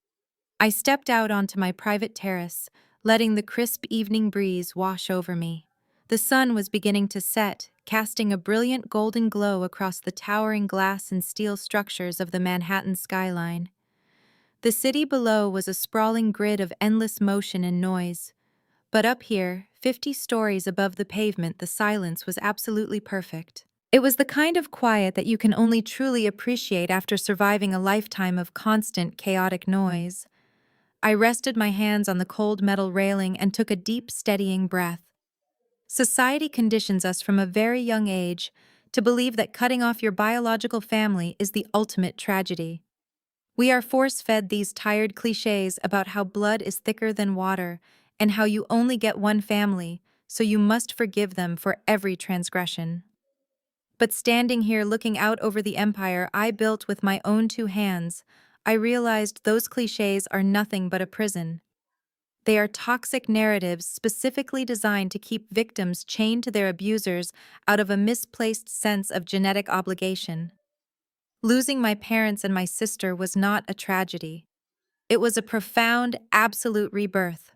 I stepped out onto my private terrace, letting the crisp evening breeze wash over me. The sun was beginning to set, casting a brilliant golden glow across the towering glass and steel structures of the Manhattan skyline. The city below was a sprawling grid of endless motion and noise. But up here, 50 stories above the pavement, the silence was absolutely perfect. It was the kind of quiet that you can only truly appreciate after surviving a lifetime of constant, chaotic noise. I rested my hands on the cold metal railing and took a deep, steadying breath. Society conditions us from a very young age to believe that cutting off your biological family is the ultimate tragedy. We are force-fed these tired cliches about how blood is thicker than water and how you only get one family, so you must forgive them for every transgression. But standing here looking out over the empire I built with my own two hands, I realized those cliches are nothing but a prison. They are toxic narratives specifically designed to keep victims chained to their abusers out of a misplaced sense of genetic obligation. Losing my parents and my sister was not a tragedy. It was a profound, absolute rebirth.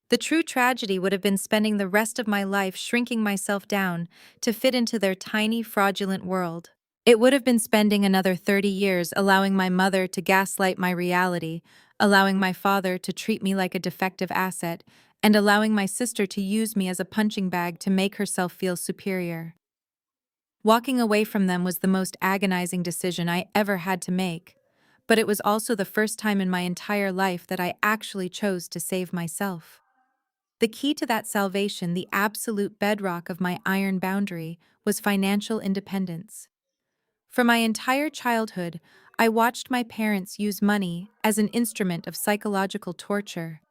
The true tragedy would have been spending the rest of my life shrinking myself down to fit into their tiny, fraudulent world. It would have been spending another 30 years allowing my mother to gaslight my reality, allowing my father to treat me like a defective asset, and allowing my sister to use me as a punching bag to make herself feel superior. Walking away from them was the most agonizing decision I ever had to make, but it was also the first time in my entire life that I actually chose to save myself. The key to that salvation, the absolute bedrock of my iron boundary, was financial independence. For my entire childhood, I watched my parents use money as an instrument of psychological torture.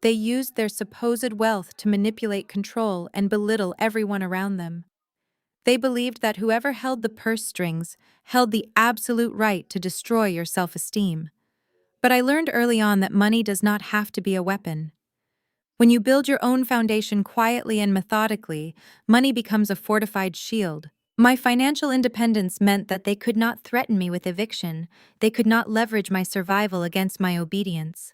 They used their supposed wealth to manipulate, control, and belittle everyone around them. They believed that whoever held the purse strings held the absolute right to destroy your self-esteem. But I learned early on that money does not have to be a weapon. When you build your own foundation quietly and methodically, money becomes a fortified shield. My financial independence meant that they could not threaten me with eviction. They could not leverage my survival against my obedience.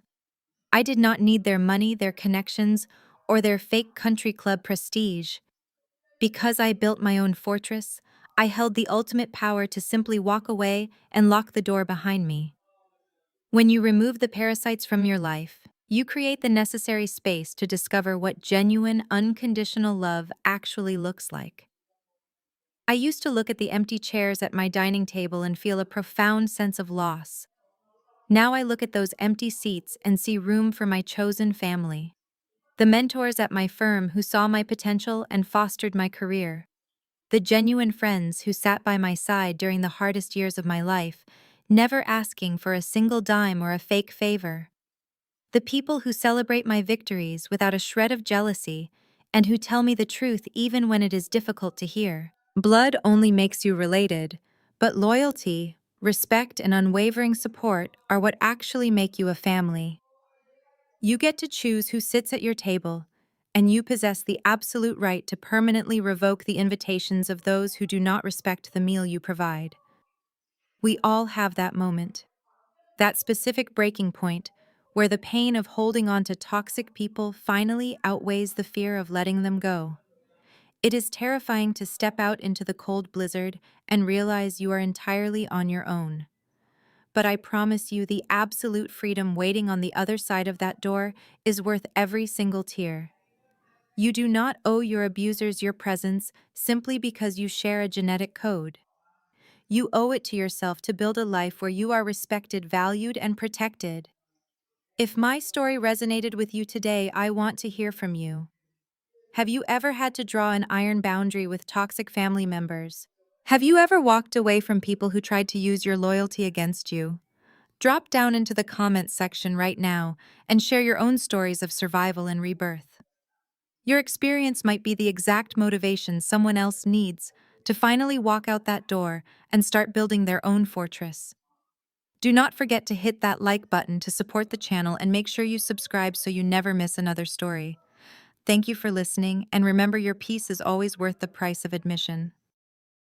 I did not need their money, their connections, or their fake country club prestige. Because I built my own fortress, I held the ultimate power to simply walk away and lock the door behind me. When you remove the parasites from your life, you create the necessary space to discover what genuine, unconditional love actually looks like. I used to look at the empty chairs at my dining table and feel a profound sense of loss. Now I look at those empty seats and see room for my chosen family. The mentors at my firm who saw my potential and fostered my career. The genuine friends who sat by my side during the hardest years of my life, never asking for a single dime or a fake favor. The people who celebrate my victories without a shred of jealousy and who tell me the truth even when it is difficult to hear. Blood only makes you related, but loyalty, Respect and unwavering support are what actually make you a family. You get to choose who sits at your table, and you possess the absolute right to permanently revoke the invitations of those who do not respect the meal you provide. We all have that moment, that specific breaking point, where the pain of holding on to toxic people finally outweighs the fear of letting them go. It is terrifying to step out into the cold blizzard and realize you are entirely on your own. But I promise you, the absolute freedom waiting on the other side of that door is worth every single tear. You do not owe your abusers your presence simply because you share a genetic code. You owe it to yourself to build a life where you are respected, valued, and protected. If my story resonated with you today, I want to hear from you. Have you ever had to draw an iron boundary with toxic family members? Have you ever walked away from people who tried to use your loyalty against you? Drop down into the comments section right now and share your own stories of survival and rebirth. Your experience might be the exact motivation someone else needs to finally walk out that door and start building their own fortress. Do not forget to hit that like button to support the channel and make sure you subscribe so you never miss another story. Thank you for listening, and remember, your peace is always worth the price of admission.